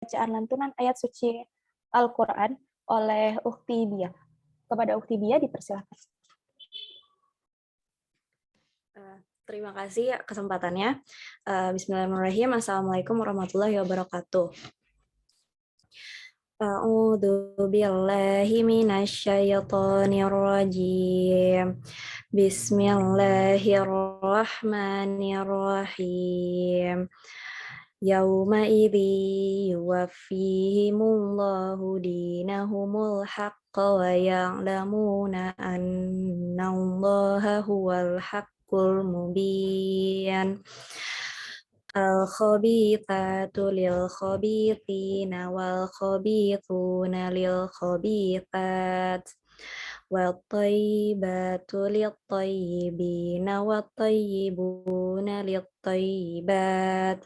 bacaan lantunan ayat suci Al-Quran oleh Ukhti Bia. Kepada Ukhti Bia dipersilakan. Terima kasih kesempatannya. Bismillahirrahmanirrahim. Assalamualaikum warahmatullahi wabarakatuh. A'udzu billahi minasyaitonir rajim. Bismillahirrahmanirrahim. Yauma idzi yuwaffihimullahu dinahumul haqqa wa ya'lamuna annallaha huwal haqqul mubin. Al-khabithatu lil-khabithina wal-khabithuna lil-khabithat wat-tayyibatu lit-tayyibina wat-tayyibuna lit-tayyibat.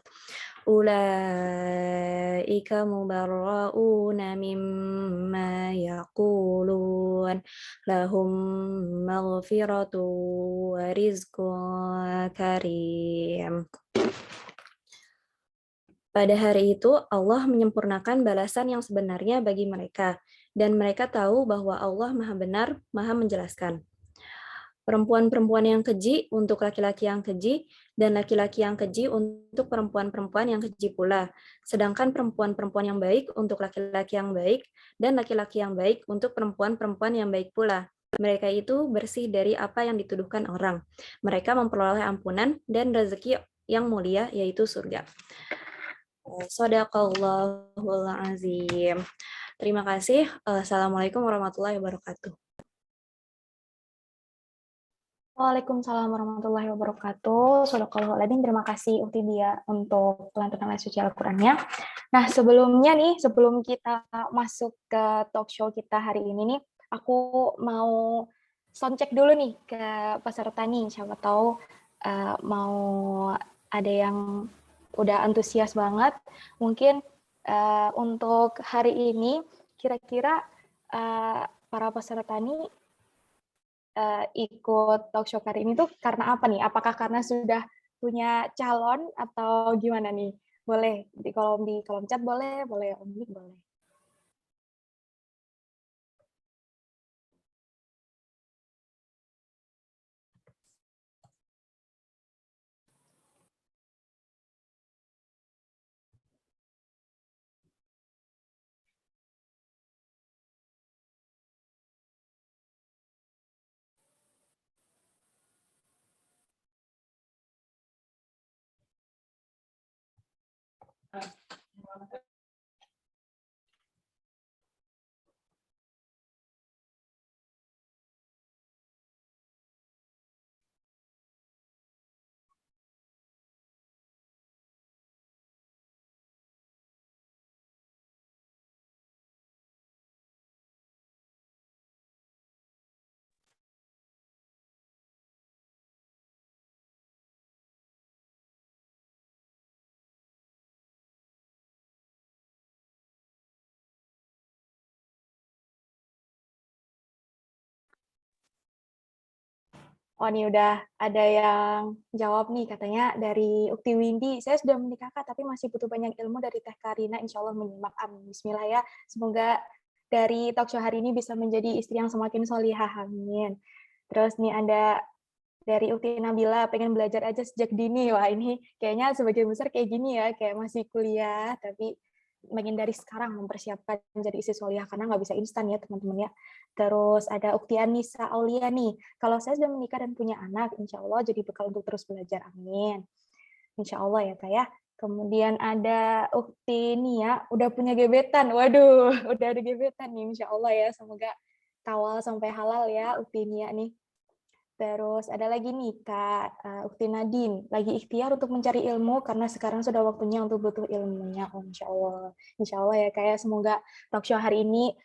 Ulaika mubarra'una mimma yaqulun lahum maghfiratu wa rizqun karim. Pada hari itu, Allah menyempurnakan balasan yang sebenarnya bagi mereka, dan mereka tahu bahwa Allah Maha Benar, Maha Menjelaskan. Perempuan-perempuan yang keji untuk laki-laki yang keji, dan laki-laki yang keji untuk perempuan-perempuan yang keji pula. Sedangkan perempuan-perempuan yang baik untuk laki-laki yang baik, dan laki-laki yang baik untuk perempuan-perempuan yang baik pula. Mereka itu bersih dari apa yang dituduhkan orang. Mereka memperoleh ampunan dan rezeki yang mulia, yaitu surga. Shadaqallahul azim. Terima kasih. Assalamualaikum warahmatullahi wabarakatuh. Waalaikumsalam warahmatullahi wabarakatuh. Shadaqallahul azim. Terima kasih Ukhti Bia untuk pelantunan ayat suci Al-Qur'annya. Nah, sebelumnya nih, sebelum kita masuk ke talk show kita hari ini nih, aku mau sound check dulu nih ke peserta nih. Siapa tahu mau ada yang udah antusias banget. Mungkin untuk hari ini kira-kira para peserta nih ikut talk show hari ini tuh karena apa nih? Apakah karena sudah punya calon atau gimana nih? Boleh di kolom chat boleh Om Dik boleh. Oh, nih udah ada yang jawab nih, katanya dari Ukti Windy. Saya sudah menikah, Kak, tapi masih butuh banyak ilmu dari Teh Karina. Insya Allah menyimak. Amin. Bismillah ya. Semoga dari talk show hari ini bisa menjadi istri yang semakin solihah. Amin. Terus nih ada dari Ukti Nabila, pengen belajar aja sejak dini. Wah, ini kayaknya sebagian besar kayak gini ya, kayak masih kuliah, tapi pengen dari sekarang mempersiapkan jadi istri solihah, karena nggak bisa instan ya, teman-teman ya. Terus ada Ukti Anissa Aulia nih, kalau saya sudah menikah dan punya anak, insya Allah jadi bekal untuk terus belajar. Amin. Insya Allah ya, Kak ya. Kemudian ada Ukti Nia, udah punya gebetan. Waduh, udah ada gebetan nih, insya Allah ya. Semoga kawal sampai halal ya, Ukti Nia nih. Terus ada lagi nih Kak Ukti Nadine, lagi ikhtiar untuk mencari ilmu karena sekarang sudah waktunya untuk butuh ilmunya. Oh, insya Allah ya kayak semoga talk show hari ini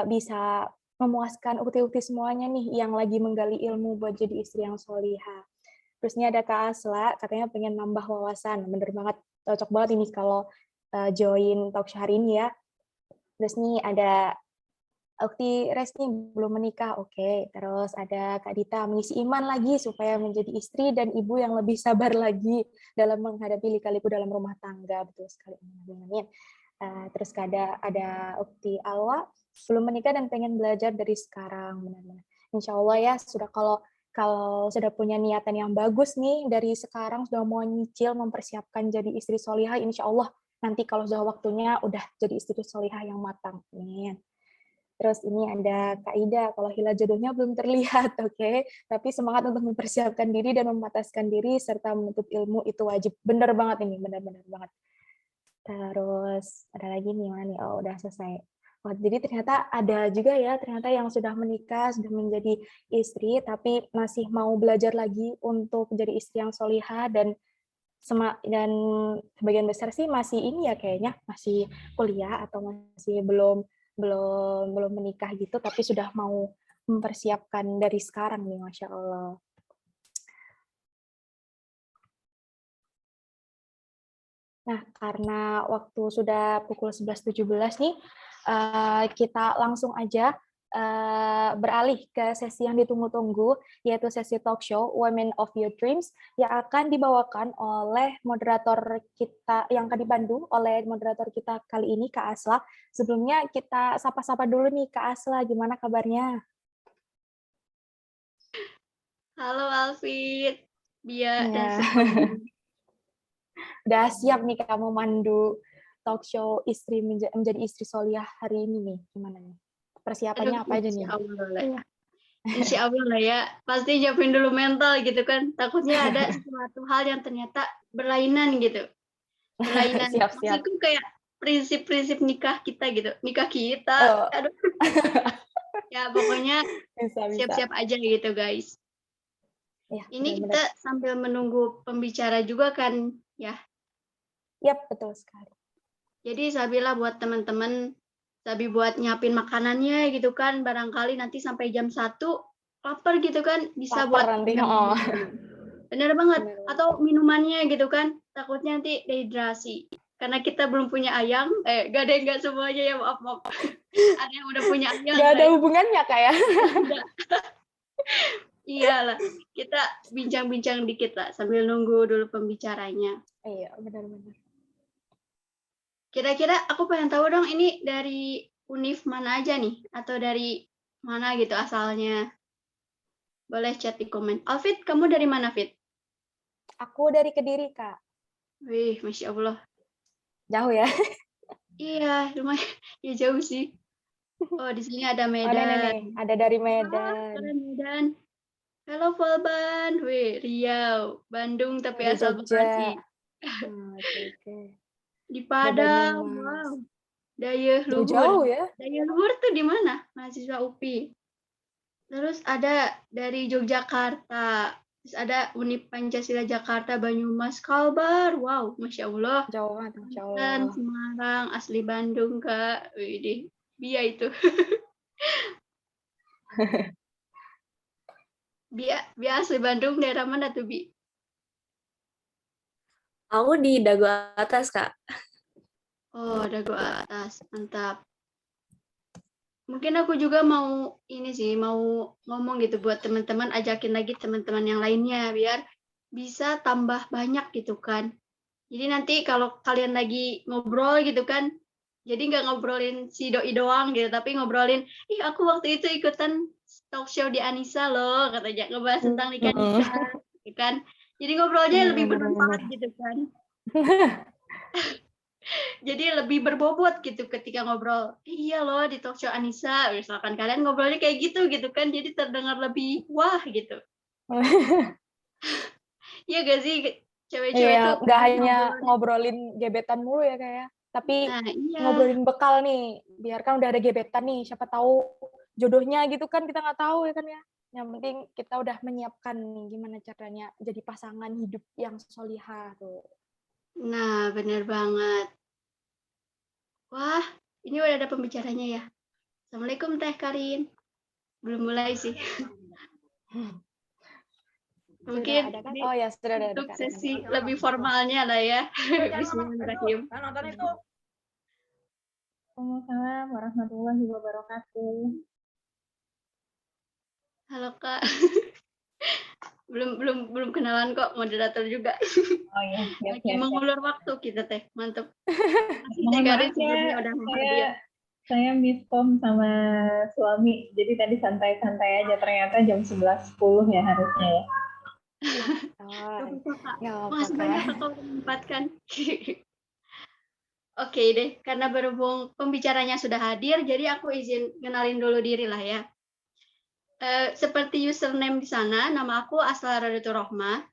bisa memuaskan ukti-ukti semuanya nih yang lagi menggali ilmu buat jadi istri yang solihah. Terus ini ada Kak Asla, katanya pengen nambah wawasan. Bener banget, cocok banget ini kalau join talk show hari ini ya. Terus nih ada Ukti Resti belum menikah, oke. Terus ada Kak Dita, mengisi iman lagi supaya menjadi istri dan ibu yang lebih sabar lagi dalam menghadapi lika-liku dalam rumah tangga. Betul sekali. Terus ada Ukti Alwa, belum menikah dan pengen belajar dari sekarang, benar-benar. Insya Allah ya, kalau sudah punya niatan yang bagus nih, dari sekarang sudah mau nyicil, mempersiapkan jadi istri solihah, insya Allah nanti kalau sudah waktunya, udah jadi istri solihah yang matang. Amin. Terus ini ada Kak Ida, kalau hilal jodohnya belum terlihat, oke. Tapi semangat untuk mempersiapkan diri dan memataskan diri, serta menuntut ilmu itu wajib. Benar banget ini, benar-benar banget. Terus ada lagi nih, mana nih? Oh, udah selesai. Oh, jadi ternyata ada juga ya, ternyata yang sudah menikah, sudah menjadi istri, tapi masih mau belajar lagi untuk jadi istri yang solihah, dan sebagian besar sih masih ini ya kayaknya, masih kuliah atau masih belum belum belum menikah gitu, tapi sudah mau mempersiapkan dari sekarang nih, Masya Allah. Nah, karena waktu sudah pukul 11.17 nih, kita langsung aja beralih ke sesi yang ditunggu-tunggu, yaitu sesi talk show Women of Your Dreams, yang akan dibawakan oleh moderator kita, yang akan dipandu oleh moderator kita kali ini, Kak Asla. Sebelumnya kita sapa-sapa dulu nih, Kak Asla, gimana kabarnya? Halo Alfit, Bia dan Ya. semuanya. Udah siap nih kamu mandu talk show menjadi istri solihah hari ini nih, gimana nih? Persiapannya apa aja nih? Insya Allah lah ya. Insya Allah lah ya. Pasti siapin dulu mental gitu kan. Takutnya ada suatu hal yang ternyata berlainan gitu. Berlainan. Siap-siap. Maksudku kayak prinsip-prinsip nikah kita gitu. Nikah kita. Oh. Aduh. Ya pokoknya Bisa. siap-siap aja gitu guys. Ya, Ini benar-benar. kita sambil menunggu pembicara juga kan ya. Yap, betul sekali. Jadi Sabila buat teman-teman, Sabi buat nyiapin makanannya gitu kan, barangkali nanti sampai jam 1 lapar gitu kan, bisa Lapar buat nanti. bener banget. Bener. Atau minumannya gitu kan, takutnya nanti dehidrasi. Karena kita belum punya ayang, gak ada yang gak semuanya ya, maaf. Ada yang udah punya ayang. Gak ada hubungannya kayak. Iyalah, kita bincang-bincang dikit lah, sambil nunggu dulu pembicaranya. Iya, benar-benar. Kira-kira aku pengen tahu dong, ini dari univ mana aja nih? Atau dari mana gitu asalnya? Boleh chat di komen. Alfit, kamu dari mana, Fit? Aku dari Kediri, Kak. Wih, Masya Allah. Jauh ya? Iya, lumayan. Ya jauh sih. Oh, di sini ada Ada Medan. nih, ada dari Ah, Medan. ada Medan. Halo, Volban. Wih, Riau. Bandung, tapi Dari asal Jogja. Bekasi. Oke. Di Ada Padang. Banyumas. Wow. Daya Luhur. Jauh ya? Daya Luhur tuh di mana? Mahasiswa UPI. Terus ada dari Yogyakarta. Terus ada Unip Pancasila Jakarta, Banyumas, Kalbar. Wow, Masya Allah. Jauh banget, Masya Dan Allah. Semarang, asli Bandung, Kak. Widih, Bia itu. Bia asli Bandung, daerah mana tuh, Bi? Aku di Dago Atas, Kak. Oh, Dago Atas. Mantap. Mungkin aku juga mau ini sih, mau ngomong gitu buat teman-teman, ajakin lagi teman-teman yang lainnya biar bisa tambah banyak gitu kan. Jadi nanti kalau kalian lagi ngobrol gitu kan, jadi nggak ngobrolin si doi doang gitu, tapi ngobrolin, ih aku waktu itu ikutan talk show di Anissa loh, katanya ngebahas tentang nikah-nikah, gitu kan. Jadi ngobrolnya lebih bermanfaat gitu kan. Jadi lebih berbobot gitu ketika ngobrol. Iya loh di talk show Anissa, misalkan kalian ngobrolnya kayak gitu kan, jadi terdengar lebih wah gitu. Iya gak sih, cewek-cewek Iya, tuh nggak hanya ngobrolnya. ngobrolin gebetan mulu ya kayak, tapi Nah, iya. ngobrolin bekal nih. Biarkan udah ada gebetan nih, siapa tahu jodohnya gitu kan, kita nggak tahu ya kan ya. Yang penting kita udah menyiapkan nih gimana caranya jadi pasangan hidup yang solihah tuh. Nah, bener banget. Wah, ini udah ada pembicaranya ya. Assalamualaikum Teh Karin. Belum mulai sih. Mungkin Sudah ada kan? ini Oh ya, sudah ada untuk Kak. sesi lebih formalnya lah ya. Bismillahirrahmanirrahim. Waalaikumsalam warahmatullahi wabarakatuh. Halo Kak. belum kenalan kok, moderator juga. Oh iya, Lagi mengulur waktu kita teh, mantap. Masih Mohon Teh Karin maaf ya, sebelumnya udah mau hadir. saya miskom sama suami. Jadi tadi santai-santai aja, ternyata jam 11.10 ya harusnya ya. Gak apa-apa Kak. Nggak apa-apa, Makasih Kak. banyak Kakak udah menyempatkan. Oke deh, karena berhubung pembicaranya sudah hadir, jadi aku izin kenalin dulu diri lah ya. Seperti username di sana, nama aku Asla Radatul Rohmah,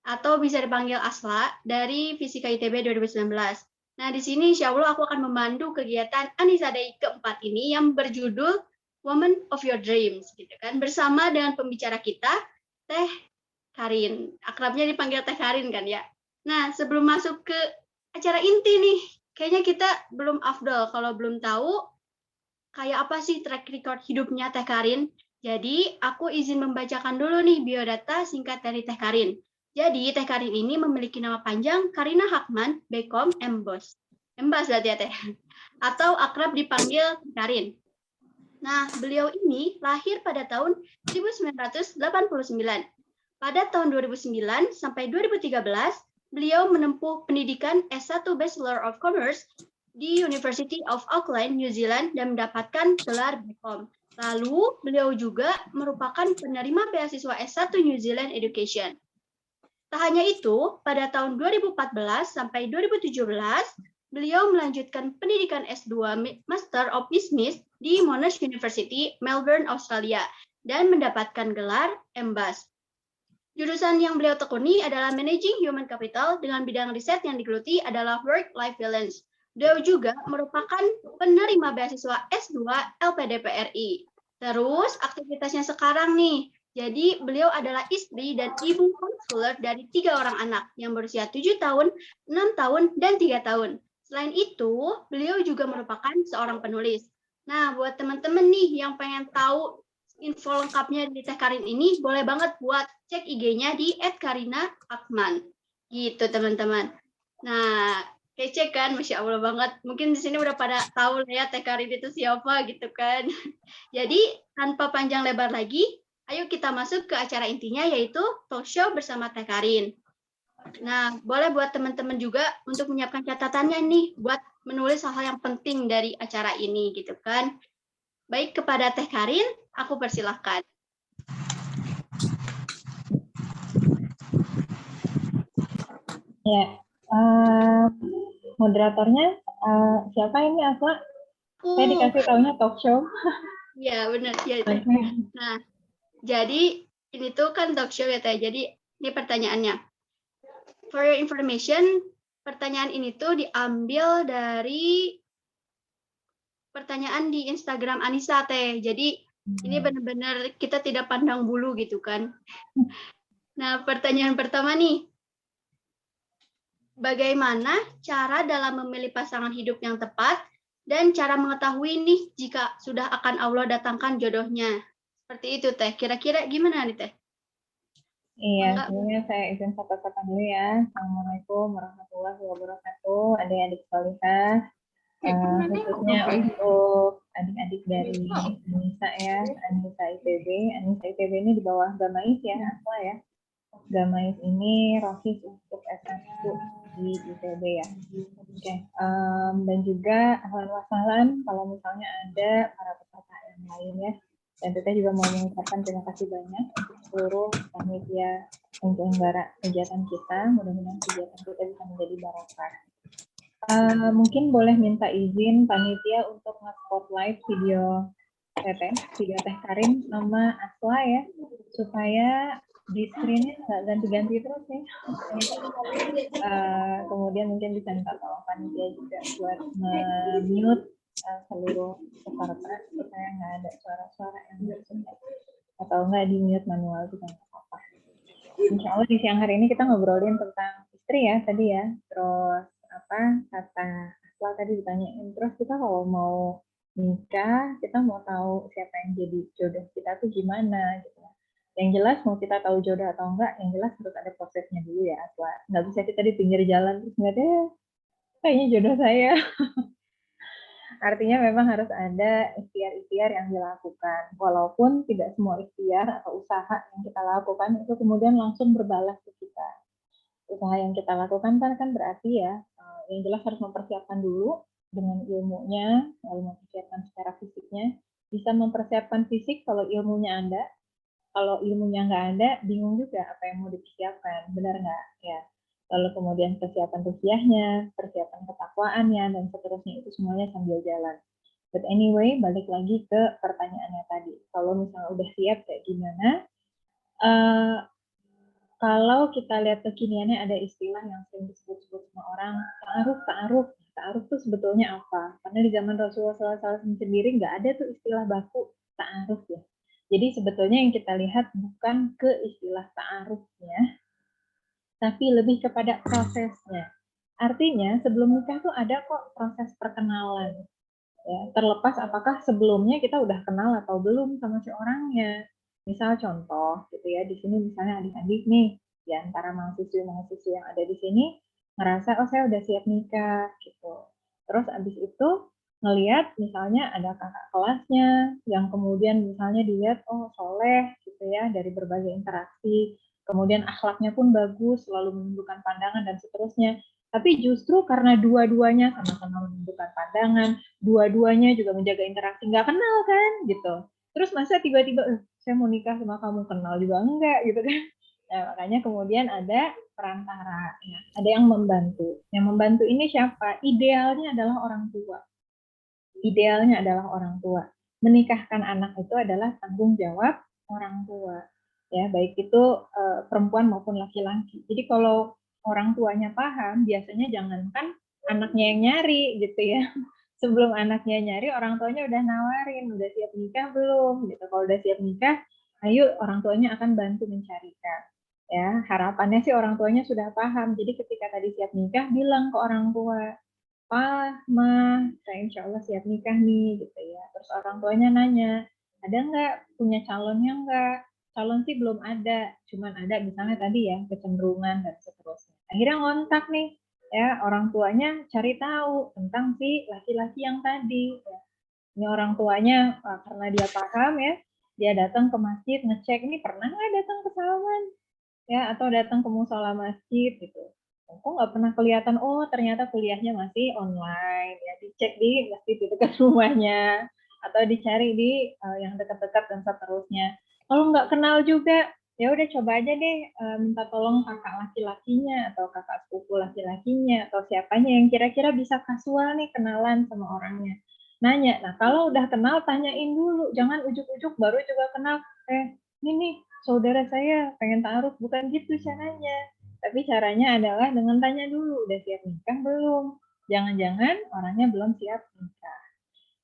atau bisa dipanggil Asla, dari Fisika ITB 2019. Nah, di sini insya Allah aku akan memandu kegiatan Anissa Day keempat ini yang berjudul Woman of Your Dreams, gitu kan, bersama dengan pembicara kita, Teh Karin. Akrabnya dipanggil Teh Karin kan ya. Nah, sebelum masuk ke acara inti nih, kayaknya kita belum afdol kalau belum tahu kayak apa sih track record hidupnya Teh Karin. Jadi, aku izin membacakan dulu nih biodata singkat dari Teh Karin. Jadi, Teh Karin ini memiliki nama panjang Karina Hakman Bekom Embos. Embas berarti ya, Teh. Atau akrab dipanggil Karin. Nah, beliau ini lahir pada tahun 1989. Pada tahun 2009 sampai 2013, beliau menempuh pendidikan S1 Bachelor of Commerce di University of Auckland, New Zealand, dan mendapatkan gelar BCom. Lalu, beliau juga merupakan penerima beasiswa S1 New Zealand Education. Tak hanya itu, pada tahun 2014 sampai 2017, beliau melanjutkan pendidikan S2 Master of Business di Monash University, Melbourne, Australia, dan mendapatkan gelar MBAS. Jurusan yang beliau tekuni adalah Managing Human Capital dengan bidang riset yang digeluti adalah Work-Life Balance. Beliau juga merupakan penerima beasiswa S2 LPDP-RI. Terus aktivitasnya sekarang nih, jadi beliau adalah istri dan ibu homeschooler dari 3 orang anak yang berusia 7 tahun, 6 tahun, dan 3 tahun. Selain itu, beliau juga merupakan seorang penulis. Nah, buat teman-teman nih yang pengen tahu info lengkapnya di Teh Karin ini, boleh banget buat cek IG-nya di @karina_akman. Gitu, teman-teman. Nah, kece kan, Masya Allah banget. Mungkin di sini udah pada tahu lah ya Teh Karin itu siapa gitu kan. Jadi, tanpa panjang lebar lagi, ayo kita masuk ke acara intinya, yaitu talk show bersama Teh Karin. Nah, boleh buat teman-teman juga untuk menyiapkan catatannya nih, buat menulis hal-hal yang penting dari acara ini gitu kan. Baik, kepada Teh Karin, aku persilahkan. Ya, moderatornya siapa ini Asla? Saya dikasih taunya talk show. Iya, benar. Ya, nah, jadi ini tuh kan talk show ya, Teh. Jadi ini pertanyaannya. For your information, pertanyaan ini tuh diambil dari pertanyaan di Instagram Anissa, Teh. Jadi ini benar-benar kita tidak pandang bulu gitu kan. Nah, pertanyaan pertama nih. Bagaimana cara dalam memilih pasangan hidup yang tepat dan cara mengetahui nih jika sudah akan Allah datangkan jodohnya? Seperti itu, Teh. Kira-kira gimana nih, Teh? Iya, sebelumnya saya izin sapa-sapa dulu ya. Assalamualaikum warahmatullahi wabarakatuh. Adik-adik salihah, khususnya untuk adik-adik dari Anissa ya, Anissa ITB. Anissa ITB ini di bawah Gamais ya, Asla ya. Gamais ini rohis untuk S1 di ITB ya. Oke, dan juga ahlan wa sahlan kalau misalnya ada para peserta yang lain ya. Dan kita juga mau mengucapkan terima kasih banyak untuk seluruh panitia penyelenggara kegiatan kita. Mudah-mudahan kegiatan kita bisa menjadi barokah. Mungkin boleh minta izin panitia untuk nge-spotlight video Teh Karin sama Asla ya, supaya di screen-nya nggak ganti-ganti terus ya. Kemudian mungkin bisa minta tolong panitia juga buat mute seluruh peserta supaya nggak ada suara-suara yang bersumber atau nggak di mute manual juga nggak apa-apa. Insya Allah di siang hari ini kita ngobrolin tentang istri ya tadi ya. Terus apa kata Asla tadi ditanyain, terus kita kalau mau nikah kita mau tahu siapa yang jadi jodoh kita tuh gimana gitu. Yang jelas mau kita tahu jodoh atau enggak, yang jelas harus ada prosesnya dulu ya Asla. Nggak bisa kita di pinggir jalan terus ngeliat kayaknya jodoh saya. Artinya memang harus ada ikhtiar-ikhtiar yang dilakukan. Walaupun tidak semua ikhtiar atau usaha yang kita lakukan itu kemudian langsung berbalas ke kita. Usaha yang kita lakukan kan berarti ya, yang jelas harus mempersiapkan dulu dengan ilmunya, lalu mempersiapkan secara fisiknya. Bisa mempersiapkan fisik kalau ilmunya ada. Kalau ilmunya nggak ada, bingung juga apa yang mau dipersiapkan. Benar nggak? Ya. Lalu kemudian persiapan ruhiyahnya, persiapan ketakwaannya, dan seterusnya itu semuanya sambil jalan. But anyway, balik lagi ke pertanyaannya tadi. Kalau misalnya udah siap kayak gimana? Kalau kita lihat kekiniannya ada istilah yang sering disebut-sebut sama orang, ta'aruf, ta'aruf. Ta'aruf itu sebetulnya apa? Karena di zaman Rasulullah SAW sendiri nggak ada tuh istilah baku ta'aruf ya. Jadi sebetulnya yang kita lihat bukan ke istilah ta'arufnya, tapi lebih kepada prosesnya. Artinya sebelum nikah tuh ada kok proses perkenalan. Ya, terlepas apakah sebelumnya kita udah kenal atau belum sama si orangnya. Misal contoh gitu ya, di sini misalnya adik-adik nih, di antara mahasiswa-mahasiswa yang ada di sini ngerasa oh saya udah siap nikah gitu. Terus abis itu ngelihat misalnya ada kakak kelasnya yang kemudian misalnya dilihat oh soleh gitu ya dari berbagai interaksi, kemudian akhlaknya pun bagus, selalu menunjukkan pandangan dan seterusnya. Tapi justru karena dua-duanya sama-sama menunjukkan pandangan, dua-duanya juga menjaga interaksi, nggak kenal kan gitu. Terus masa tiba-tiba saya mau nikah sama kamu, kenal juga enggak gitu kan. Nah, makanya kemudian ada perantara, ya. Ada yang membantu. Yang membantu ini siapa? Idealnya adalah orang tua. Idealnya adalah orang tua. Menikahkan anak itu adalah tanggung jawab orang tua. Ya, baik itu perempuan maupun laki-laki. Jadi kalau orang tuanya paham, biasanya jangankan anaknya yang nyari gitu ya. Sebelum anaknya nyari, orang tuanya udah nawarin, udah siap nikah belum? Gitu. Kalau udah siap nikah, ayo orang tuanya akan bantu mencarikan. Ya, harapannya sih orang tuanya sudah paham. Jadi ketika tadi siap nikah, bilang ke orang tua, "Pak, Ma, saya insya Allah siap nikah nih," gitu ya. Terus orang tuanya nanya, "Ada nggak punya calonnya nggak?" Calon sih belum ada, cuman ada misalnya tadi ya kecenderungan dan seterusnya. Akhirnya ngontak nih, ya orang tuanya cari tahu tentang si laki-laki yang tadi. Ya. Ini orang tuanya karena dia paham ya, dia datang ke masjid ngecek ini pernah nggak datang ke Salman, ya atau datang ke musola masjid gitu. Kok nggak pernah kelihatan, oh ternyata kuliahnya masih online, ya dicek di masjid di dekat rumahnya, atau dicari di yang dekat-dekat dan seterusnya. Kalau nggak kenal juga, ya udah coba aja deh minta tolong kakak laki-lakinya atau kakak sepupu laki-lakinya atau siapanya yang kira-kira bisa kasual nih kenalan sama orangnya. Nanya, nah kalau udah kenal tanyain dulu, jangan ujuk-ujuk baru juga kenal, ini nih saudara saya pengen taruh, bukan gitu caranya. Tapi caranya adalah dengan tanya dulu, udah siap nikah belum? Jangan-jangan orangnya belum siap nikah.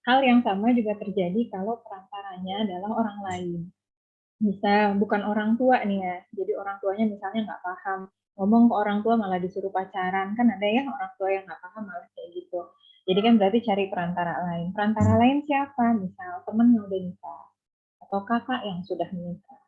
Hal yang sama juga terjadi kalau perantaranya adalah orang lain. Bisa bukan orang tua nih ya, jadi orang tuanya misalnya nggak paham, ngomong ke orang tua malah disuruh pacaran, kan ada ya orang tua yang nggak paham malah kayak gitu. Jadi kan berarti cari perantara lain. Perantara lain siapa? Misal teman yang udah nikah, atau kakak yang sudah menikah,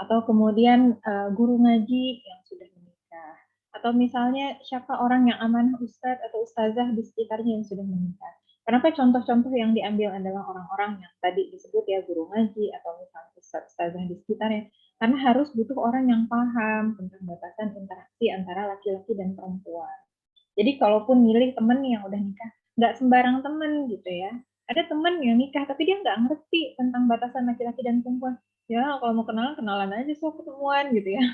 atau kemudian guru ngaji yang sudah menikah, atau misalnya siapa orang yang amanah ustadz atau ustazah di sekitarnya yang sudah menikah. Kenapa contoh-contoh yang diambil adalah orang-orang yang tadi disebut ya guru ngaji atau misalnya ustazah di sekitarnya? Karena harus butuh orang yang paham tentang batasan interaksi antara laki-laki dan perempuan. Jadi kalaupun milih temen yang udah nikah, nggak sembarang temen gitu ya. Ada temen yang nikah tapi dia nggak ngerti tentang batasan laki-laki dan perempuan. Ya kalau mau kenalan, kenalan aja so ketemuan gitu ya.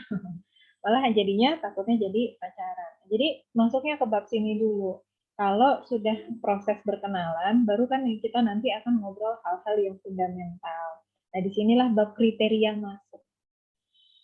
Malah jadinya takutnya jadi pacaran. Jadi masuknya ke bab sini dulu. Kalau sudah proses berkenalan, baru kan kita nanti akan ngobrol hal-hal yang fundamental. Nah disinilah bab kriteria masuk.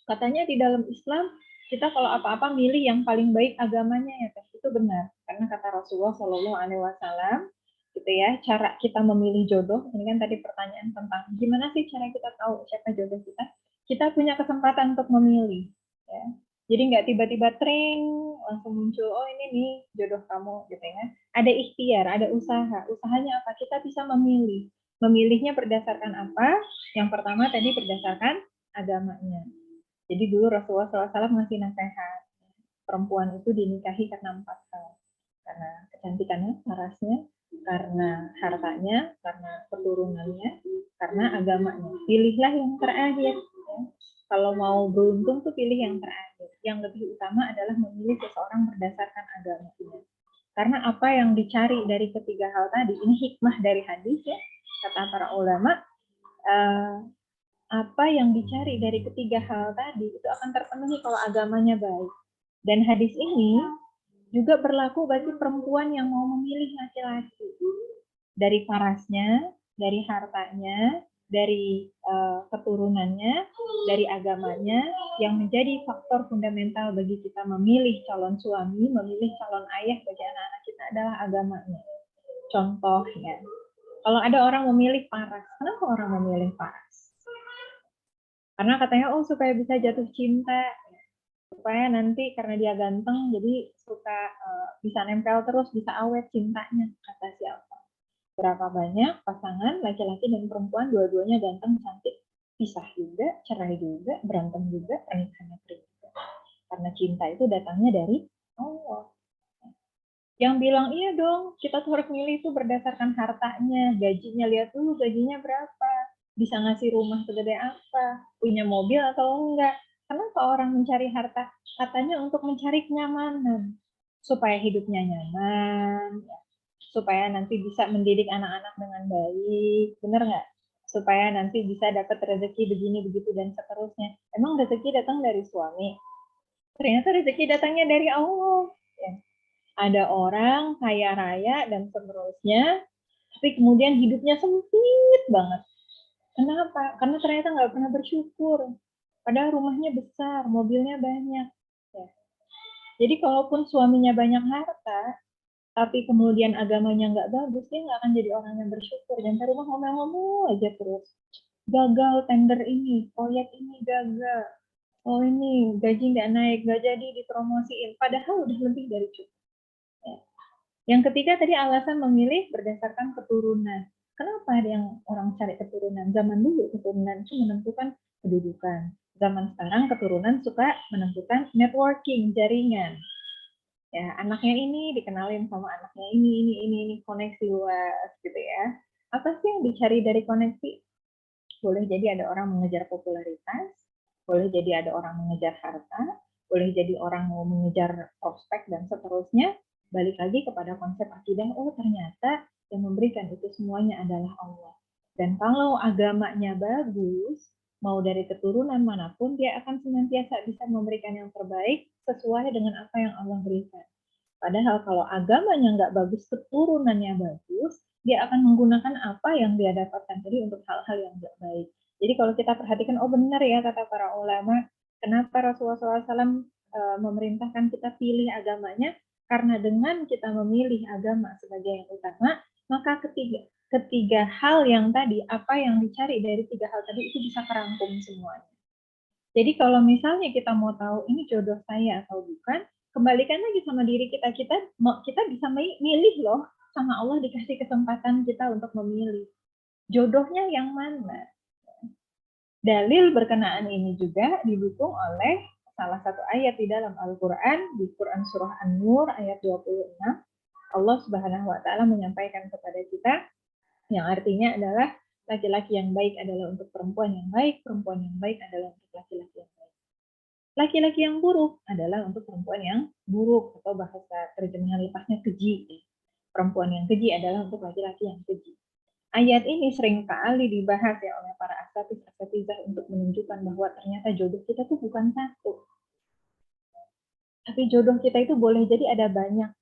Katanya di dalam Islam kita kalau apa-apa milih yang paling baik agamanya ya Teh. Itu benar. Karena kata Rasulullah Shallallahu Alaihi Wasallam gitu ya, cara kita memilih jodoh, ini kan tadi pertanyaan tentang gimana sih cara kita tahu siapa jodoh kita. Kita punya kesempatan untuk memilih. Ya. Jadi nggak tiba-tiba tring langsung muncul, oh ini nih jodoh kamu gitu ya. Ada ikhtiar, ada usaha. Usahanya apa? Kita bisa memilih. Memilihnya berdasarkan apa? Yang pertama tadi berdasarkan agamanya. Jadi dulu Rasulullah SAW ngasih nasihat, perempuan itu dinikahi karena 4 hal. Karena kecantikannya, parasnya, karena hartanya, karena keturunannya, karena agamanya. Pilihlah yang terakhir. Ya. Kalau mau beruntung tuh pilih yang terakhir. Yang lebih utama adalah memilih seseorang berdasarkan agamanya. Karena apa yang dicari dari ketiga hal tadi, ini hikmah dari hadis ya, kata para ulama, apa yang dicari dari ketiga hal tadi itu akan terpenuhi kalau agamanya baik. Dan hadis ini juga berlaku bagi perempuan yang mau memilih laki-laki. Dari parasnya, dari hartanya, dari keturunannya, dari agamanya, yang menjadi faktor fundamental bagi kita memilih calon suami, memilih calon ayah bagi anak-anak kita adalah agamanya. Contoh ya, kalau ada orang memilih paras, kenapa orang memilih paras? Karena katanya, oh supaya bisa jatuh cinta, supaya nanti karena dia ganteng, jadi suka bisa nempel terus, bisa awet cintanya, kata siapa. Berapa banyak pasangan laki-laki dan perempuan dua-duanya ganteng, cantik, pisah juga, cerai juga, berantem juga, pernikahannya juga. Karena cinta itu datangnya dari Allah. Yang bilang, iya dong, kita tuh harus milih itu berdasarkan hartanya, gajinya, lihat dulu gajinya berapa, bisa ngasih rumah segede apa, punya mobil atau enggak. Kenapa orang mencari harta? Katanya untuk mencari kenyamanan, supaya hidupnya nyaman, supaya nanti bisa mendidik anak-anak dengan baik, bener nggak? Supaya nanti bisa dapat rezeki begini, begitu, dan seterusnya. Emang rezeki datang dari suami? Ternyata rezeki datangnya dari Allah. Ya. Ada orang kaya raya dan seterusnya, tapi kemudian hidupnya sempit banget. Kenapa? Karena ternyata nggak pernah bersyukur. Padahal rumahnya besar, mobilnya banyak. Ya. Jadi kalaupun suaminya banyak harta, tapi kemudian agamanya nggak bagus, dia nggak akan jadi orang yang bersyukur. Dan rumah ngomel-ngomel aja terus. Gagal tender ini, proyek ini gagal. Oh ini gaji nggak naik, nggak jadi dipromosiin. Padahal udah lebih dari cukup. Ya. Yang ketiga tadi alasan memilih berdasarkan keturunan. Kenapa ada yang orang cari keturunan? Zaman dulu keturunan itu menentukan kedudukan. Zaman sekarang keturunan suka menentukan networking, jaringan. Ya, anaknya ini dikenalin sama anaknya ini, koneksi luas gitu ya. Apa sih yang dicari dari koneksi? Boleh jadi ada orang mengejar popularitas, boleh jadi ada orang mengejar harta, boleh jadi orang mau mengejar prospek dan seterusnya. Balik lagi kepada konsep akidah, oh ternyata yang memberikan itu semuanya adalah Allah. Dan kalau agamanya bagus, mau dari keturunan manapun, dia akan senantiasa bisa memberikan yang terbaik sesuai dengan apa yang Allah berikan. Padahal kalau agamanya nggak bagus, keturunannya bagus, dia akan menggunakan apa yang dia dapatkan tadi untuk hal-hal yang nggak baik. Jadi kalau kita perhatikan, oh benar ya kata para ulama, kenapa Rasulullah SAW memerintahkan kita pilih agamanya? Karena dengan kita memilih agama sebagai yang utama, maka ketiga hal yang tadi, apa yang dicari dari tiga hal tadi itu bisa kerangkum semuanya. Jadi kalau misalnya kita mau tahu ini jodoh saya atau bukan, kembalikan lagi sama diri kita. Kita bisa milih loh, sama Allah dikasih kesempatan kita untuk memilih. Jodohnya yang mana? Dalil berkenaan ini juga didukung oleh salah satu ayat di dalam Al-Quran, di Quran Surah An-Nur ayat 26. Allah Subhanahu wa Ta'ala menyampaikan kepada kita, yang artinya adalah laki-laki yang baik adalah untuk perempuan yang baik, perempuan yang baik adalah untuk laki-laki yang baik. Laki-laki yang buruk adalah untuk perempuan yang buruk, atau bahasa terjemahan lepasnya keji. Perempuan yang keji adalah untuk laki-laki yang keji. Ayat ini sering kali dibahas ya oleh para asatizah untuk menunjukkan bahwa ternyata jodoh kita tuh bukan satu. Tapi jodoh kita itu boleh jadi ada banyak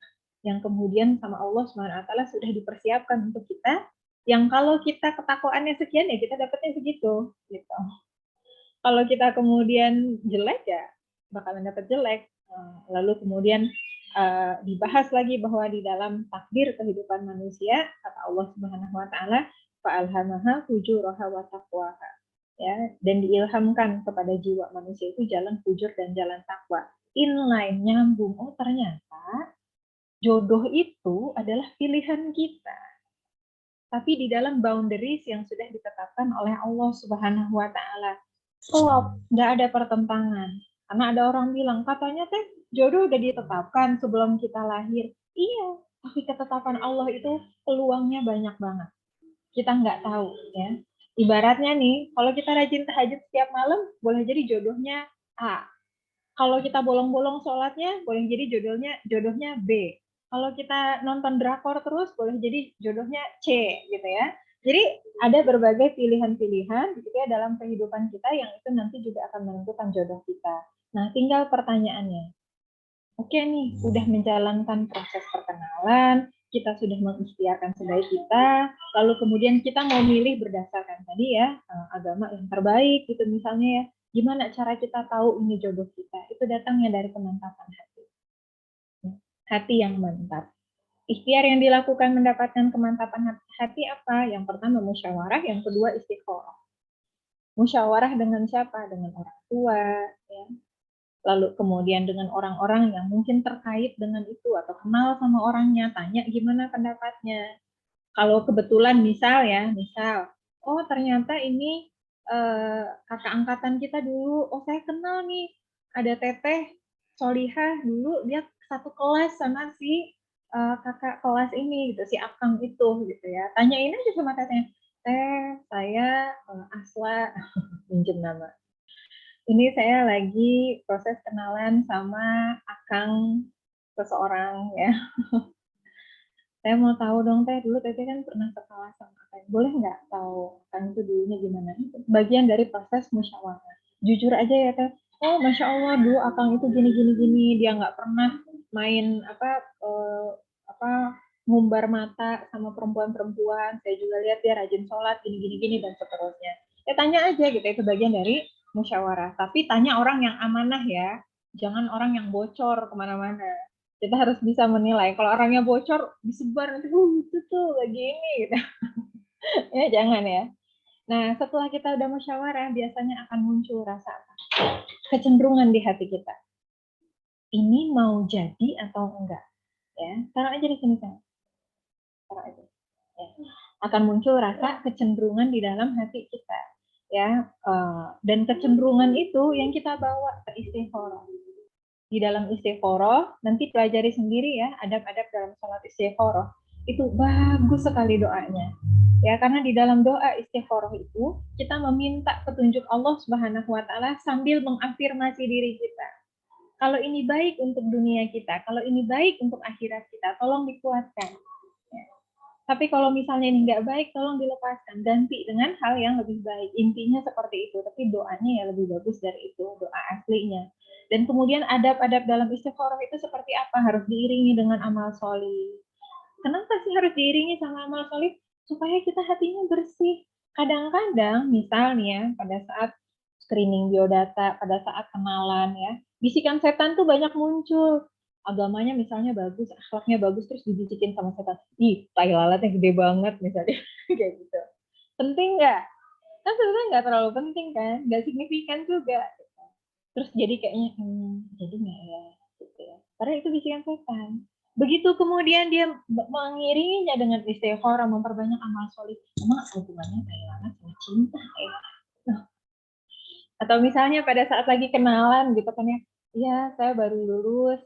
yang kemudian sama Allah SWT sudah dipersiapkan untuk kita, yang kalau kita ketakwaannya sekian ya kita dapatnya segitu gitu. Kalau kita kemudian jelek ya bakalan dapat jelek. Lalu kemudian dibahas lagi bahwa di dalam takdir kehidupan manusia, kata Allah Subhanahu wa Ta'ala, fa'alhamaha fujuraha wa taqwaha. Ya, dan diilhamkan kepada jiwa manusia itu jalan fujur dan jalan takwa. Inline, nyambung. Oh ternyata jodoh itu adalah pilihan kita. Tapi di dalam boundaries yang sudah ditetapkan oleh Allah Subhanahu wa Ta'ala. Klop, nggak ada pertentangan. Karena ada orang bilang, katanya teh jodoh udah ditetapkan sebelum kita lahir. Iya, Tapi ketetapan Allah itu peluangnya banyak banget. Kita nggak tahu ya. Ibaratnya nih, kalau kita rajin tahajud setiap malam, boleh jadi jodohnya A. Kalau kita bolong-bolong sholatnya, boleh jadi jodohnya B. Kalau kita nonton drakor terus, boleh jadi jodohnya C, gitu ya. Jadi ada berbagai pilihan-pilihan gitu ya dalam kehidupan kita yang itu nanti juga akan menentukan jodoh kita. Nah, tinggal pertanyaannya. Oke nih, udah menjalankan proses perkenalan, kita sudah mengikhtiarkan sebaik kita, lalu kemudian kita mau milih berdasarkan tadi ya, agama yang terbaik gitu misalnya ya. Gimana cara kita tahu ini jodoh kita? Itu datangnya dari kemantapan hati. Hati yang mantap. Ikhtiar yang dilakukan mendapatkan kemantapan hati apa? Yang pertama musyawarah, yang kedua istikharah. Musyawarah dengan siapa? Dengan orang tua, ya. Lalu kemudian dengan orang-orang yang mungkin terkait dengan itu atau kenal sama orangnya, tanya gimana pendapatnya. Kalau kebetulan misal, oh ternyata ini kakak angkatan kita dulu, oh saya kenal nih, ada teteh Solihah dulu, dia satu kelas sama si kakak kelas ini gitu, si Akang itu gitu ya. Tanyain aja sama tetehnya, teh saya Asla, pinjem nama. Ini saya lagi proses kenalan sama Akang seseorang ya. Saya mau tahu dong teh, dulu teteh kan pernah sekelas sama Akang. Boleh nggak tahu Akang itu dulunya gimana? Itu bagian dari proses musyawarah. Jujur aja ya teh, oh Masya Allah dulu Akang itu gini, dia nggak pernah main ngumbar mata sama perempuan-perempuan. Saya juga lihat dia rajin sholat, gini dan seterusnya. Ya tanya aja gitu, itu bagian dari musyawarah. Tapi tanya orang yang amanah ya, jangan orang yang bocor kemana-mana. Kita harus bisa menilai. Kalau orangnya bocor, disebar nanti, itu tuh lagi ini gitu. Ya jangan ya. Nah setelah kita udah musyawarah, biasanya akan muncul rasa apa? Kecenderungan di hati kita. Ini mau jadi atau enggak? Ya, taruh aja di sini kan. Taruh aja. Ya. Akan muncul rasa kecenderungan di dalam hati kita. Ya, dan kecenderungan itu yang kita bawa ke istikharah. Di dalam istikharah, nanti pelajari sendiri ya, adab-adab dalam sholat istikharah. Itu bagus sekali doanya. Ya, karena di dalam doa istikharah itu, kita meminta petunjuk Allah Subhanahu wa taala sambil mengafirmasi diri kita. Kalau ini baik untuk dunia kita, kalau ini baik untuk akhirat kita, tolong dikuatkan. Ya. Tapi kalau misalnya ini nggak baik, tolong dilepaskan. Ganti dengan hal yang lebih baik. Intinya seperti itu, tapi doanya ya lebih bagus dari itu, doa aslinya. Dan kemudian adab-adab dalam istikharah itu seperti apa? Harus diiringi dengan amal solih. Kenapa sih harus diiringi sama amal solih? Supaya kita hatinya bersih. Kadang-kadang, misalnya pada saat screening biodata, pada saat kenalan ya, bisikan setan tuh banyak muncul. Agamanya misalnya bagus, akhlaknya bagus, terus dibisikin sama setan. Ih, tai lalatnya gede banget misalnya. Kayak gitu. Penting nggak? Kan sebenarnya nggak terlalu penting kan, nggak signifikan juga. Terus jadi kayaknya, jadi nggak ya? Gitu ya. Karena itu bisikan setan. Begitu kemudian dia mengiringinya dengan istikharah, memperbanyak amal solih. Emang hubungannya tai lalat sama cinta ya? Atau misalnya pada saat lagi kenalan gitu kan ya, iya saya baru lulus,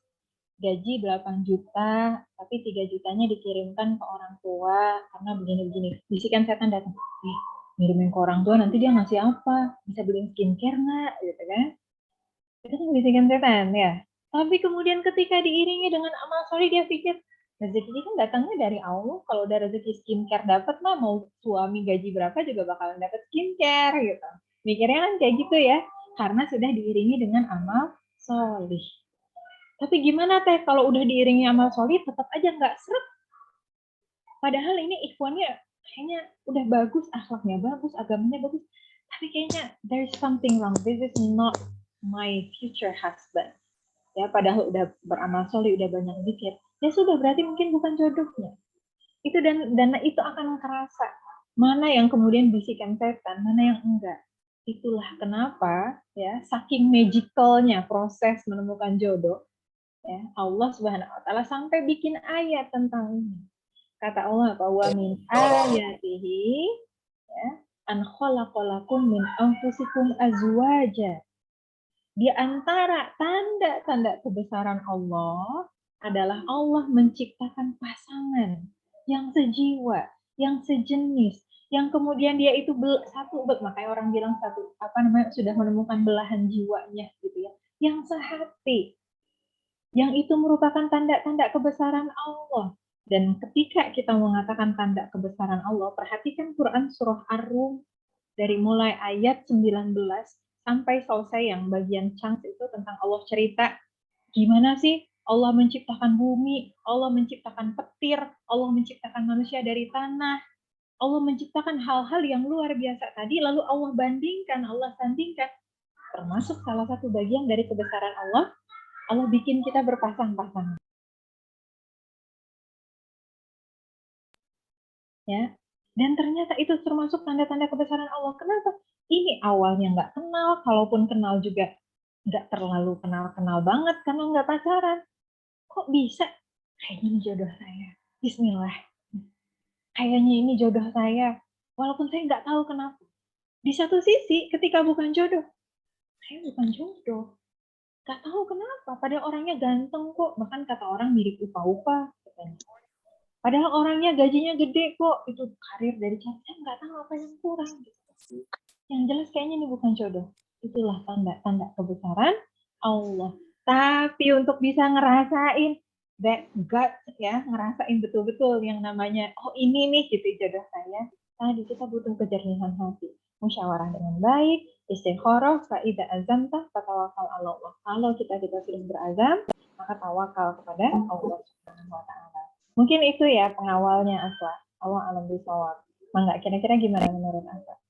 gaji 8 juta, tapi 3 jutanya dikirimkan ke orang tua, karena begini-begini. Bisikan setan datang, ngirimin ke orang tua nanti dia ngasih apa? Bisa beliin skincare nggak? Gitu kan. Itu kan bisikan setan ya. Tapi kemudian ketika diiringi dengan amal soleh, dia pikir, rezeki kan datangnya dari Allah, kalau udah rezeki skincare dapat mah mau suami gaji berapa juga bakalan dapat skincare gitu. Mikirnya kan kayak gitu ya, karena sudah diiringi dengan amal solih. Tapi gimana teh kalau udah diiringi amal solih tetap aja nggak seret. Padahal ini ikhwannya kayaknya udah bagus, akhlaknya bagus, agamanya bagus. Tapi kayaknya there's something wrong. This is not my future husband. Ya, padahal udah beramal solih, udah banyak zikir. Ya sudah, berarti mungkin bukan jodohnya. Itu dan itu akan kerasa. Mana yang kemudian bisikan setan, mana yang enggak. Itulah kenapa ya saking magicalnya proses menemukan jodoh, ya Allah Subhanahu wa taala sampai bikin ayat tentang ini. Kata Allah, bahwa min ayatihi ya an khalaqalakum min anfusikum azwaja. Di antara tanda-tanda kebesaran Allah adalah Allah menciptakan pasangan yang sejiwa, yang sejenis, yang kemudian dia itu makanya orang bilang sudah menemukan belahan jiwanya gitu ya, yang sehati, yang itu merupakan tanda-tanda kebesaran Allah. Dan ketika kita mengatakan tanda kebesaran Allah, perhatikan Quran surah Ar-Rum dari mulai ayat 19 sampai selesai yang bagian chunks itu tentang Allah cerita gimana sih Allah menciptakan bumi, Allah menciptakan petir, Allah menciptakan manusia dari tanah, Allah menciptakan hal-hal yang luar biasa tadi, lalu Allah bandingkan, Allah sandingkan. Termasuk salah satu bagian dari kebesaran Allah, Allah bikin kita berpasang-pasangan. Ya, dan ternyata itu termasuk tanda-tanda kebesaran Allah. Kenapa? Ini awalnya nggak kenal, kalaupun kenal juga nggak terlalu kenal-kenal banget karena nggak pacaran. Kok bisa? Kayaknya ini jodoh saya. Bismillah. Kayaknya ini jodoh saya. Walaupun saya nggak tahu kenapa. Di satu sisi, ketika bukan jodoh, saya bukan jodoh. Nggak tahu kenapa. Padahal orangnya ganteng kok. Bahkan kata orang mirip Upa-Upa. Padahal orangnya gajinya gede kok. Itu karir dari cewek. Saya nggak tahu apa yang kurang. Yang jelas kayaknya ini bukan jodoh. Itulah tanda-tanda kebesaran Allah. Tapi untuk bisa ngerasain that gut ya, ngerasain betul-betul yang namanya ini nih gitu jodoh saya. Tadi kita butuh kejernihan hati. Musyawarah dengan baik, istikharah, fa idza azamta fatawakal 'ala Allah. Kalau kita sudah berazam, maka tawakal kepada Allah Subhanahu wa taala. Mungkin itu ya pengawalnya Aswa. Allah alam bisawab. Mangga kira-kira gimana menurut Aswa?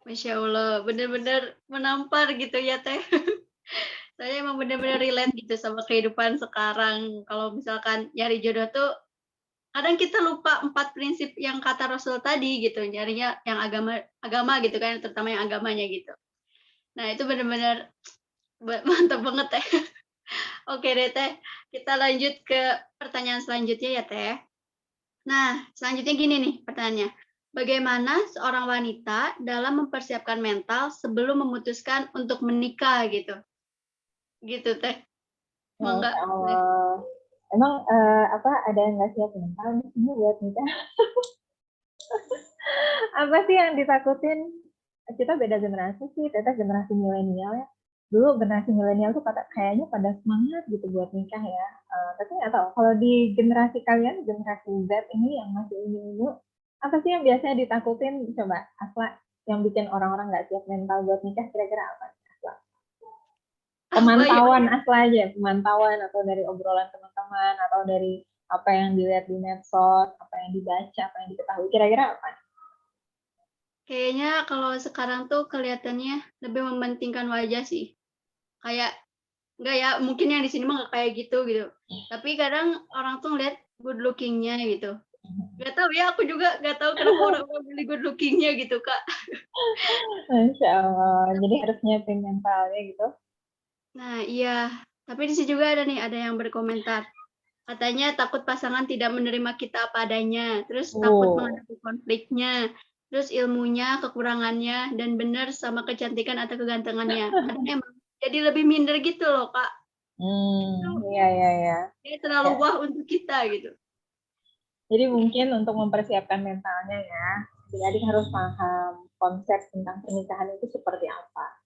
Masya Allah, benar-benar menampar gitu ya Teh. Saya emang benar-benar relate gitu sama kehidupan sekarang. Kalau misalkan nyari jodoh tuh, kadang kita lupa 4 prinsip yang kata Rasul tadi gitu, nyarinya yang agama gitu kan, terutama yang agamanya gitu. Nah itu benar-benar mantap banget Teh. Oke deh Teh, kita lanjut ke pertanyaan selanjutnya ya Teh. Nah, selanjutnya gini nih pertanyaannya. Bagaimana seorang wanita dalam mempersiapkan mental sebelum memutuskan untuk menikah gitu? Gitu Teh. Mangga. Emang ada yang nggak siap mental ini buat nikah? Apa sih yang ditakutin? Kita beda generasi sih, Teteh generasi milenial ya. Dulu generasi milenial tuh kayaknya pada semangat gitu buat nikah ya. Tapi nggak tahu, kalau di generasi kalian, generasi Z ini yang masih unyu-unyu, apa sih yang biasanya ditakutin? Coba, Asla, yang bikin orang-orang nggak siap mental buat nikah, kira-kira apa? Asla? Pemantauan Asla aja, pemantauan atau dari obrolan teman-teman, atau dari apa yang dilihat di medsos, apa yang dibaca, apa yang diketahui, kira-kira apa? Kayaknya kalau sekarang tuh kelihatannya lebih mementingkan wajah sih. Kayak enggak ya, mungkin yang di sini mah nggak kayak gitu. Tapi kadang orang tuh ngeliat good looking-nya gitu. Gak tahu ya, aku juga gak tahu kenapa orang-orang pilih good looking-nya gitu, Kak. Masya Allah, jadi harus nyiapin mentalnya gitu. Nah, iya. Tapi di sini juga ada yang berkomentar. Katanya takut pasangan tidak menerima kita apa adanya, terus takut menghadapi konfliknya, terus ilmunya, kekurangannya, dan benar sama kecantikan atau kegantengannya. Kadang emang jadi lebih minder gitu loh, Kak. Iya. Ini terlalu wah untuk kita gitu. Jadi mungkin untuk mempersiapkan mentalnya ya, adik-adik harus paham konsep tentang pernikahan itu seperti apa.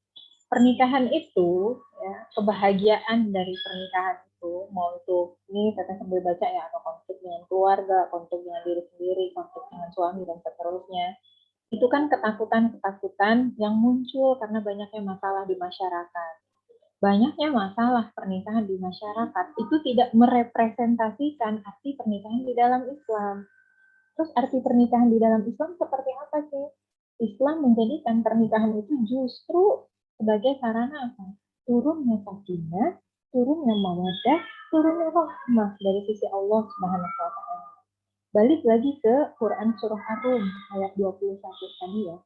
Pernikahan itu, ya, kebahagiaan dari pernikahan itu, mau itu, ini Teteh sambil baca ya, atau konflik dengan keluarga, konflik dengan diri sendiri, konflik dengan suami, dan seterusnya. Itu kan ketakutan-ketakutan yang muncul karena banyaknya masalah di masyarakat. Banyaknya masalah pernikahan di masyarakat itu tidak merepresentasikan arti pernikahan di dalam Islam. Terus arti pernikahan di dalam Islam seperti apa sih? Islam menjadikan pernikahan itu justru sebagai sarana apa? Turunnya sakinah, turunnya mawaddah, turunnya rahmah dari sisi Allah Subhanahu wa taala. Balik lagi ke Quran surah Ar-Rum ayat 21 tadi ya.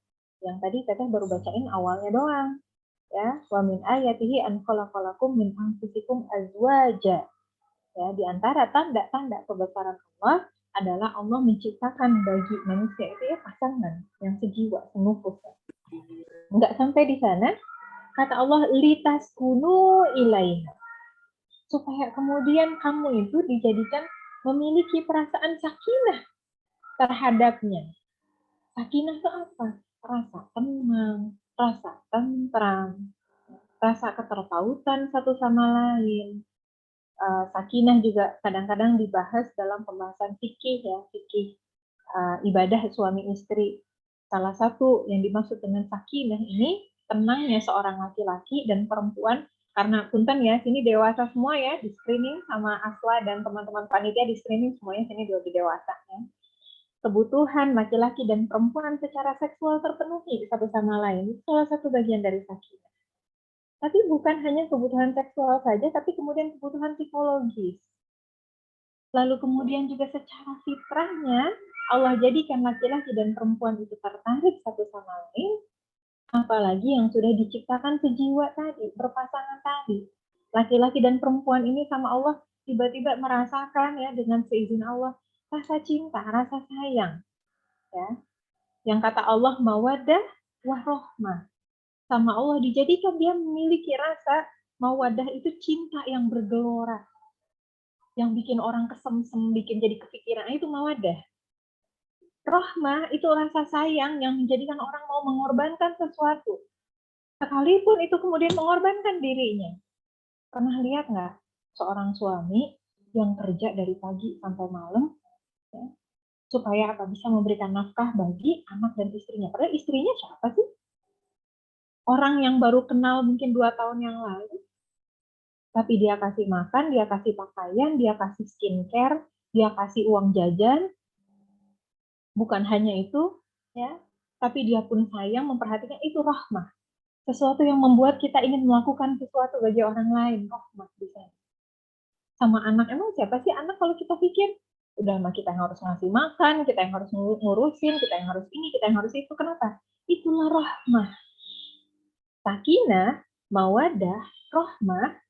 Yang tadi Teteh baru bacain awalnya doang. Ya, wa min ayatihi an khalaqalakum min anfusikum azwaja. Ya, di antara tanda-tanda kebesaran Allah adalah Allah menciptakan bagi manusia itu ya pasangan yang sejiwa, senufus. Enggak sampai di sana, kata Allah litaskunu ilaiha. supaya kemudian kamu itu dijadikan memiliki perasaan sakinah terhadapnya. Sakinah itu apa? Rasa tenang, rasa tentram, rasa ketertautan satu sama lain. Sakinah juga kadang-kadang dibahas dalam pembahasan fikih ya, fikih ibadah suami istri. Salah satu yang dimaksud dengan sakinah ini tenangnya seorang laki-laki dan perempuan, karena punten ya, sini dewasa semua ya, di screening sama Asla dan teman-teman panitia di screening semuanya sini udah dewasa ya. Kebutuhan laki-laki dan perempuan secara seksual terpenuhi satu sama lain, itu salah satu bagian dari sakinah. Tapi bukan hanya kebutuhan seksual saja, tapi kemudian kebutuhan psikologis. Lalu kemudian juga secara fitrahnya, Allah jadikan laki-laki dan perempuan itu tertarik satu sama lain, apalagi yang sudah diciptakan sejiwa tadi, berpasangan tadi. Laki-laki dan perempuan ini sama Allah tiba-tiba merasakan ya dengan seizin Allah, rasa cinta, rasa sayang. Ya. Yang kata Allah, mawaddah warohmah. Sama Allah dijadikan dia memiliki rasa mawadah itu cinta yang bergelora, yang bikin orang kesemsem, bikin jadi kepikiran, itu mawadah. Rohmah itu rasa sayang yang menjadikan orang mau mengorbankan sesuatu, sekalipun itu kemudian mengorbankan dirinya. Pernah lihat nggak seorang suami yang kerja dari pagi sampai malam ya, supaya apa bisa memberikan nafkah bagi anak dan istrinya? Padahal istrinya siapa sih? Orang yang baru kenal mungkin 2 tahun yang lalu, tapi dia kasih makan, dia kasih pakaian, dia kasih skincare, dia kasih uang jajan. Bukan hanya itu, ya, tapi dia pun sayang, memperhatikan, itu rahmah. Sesuatu yang membuat kita ingin melakukan sesuatu bagi orang lain, rahmah bisa. Sama anak, emang siapa sih anak kalau kita pikir? Udah mah kita yang harus ngasih makan, kita yang harus ngurusin, kita yang harus ini, kita yang harus itu. Kenapa? Itulah rahmah. Sakinah, mawadah, rahmah,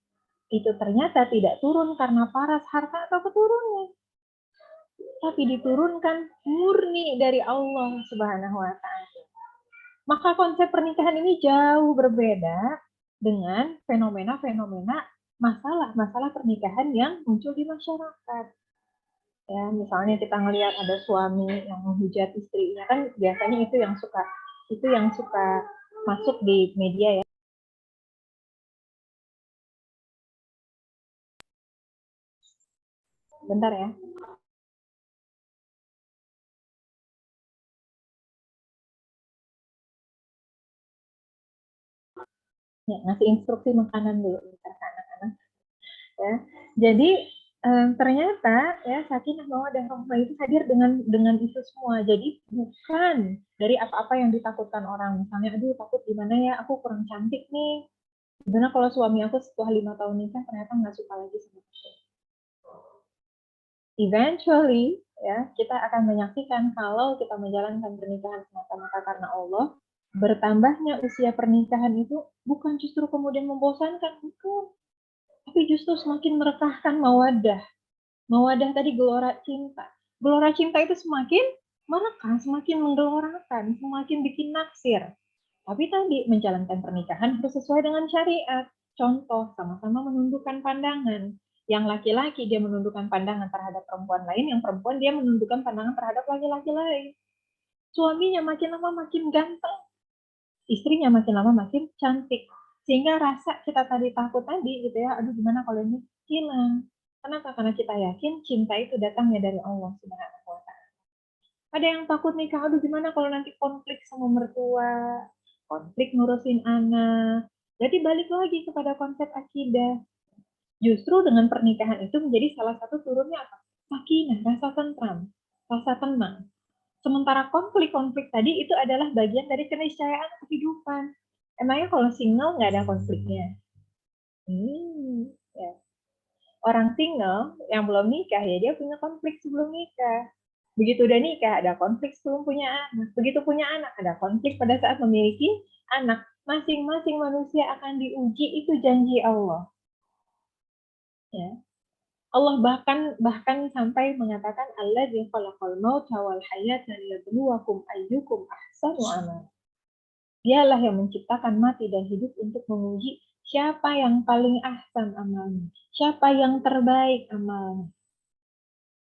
itu ternyata tidak turun karena paras, harta, atau keturunnya. Tapi diturunkan murni dari Allah Subhanahu wa Ta'ala. Maka konsep pernikahan ini jauh berbeda dengan fenomena-fenomena masalah masalah-pernikahan yang muncul di masyarakat. Ya, misalnya kita ngelihat ada suami yang menghujat istrinya, kan biasanya itu yang suka masuk di media ya. Bentar ya. Ya, ngasih instruksi makanan dulu ke anak-anak. Ya. Jadi ternyata ya sakinah mawaddah rahmah itu hadir dengan itu semua. Jadi bukan dari apa-apa yang ditakutkan orang. Misalnya, aduh takut gimana ya, aku kurang cantik nih. Gimana kalau suami aku setelah 5 tahun nikah ternyata nggak suka lagi sama aku. Eventually, ya kita akan menyaksikan kalau kita menjalankan pernikahan semata-mata karena Allah, bertambahnya usia pernikahan itu bukan justru kemudian membosankan, bukan. Tapi justru semakin merekahkan mawadah. Mawadah tadi gelora cinta. Gelora cinta itu semakin merekah, semakin menggelorakan, semakin bikin naksir. Tapi tadi menjalankan pernikahan harus sesuai dengan syariat. Contoh, sama-sama menundukkan pandangan. Yang laki-laki dia menundukkan pandangan terhadap perempuan lain, yang perempuan dia menundukkan pandangan terhadap laki-laki lain. Suaminya makin lama makin ganteng, istrinya makin lama makin cantik. Sehingga rasa kita tadi takut tadi gitu ya, aduh gimana kalau ini hilang. Kenapa? Karena kita yakin cinta itu datangnya dari Allah Subhanahu wa Ta'ala. Ada yang takut nikah, aduh gimana kalau nanti konflik sama mertua, konflik ngurusin anak. Jadi balik lagi kepada konsep akidah. Justru dengan pernikahan itu menjadi salah satu turunnya apa? Sakinah, rasa tentram, rasa tenang. Sementara konflik-konflik tadi itu adalah bagian dari keniscayaan kehidupan. Emangnya kalau single nggak ada konfliknya? Ya. Orang single yang belum nikah ya dia punya konflik sebelum nikah. Begitu udah nikah ada konflik sebelum punya anak. Begitu punya anak ada konflik pada saat memiliki anak. Masing-masing manusia akan diuji, itu janji Allah. Ya. Allah bahkan sampai mengatakan alladzi khalaqal mauta wal hayata liyabluwakum ayyukum ahsanu amala. Dialah yang menciptakan mati dan hidup untuk menguji Siapa yang paling ahsan amalnya? Siapa yang terbaik amalnya?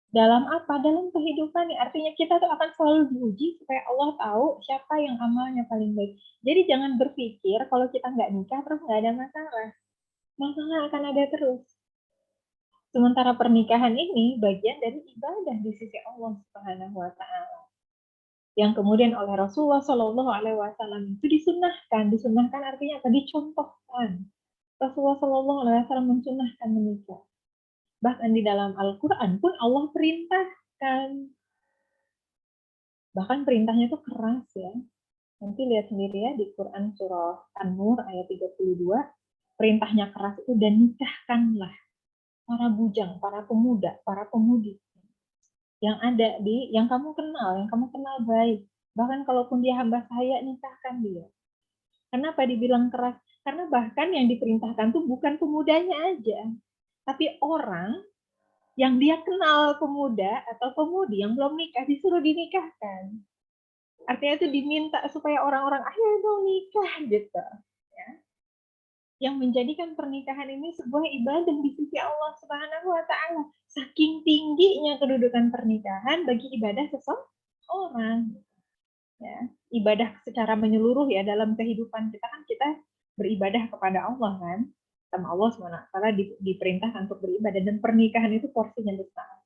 Dalam apa? Dalam kehidupan. Artinya kita tuh akan selalu diuji supaya Allah tahu siapa yang amalnya paling baik. Jadi jangan berpikir kalau kita nggak nikah terus nggak ada masalah. Masalah akan ada terus. Sementara pernikahan ini bagian dari ibadah di sisi Allah Subhanahu wa Ta'ala. Yang kemudian oleh Rasulullah Shallallahu Alaihi Wasallam itu disunahkan. Disunahkan artinya apa? Dicontohkan. Rasulullah Shallallahu Alaihi Wasallam mensunahkan menikah. Bahkan di dalam Al-Quran pun Allah perintahkan. Bahkan perintahnya itu keras ya. Nanti lihat sendiri ya di Quran surah An-Nur ayat 32. Perintahnya keras itu, dan nikahkanlah para bujang, para pemuda, para pemudi yang ada yang kamu kenal baik. Bahkan kalaupun dia hamba saya, nikahkan dia. Kenapa dibilang keras? Karena bahkan yang diperintahkan tuh bukan pemudanya aja, tapi orang yang dia kenal pemuda atau pemudi yang belum nikah disuruh dinikahkan. Artinya itu diminta supaya orang-orang ayo dong nikah gitu. Ya. Yang menjadikan pernikahan ini sebuah ibadah di sisi Allah Subhanahu wa Ta'ala. Saking tingginya kedudukan pernikahan bagi ibadah seseorang. Ya. Ibadah secara menyeluruh ya, dalam kehidupan kita kan kita beribadah kepada Allah kan. Sama Allah SWT diperintahkan untuk beribadah, dan pernikahan itu porsinya besar.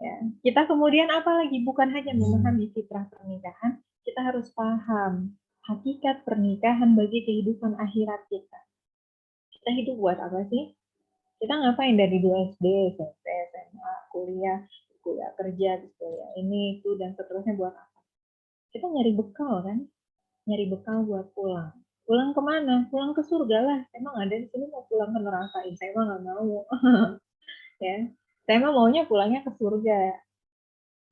Ya. Kita kemudian apalagi bukan hanya memahami fitrah pernikahan, kita harus paham hakikat pernikahan bagi kehidupan akhirat kita. Kita hidup buat apa sih? Kita ngapain dari 2 SD, SMP, SMA, kuliah kerja, kuliah ini, itu, dan seterusnya buat apa? Kita nyari bekal kan? Nyari bekal buat pulang. Pulang kemana? Pulang ke surga lah. Emang ada di sini mau pulang ke neraka? Saya mah nggak mau. Ya. Saya mah maunya pulangnya ke surga.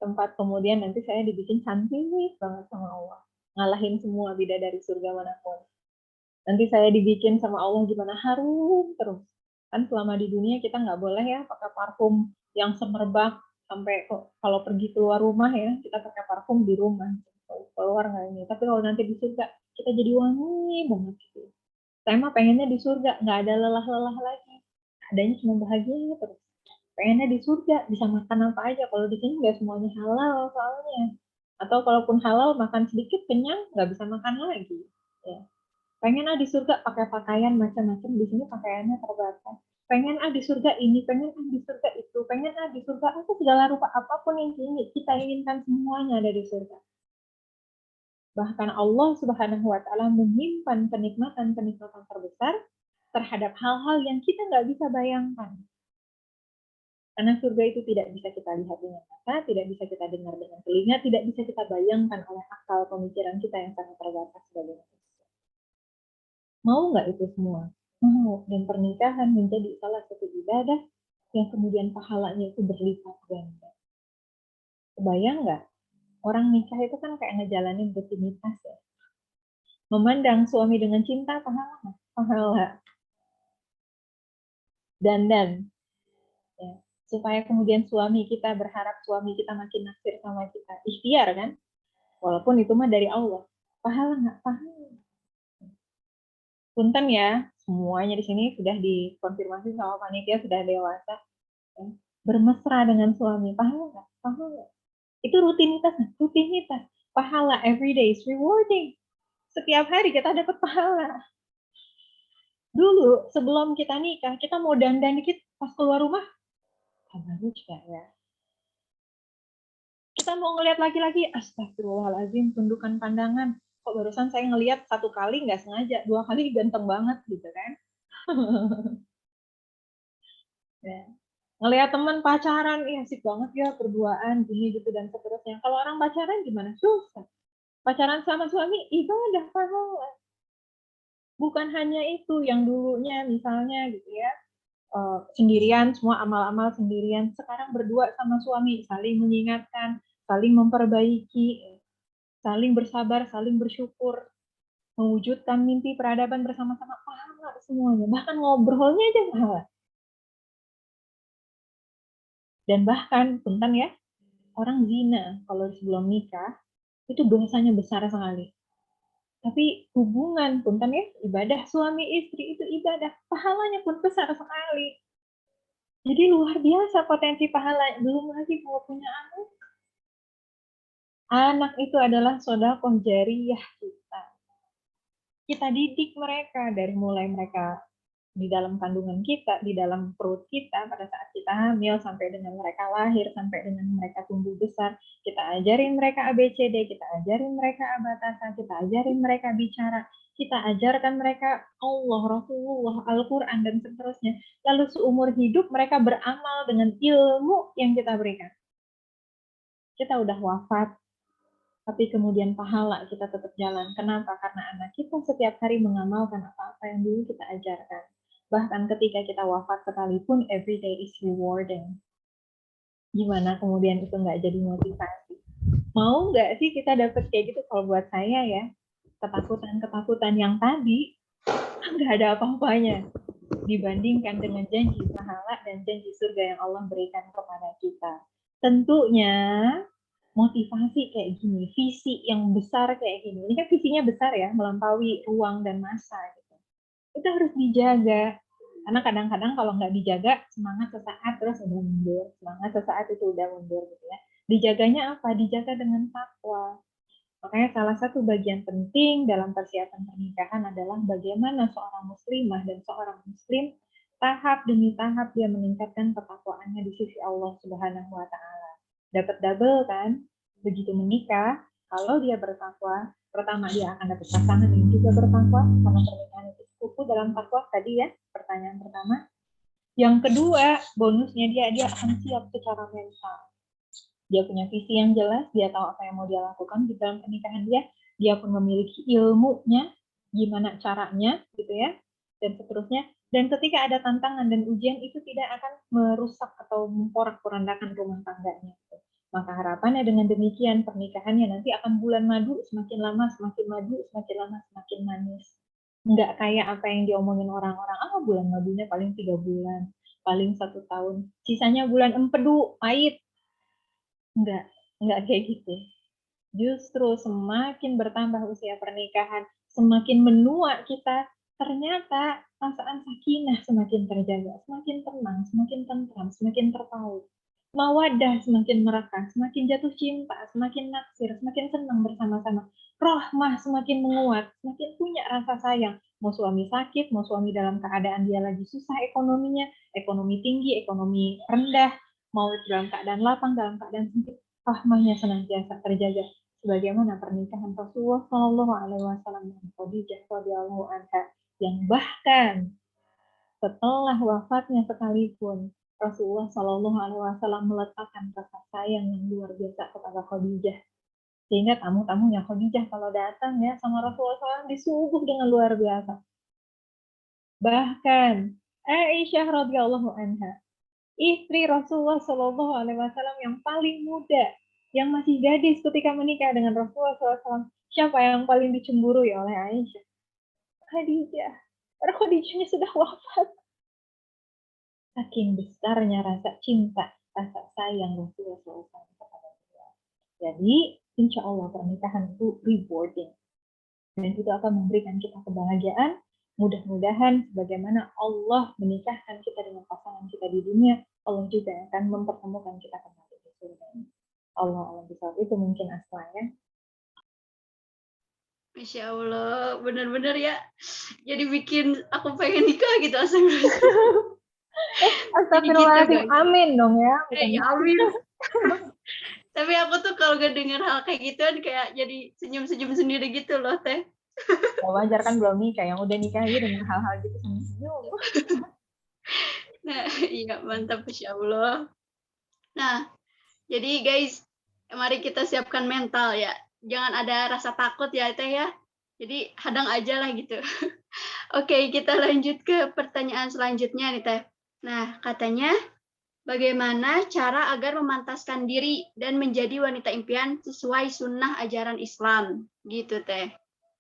Tempat kemudian nanti saya dibikin cantik banget sama Allah. Ngalahin semua bidadari surga manapun. Nanti saya dibikin sama Allah gimana, harum terus. Kan selama di dunia kita nggak boleh ya pakai parfum yang semerbak, sampai kalau pergi keluar rumah ya, kita pakai parfum di rumah. Keluar nggak ini. Tapi kalau nanti di surga, kita jadi wangi banget gitu. Saya mah pengennya di surga, nggak ada lelah-lelah lagi. Adanya cuma bahagia terus. Pengennya di surga, bisa makan apa aja. Kalau di sini nggak semuanya halal soalnya. Atau kalaupun halal, makan sedikit kenyang, nggak bisa makan lagi. Ya. Pengen di surga pakai pakaian macam-macam, di sini pakaiannya terbatas. Pengen di surga ini, pengen di surga itu, pengen di surga apa, segala rupa apapun yang kita inginkan, semuanya ada di surga. Bahkan Allah Subhanahu wa Ta'ala menyimpan kenikmatan-kenikmatan terbesar terhadap hal-hal yang kita nggak bisa bayangkan. Karena surga itu tidak bisa kita lihat dengan mata, tidak bisa kita dengar dengan telinga, tidak bisa kita bayangkan oleh akal pemikiran kita yang sangat terbatas sebagai manusia. Mau nggak itu semua? Mau. Dan pernikahan menjadi salah satu ibadah yang kemudian pahalanya itu berlipat ganda. Kebayang nggak? Orang nikah itu kan kayak ngejalanin rutinitas ya. Memandang suami dengan cinta, pahala. Pahala. Dandan. Ya. Supaya kemudian suami kita berharap suami kita makin naksir sama kita. Ikhtiar kan? Walaupun itu mah dari Allah. Pahala nggak? Pahala. Punten ya, semuanya di sini sudah dikonfirmasi sama panitia, sudah dewasa. Ya. Bermesra dengan suami. Pahala nggak? Pahala. Itu rutinitas. Pahala every day is rewarding. Setiap hari kita dapat pahala. Dulu sebelum kita nikah, kita mau dandan dikit pas keluar rumah, baru juga ya. Kita mau ngelihat laki-laki, astagfirullahaladzim, tundukan pandangan. Kok barusan saya ngelihat 1 kali nggak sengaja, 2 kali ganteng banget gitu kan. Ya. Ngelihat teman pacaran, asik banget ya berduaan, gini gitu dan seterusnya. Kalau orang pacaran gimana? Susah. Pacaran sama suami, ibadah pahala. Bukan hanya itu, yang dulunya misalnya gitu ya, sendirian, semua amal-amal sendirian. Sekarang berdua sama suami, saling mengingatkan, saling memperbaiki, saling bersabar, saling bersyukur, mewujudkan mimpi peradaban bersama-sama, pahala semuanya. Bahkan ngobrolnya aja pahala. Dan bahkan, punten ya, orang zina kalau sebelum nikah, itu dosanya besar sekali. Tapi hubungan pun kan ya, ibadah suami istri itu ibadah, pahalanya pun besar sekali. Jadi luar biasa potensi pahalanya. Belum lagi kalau punya anak. Anak itu adalah sedekah jariyah kita. Kita didik mereka dari mulai mereka di dalam kandungan kita, di dalam perut kita pada saat kita hamil, sampai dengan mereka lahir, sampai dengan mereka tumbuh besar. Kita ajarin mereka ABCD, kita ajarin mereka abatasa, kita ajarin mereka bicara, kita ajarkan mereka Allah, Rasulullah, Al-Quran, dan seterusnya. Lalu seumur hidup mereka beramal dengan ilmu yang kita berikan. Kita udah wafat, tapi kemudian pahala kita tetap jalan. Kenapa? Karena anak kita setiap hari mengamalkan apa-apa yang dulu kita ajarkan. Bahkan ketika kita wafat sekalipun, every day is rewarding. Gimana kemudian itu nggak jadi motivasi? Mau nggak sih kita dapat kayak gitu? Kalau buat saya ya, ketakutan-ketakutan yang tadi, nggak ada apa-apanya dibandingkan dengan janji pahala dan janji surga yang Allah berikan kepada kita. Tentunya motivasi kayak gini, visi yang besar kayak gini, ini kan visinya besar ya, melampaui ruang dan masa gitu. Itu harus dijaga. Karena kadang-kadang kalau nggak dijaga, semangat sesaat terus udah mundur. Semangat sesaat itu udah mundur gitu ya. Dijaganya apa? Dijaga dengan takwa. Makanya salah satu bagian penting dalam persiapan pernikahan adalah bagaimana seorang muslimah dan seorang muslim tahap demi tahap dia meningkatkan ketakwaannya di sisi Allah Subhanahu wa taala. Dapat double kan? Begitu menikah, kalau dia bertakwa, pertama dia akan dapat pasangan yang juga bertakwa, karena pernikahan itu kuku dalam takwa tadi ya, pertanyaan pertama. Yang kedua, bonusnya dia akan siap secara mental. Dia punya visi yang jelas, dia tahu apa yang mau dia lakukan di dalam pernikahan dia pun memiliki ilmunya, gimana caranya, gitu ya, dan seterusnya. Dan ketika ada tantangan dan ujian, itu tidak akan merusak atau memporak-porandakan rumah tangganya. Maka harapannya dengan demikian, pernikahannya nanti akan bulan madu, semakin lama semakin madu, semakin lama semakin manis. Nggak kayak apa yang diomongin orang-orang, bulan madunya paling 3 bulan, paling 1 tahun, sisanya bulan empedu, pahit. Enggak kayak gitu. Justru semakin bertambah usia pernikahan, semakin menua kita, ternyata perasaan sakinah semakin terjaga, semakin tenang, semakin tentram, semakin terpaut. Mawaddah semakin merekah, semakin jatuh cinta, semakin naksir, semakin senang bersama-sama. Rahmah semakin menguat, semakin punya rasa sayang. Mau suami sakit, mau suami dalam keadaan dia lagi susah ekonominya, ekonomi tinggi, ekonomi rendah, mau dalam keadaan lapang, dalam keadaan sempit, rahmahnya senantiasa terjaga. Sebagaimana pernikahan Rasulullah Shallallahu Alaihi Wasallam dengan Khadijah radhiyallahu anha, yang bahkan setelah wafatnya sekalipun Rasulullah Shallallahu Alaihi Wasallam meletakkan rasa sayang yang luar biasa kepada Khadijah, sehingga tamu-tamunya Khadijah kalau datang ya sama Rasulullah SAW disuguh dengan luar biasa. Bahkan Aisyah radhiyallahu anha, istri Rasulullah Shallallahu Alaihi Wasallam yang paling muda, yang masih gadis ketika menikah dengan Rasulullah SAW, siapa yang paling dicemburui oleh Aisyah? Khadijah. Karena Khadijahnya sudah wafat. Saking besarnya rasa cinta, rasa sayang Rasulullah SAW kepada beliau. Jadi, insya Allah pernikahan itu rewarding. Dan itu akan memberikan kita kebahagiaan. Mudah-mudahan sebagaimana Allah menikahkan kita dengan pasangan kita di dunia, Allah juga akan mempertemukan kita kembali di surga. Allah bisa itu mungkin Asma ya. Masya Allah, benar-benar ya. Jadi bikin aku pengen nikah gitu astagfirullah. Astagfirullahaladzim, gitu, amin dong ya. Ya amin. Tapi aku tuh kalau gak dengar hal kayak gituan kayak jadi senyum-senyum sendiri gitu loh Teh. Ya wajar kan belum nikah, yang udah nikah aja dengan hal-hal gitu senyum. Nah, iya mantap Masya Allah. Nah, jadi guys, mari kita siapkan mental ya. Jangan ada rasa takut ya Teh ya. Jadi hadang aja lah gitu. Oke, kita lanjut ke pertanyaan selanjutnya nih Teh. Nah, katanya bagaimana cara agar memantaskan diri dan menjadi wanita impian sesuai sunnah ajaran Islam? Gitu Teh.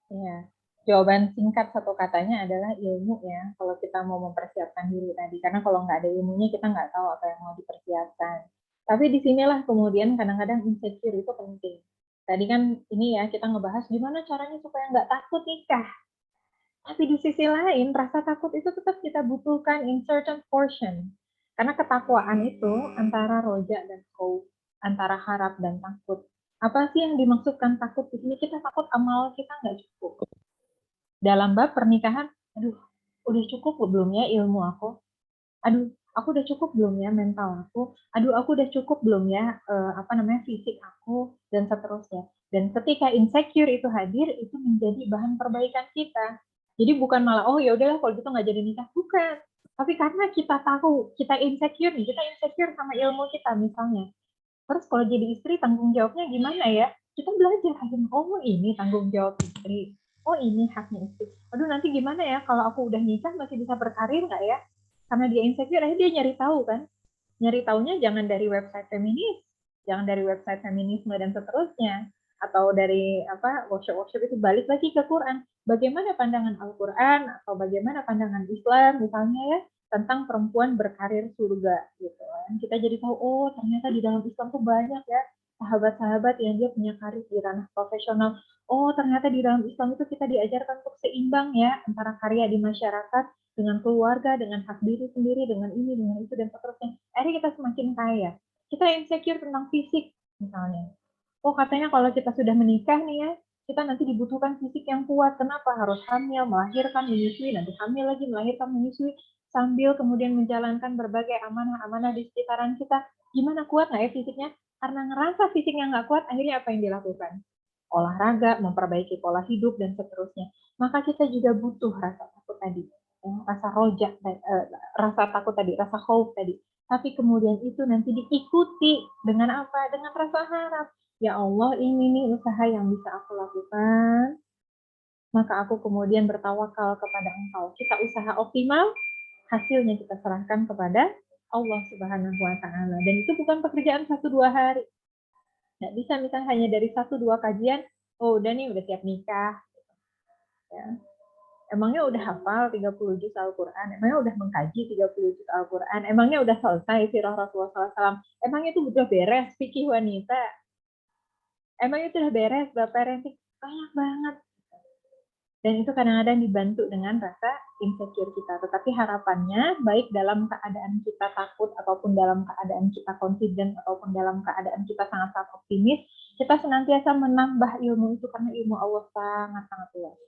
Ya, jawaban singkat satu katanya adalah ilmu ya. Kalau kita mau mempersiapkan diri tadi, karena kalau nggak ada ilmunya kita nggak tahu apa yang mau dipersiapkan. Tapi disinilah kemudian kadang-kadang insecure itu penting. Tadi kan ini ya kita ngebahas gimana caranya supaya nggak takut nikah. Tapi di sisi lain rasa takut itu tetap kita butuhkan in certain portion. Karena ketakwaan itu antara roja dan khauf, antara harap dan takut. Apa sih yang dimaksudkan takut di sini? Kita takut amal kita nggak cukup. Dalam bab pernikahan, aduh, udah cukup belum ya ilmu aku? Aduh, aku udah cukup belum ya mental aku? Aduh, aku udah cukup belum ya fisik aku dan seterusnya. Dan ketika insecure itu hadir, itu menjadi bahan perbaikan kita. Jadi bukan malah oh ya udahlah kalau gitu nggak jadi nikah, bukan. Tapi karena kita tahu kita insecure nih, kita insecure sama ilmu kita misalnya. Terus kalau jadi istri tanggung jawabnya gimana ya? Kita belajar oh ini tanggung jawab istri. Oh ini haknya istri. Aduh nanti gimana ya kalau aku udah nikah masih bisa berkarir nggak ya? Karena dia insecure, akhirnya dia nyari tahu kan. Nyari taunya jangan dari website feminis, jangan dari website feminisme dan seterusnya, atau dari workshop-workshop itu balik lagi ke Quran. Bagaimana pandangan Al-Quran atau bagaimana pandangan Islam misalnya ya tentang perempuan berkarir surga gitu kan. Kita jadi tahu oh ternyata di dalam Islam tuh banyak ya sahabat-sahabat yang dia punya karir di ranah profesional. Oh ternyata di dalam Islam itu kita diajarkan untuk seimbang ya antara karya di masyarakat dengan keluarga, dengan hak diri sendiri, dengan ini, dengan itu dan seterusnya. Akhirnya kita semakin kaya. Kita insecure tentang fisik misalnya. Oh katanya kalau kita sudah menikah nih ya, kita nanti dibutuhkan fisik yang kuat. Kenapa? Harus hamil, melahirkan, menyusui, nanti hamil lagi, melahirkan, menyusui, sambil kemudian menjalankan berbagai amanah-amanah di sekitaran kita. Gimana kuat nggak ya fisiknya? Karena ngerasa fisiknya nggak kuat, akhirnya apa yang dilakukan? Olahraga, memperbaiki pola hidup, dan seterusnya. Maka kita juga butuh rasa takut tadi. Rasa roja, rasa takut tadi, rasa khauf tadi. Tapi kemudian itu nanti diikuti dengan apa? Dengan rasa harap. Ya Allah, ini nih usaha yang bisa aku lakukan. Maka aku kemudian bertawakal kepada Engkau. Kita usaha optimal, hasilnya kita serahkan kepada Allah Subhanahu wa Ta'ala. Dan itu bukan pekerjaan 1-2 hari. Nggak bisa misalnya hanya dari 1-2 kajian, oh udah nih udah siap nikah. Ya. Emangnya udah hafal 30 juz Al-Quran? Emangnya udah mengkaji 30 juz Al-Quran? Emangnya udah selesai sirah Rasulullah SAW? Emangnya itu udah beres fikih wanita? Emangnya itu udah beres bab parenting? Banyak banget. Dan itu kadang-kadang dibantu dengan rasa insecure kita. Tetapi harapannya, baik dalam keadaan kita takut, ataupun dalam keadaan kita confident, ataupun dalam keadaan kita sangat-sangat optimis, kita senantiasa menambah ilmu itu karena ilmu Allah sangat-sangat luas.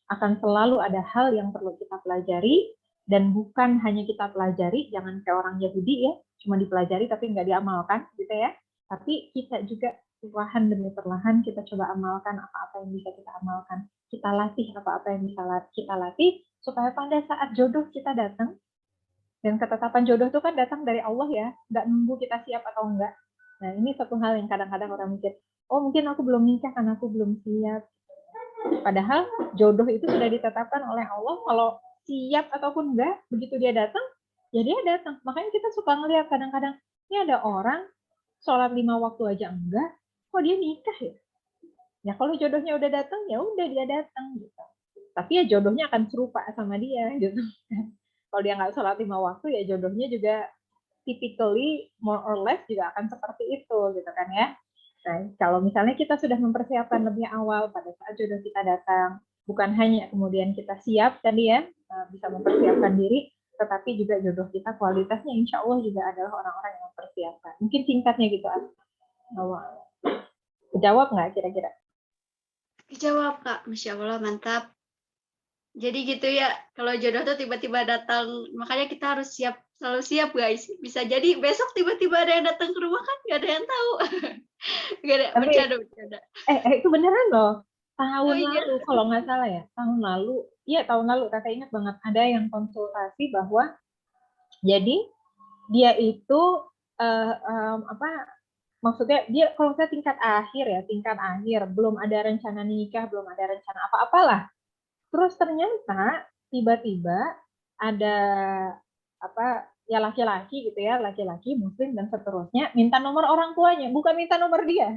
Akan selalu ada hal yang perlu kita pelajari, dan bukan hanya kita pelajari, jangan kayak orang Yahudi ya, cuma dipelajari tapi nggak diamalkan, gitu ya. Tapi kita juga perlahan demi perlahan kita coba amalkan apa-apa yang bisa kita amalkan. Kita latih apa-apa yang bisa kita latih, supaya pada saat jodoh kita datang, dan ketetapan jodoh itu kan datang dari Allah ya, nggak nunggu kita siap atau enggak. Nah ini satu hal yang kadang-kadang orang mikir, oh mungkin aku belum nikah karena aku belum siap. Padahal jodoh itu sudah ditetapkan oleh Allah, kalau siap ataupun enggak, begitu dia datang, ya dia datang. Makanya kita suka ngelihat kadang-kadang, ini ada orang sholat 5 waktu aja enggak, kok dia nikah ya? Ya kalau jodohnya udah datang, ya udah dia datang gitu. Tapi ya jodohnya akan serupa sama dia gitu. Kalau dia nggak sholat 5 waktu, ya jodohnya juga typically more or less juga akan seperti itu gitu kan ya. Nah, kalau misalnya kita sudah mempersiapkan lebih awal pada saat jodoh kita datang, bukan hanya kemudian kita siap tadi ya, bisa mempersiapkan diri, tetapi juga jodoh kita kualitasnya insya Allah juga adalah orang-orang yang mempersiapkan. Mungkin singkatnya gitu, awal. Jawab nggak kira-kira? Dijawab Kak, Masya Allah mantap. Jadi gitu ya, kalau jodoh tuh tiba-tiba datang, makanya kita harus siap, selalu siap guys. Bisa jadi besok tiba-tiba ada yang datang ke rumah kan, nggak ada yang tahu. Nggak ada, bercanda. Itu beneran loh. Tahun iya. lalu, kalau nggak salah ya, tahun lalu kakak ingat banget, ada yang konsultasi bahwa jadi dia itu maksudnya dia kalau saya tingkat akhir belum ada rencana nikah, belum ada rencana apa-apalah. Terus ternyata tiba-tiba ada laki-laki gitu ya, laki-laki muslim dan seterusnya minta nomor orang tuanya, bukan minta nomor dia.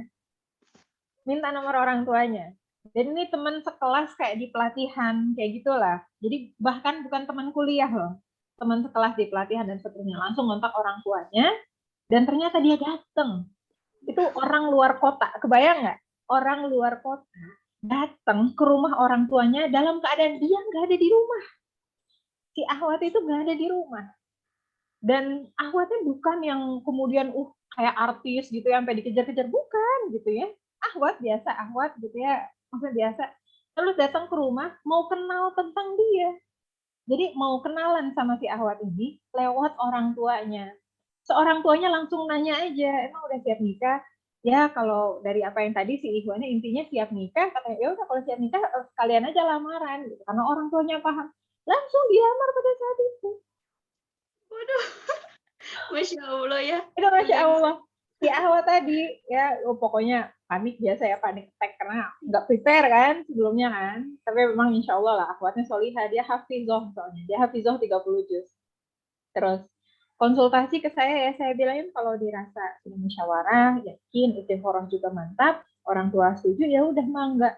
Minta nomor orang tuanya. Dan ini teman sekelas kayak di pelatihan kayak gitulah. Jadi bahkan bukan teman kuliah loh. Teman sekelas di pelatihan dan seterusnya, langsung kontak orang tuanya dan ternyata dia datang. Itu orang luar kota, kebayang nggak? orang luar kota datang ke rumah orang tuanya dalam keadaan dia nggak ada di rumah. Si Ahwat itu nggak ada di rumah. Dan Ahwatnya bukan yang kemudian kayak artis gitu ya, sampai dikejar-kejar, bukan gitu ya. Ahwat biasa, Ahwat gitu ya, maksudnya biasa. Terus datang ke rumah mau kenal tentang dia. Jadi mau kenalan sama si Ahwat ini lewat orang tuanya. Seorang tuanya langsung nanya aja, emang udah siap nikah? Ya kalau dari apa yang tadi si Ikhwannya intinya siap nikah, katanya ya udah kalau siap nikah sekalian aja lamaran gitu. Karena orang tuanya paham. Langsung dilamar pada saat itu. Waduh, Masya Allah ya. Itu Masya Kalian Allah. Si Ahwat tadi ya pokoknya panik biasa ya, panik attack karena nggak prepare kan sebelumnya kan. Tapi memang insya Allah lah Ahwatnya solihah, dia hafizoh soalnya. Dia hafizoh 30 juz. Terus konsultasi ke saya ya, saya bilangin kalau dirasa sudah musyawarah, yakin, istikharah juga mantap, orang tua setuju, ya udah mah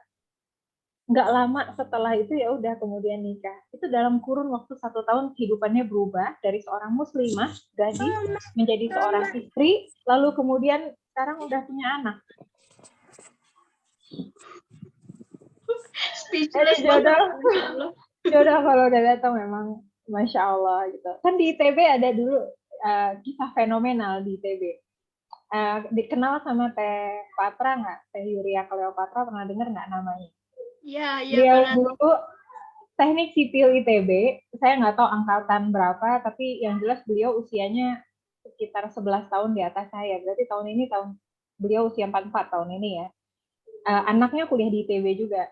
nggak lama setelah itu ya udah kemudian nikah. Itu dalam kurun waktu 1 tahun kehidupannya berubah dari seorang muslimah gadis menjadi seorang istri, lalu kemudian sekarang udah punya anak. speechless Jadi jodoh, banget. Masya Allah. jodoh kalau udah datang memang Masya Allah gitu. Kan di ITB ada dulu kisah fenomenal di ITB. Dikenal sama Teh Patra nggak? Teh Yuria Cleopatra, pernah dengar nggak namanya? Iya, iya Beliau pernah. dulu teknik sipil ITB, saya nggak tahu angkatan berapa, tapi yang jelas beliau usianya sekitar 11 tahun di atas saya. Berarti tahun ini beliau usia 44 tahun ini ya. Anaknya kuliah di ITB juga.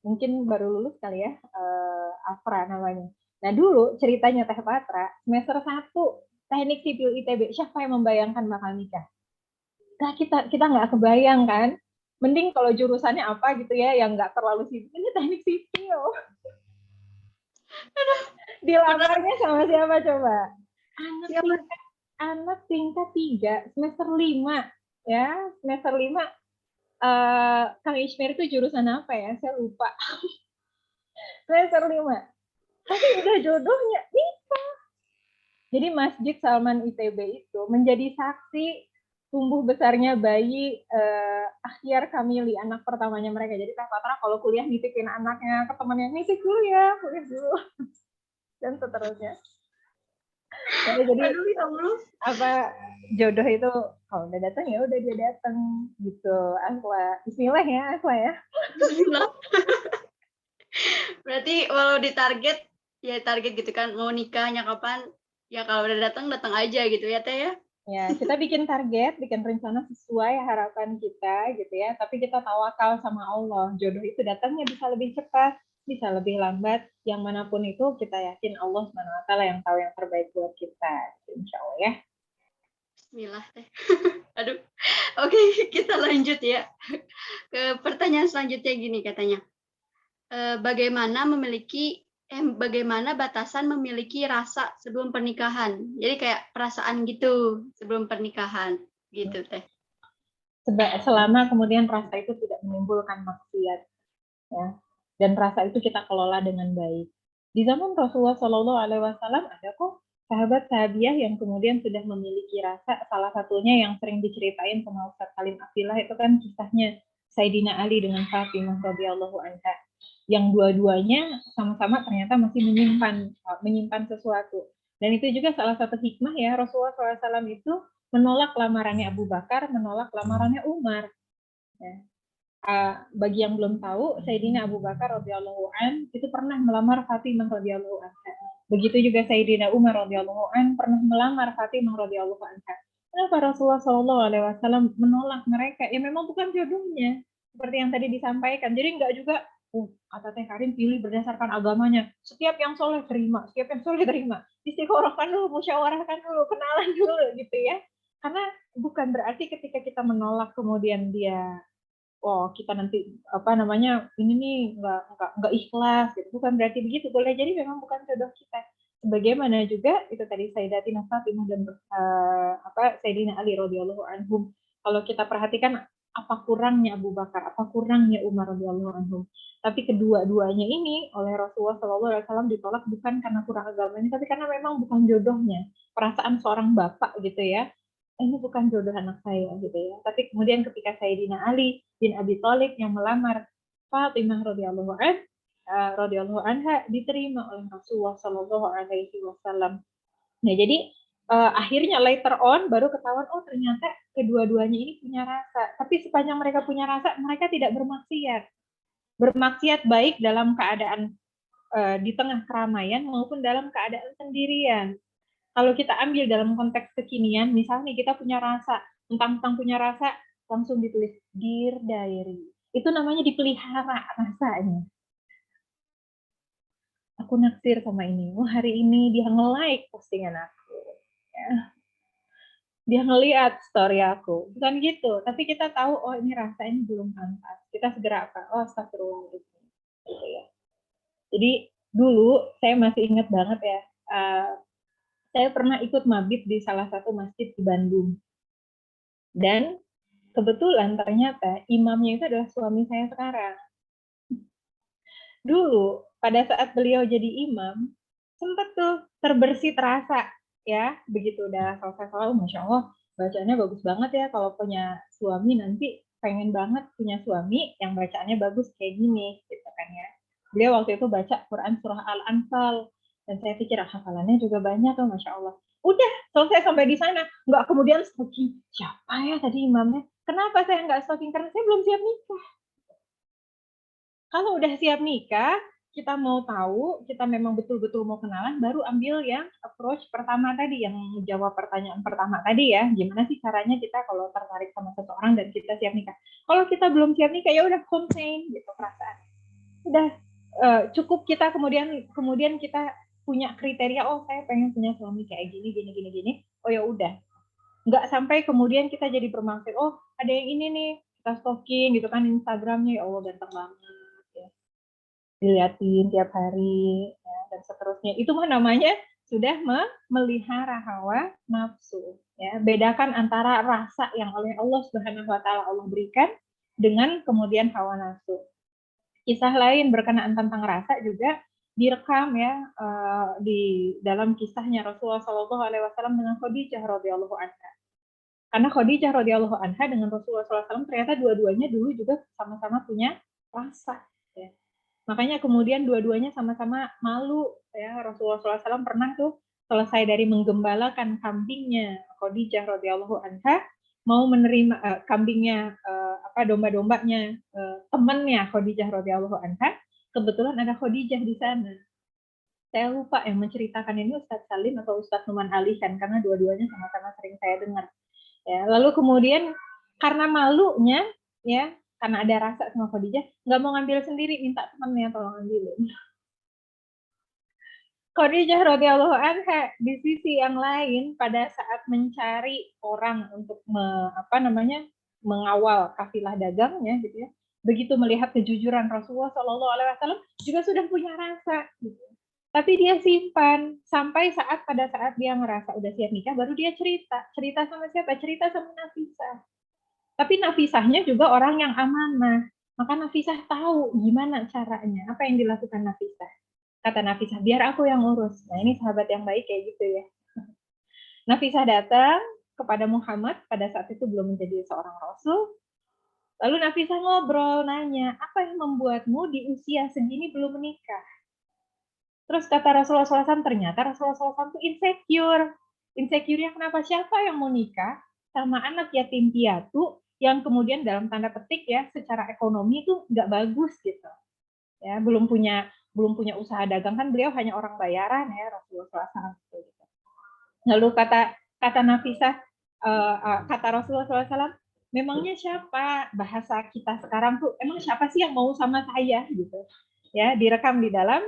Mungkin baru lulus kali ya, Afra namanya. Nah dulu ceritanya Teh Patra, semester 1 teknik sipil ITB, siapa yang membayangkan bakal nikah? Nah, kita nggak kebayang kan. Mending kalau jurusannya apa gitu ya, yang nggak terlalu sipil. Ini teknik sipil. Dilamarnya sama siapa coba? Anak tingkat 3, semester 5. Ya, semester 5. Kang Ismir itu jurusan apa ya? Saya lupa. Semester 5. Tapi udah jodohnya nikah. Jadi Masjid Salman ITB itu menjadi saksi tumbuh besarnya bayi Akhyar Kamili, anak pertamanya mereka. Jadi Teh Patra kalau kuliah nitipin anaknya ke temannya, nitip dulu ya, kuliah dulu. Dan seterusnya. Jadi Aduh, ya Allah. apa jodoh itu kalau udah datang ya udah dia datang gitu. Asla. Bismillah ya, Asla ya. Bismillah. Berarti walau ditarget, ya target gitu kan, mau nikahnya kapan, ya kalau udah datang aja gitu ya Teh ya. Ya, kita bikin target, bikin rencana sesuai harapan kita gitu ya. Tapi kita tawakal sama Allah. Jodoh itu datangnya bisa lebih cepat, bisa lebih lambat. Yang manapun itu kita yakin Allah SWT yang tahu yang terbaik buat kita. Insya Allah ya. Bismillah Teh. Aduh. Oke, kita lanjut ya. Ke pertanyaan selanjutnya gini katanya. Bagaimana batasan memiliki rasa sebelum pernikahan? Jadi kayak perasaan gitu sebelum pernikahan gitu Teh. Selama kemudian rasa itu tidak menimbulkan maksiat ya, dan rasa itu kita kelola dengan baik. Di zaman Rasulullah SAW ada kok sahabat sahabiah yang kemudian sudah memiliki rasa. Salah satunya yang sering diceritain sama Ustaz Halim Abdillah itu kan kisahnya Sayyidina Ali dengan Fatimah radhiyallahu anha, yang dua-duanya sama-sama ternyata masih menyimpan sesuatu. Dan itu juga salah satu hikmah ya, Rasulullah SAW itu menolak lamarannya Abu Bakar, menolak lamarannya Umar. Ya. Bagi yang belum tahu, Sayyidina Abu Bakar radhiyallahu an itu pernah melamar Fatimah radhiyallahu anha. Begitu juga Sayyidina Umar radhiyallahu an pernah melamar Fatimah radhiyallahu anha. Kenapa Rasulullah SAW menolak mereka? Ya memang bukan jodohnya, seperti yang tadi disampaikan. Jadi enggak juga, kata Teh Karin pilih berdasarkan agamanya. Setiap yang soleh terima, setiap yang soleh terima. Istikharahkan dulu, musyawarahkan dulu, kenalan dulu gitu ya. Karena bukan berarti ketika kita menolak kemudian dia kita nanti ini nih nggak ikhlas gitu. Bukan berarti begitu. Boleh jadi memang bukan jodoh kita. Sebagaimana juga itu tadi Sayyidatina Fatimah dan Sayyidina Ali radhiyallahu anhum. Kalau kita perhatikan apa kurangnya Abu Bakar, apa kurangnya Umar radhiyallahu anhum. Tapi kedua-duanya ini oleh Rasulullah SAW ditolak bukan karena kurang agamanya, tapi karena memang bukan jodohnya. Perasaan seorang bapak gitu ya. ini bukan jodoh anak saya gitu ya. Tapi kemudian ketika Sayyidina Ali bin Abi Thalib yang melamar Fatimah radhiyallahu anha diterima oleh Rasulullah Shallallahu Alaihi Wasallam. Nah jadi akhirnya later on baru ketahuan oh ternyata kedua-duanya ini punya rasa. Tapi sepanjang mereka punya rasa, mereka tidak bermaksiat. Bermaksiat baik dalam keadaan di tengah keramaian maupun dalam keadaan sendirian. Kalau kita ambil dalam konteks kekinian, misalnya kita punya rasa, tentang punya rasa, langsung ditulis Dear Diary. Itu namanya dipelihara rasanya. Aku naksir sama ini. Oh hari ini dia nge-like postingan aku. Ya. Dia ngeliat story aku. Bukan gitu. Tapi kita tahu, oh ini rasanya belum pantas. Kita segera apa? Oh astagfirullah. Gitu ya. Jadi dulu saya masih ingat banget ya. Saya pernah ikut mabit di salah satu masjid di Bandung. Dan kebetulan ternyata imamnya itu adalah suami saya sekarang. Dulu, pada saat beliau jadi imam, sempat tuh terbersih terasa. Ya, begitu udah selesai, Masya Allah, bacaannya bagus banget ya. Kalau punya suami nanti pengen banget punya suami yang bacaannya bagus kayak gini, gitu kan ya. Beliau waktu itu baca Quran surah Al-Anfal. Dan saya pikir hafalannya juga banyak tuh, Masya Allah. Udah, selesai sampai di sana. Nggak kemudian stalking, siapa ya tadi imamnya? Kenapa saya nggak stalking? Karena saya belum siap nikah. Kalau udah siap nikah, kita mau tahu, kita memang betul-betul mau kenalan, baru ambil yang approach pertama tadi, yang menjawab pertanyaan pertama tadi ya. Gimana sih caranya kita kalau tertarik sama seseorang dan kita siap nikah? Kalau kita belum siap nikah, ya udah komplain gitu perasaan. Udah cukup kita kemudian kita punya kriteria, oh saya pengen punya suami kayak gini. Oh ya udah. Nggak sampai kemudian kita jadi bermaksud, oh ada yang ini nih, kita stalking gitu kan Instagramnya, ya Allah ganteng banget. Dilihatin tiap hari ya, dan seterusnya. Itu mah namanya sudah memelihara hawa nafsu. Ya, bedakan antara rasa yang oleh Allah Subhanahu wa taala Allah berikan dengan kemudian hawa nafsu. Kisah lain berkenaan tentang rasa juga direkam ya di dalam kisahnya Rasulullah Shallallahu Alaihi Wasallam dengan Khadijah radhiyallahu anha. Karena Khadijah radhiyallahu anha dengan Rasulullah SAW ternyata dua-duanya dulu juga sama-sama punya rasa. Ya. Makanya kemudian dua-duanya sama-sama malu ya. Rasulullah SAW pernah tuh selesai dari menggembalakan kambingnya Khadijah radhiyallahu anha mau menerima kambingnya domba-dombanya temannya Khadijah radhiyallahu anha, kebetulan ada Khadijah di sana. Saya lupa yang menceritakan ini Ustadz Salim atau Ustadz Numan Ali kan, karena dua-duanya sama-sama sering saya dengar. Ya, lalu kemudian karena malunya ya, karena ada rasa sama Khadijah, nggak mau ngambil sendiri, minta temannya tolong ambilin. Khadijah radhiyallahu anha di sisi yang lain pada saat mencari orang untuk mengawal kafilah dagangnya gitu ya, begitu melihat kejujuran Rasulullah Shallallahu Alaihi Wasallam juga sudah punya rasa. Gitu. Tapi dia simpan sampai pada saat dia ngerasa udah siap nikah, baru dia cerita sama siapa? Cerita sama Nafisah. Tapi Nafisahnya juga orang yang amanah. Maka Nafisah tahu gimana caranya, apa yang dilakukan Nafisah. Kata Nafisah, biar aku yang urus. Nah ini sahabat yang baik kayak gitu ya. Nafisah datang kepada Muhammad, pada saat itu belum menjadi seorang Rasul. Lalu Nafisah ngobrol, nanya, apa yang membuatmu di usia segini belum menikah? Terus kata Rasulullah SAW, ternyata Rasulullah SAW itu insecure. Insecure-nya kenapa? Siapa yang mau nikah sama anak yatim piatu yang kemudian dalam tanda petik ya secara ekonomi itu nggak bagus gitu, ya belum punya usaha dagang, kan beliau hanya orang bayaran ya Rasulullah SAW. Gitu. Lalu kata Nafisah, kata Rasulullah SAW, memangnya siapa, bahasa kita sekarang tuh emang siapa sih yang mau sama saya gitu, ya direkam di dalam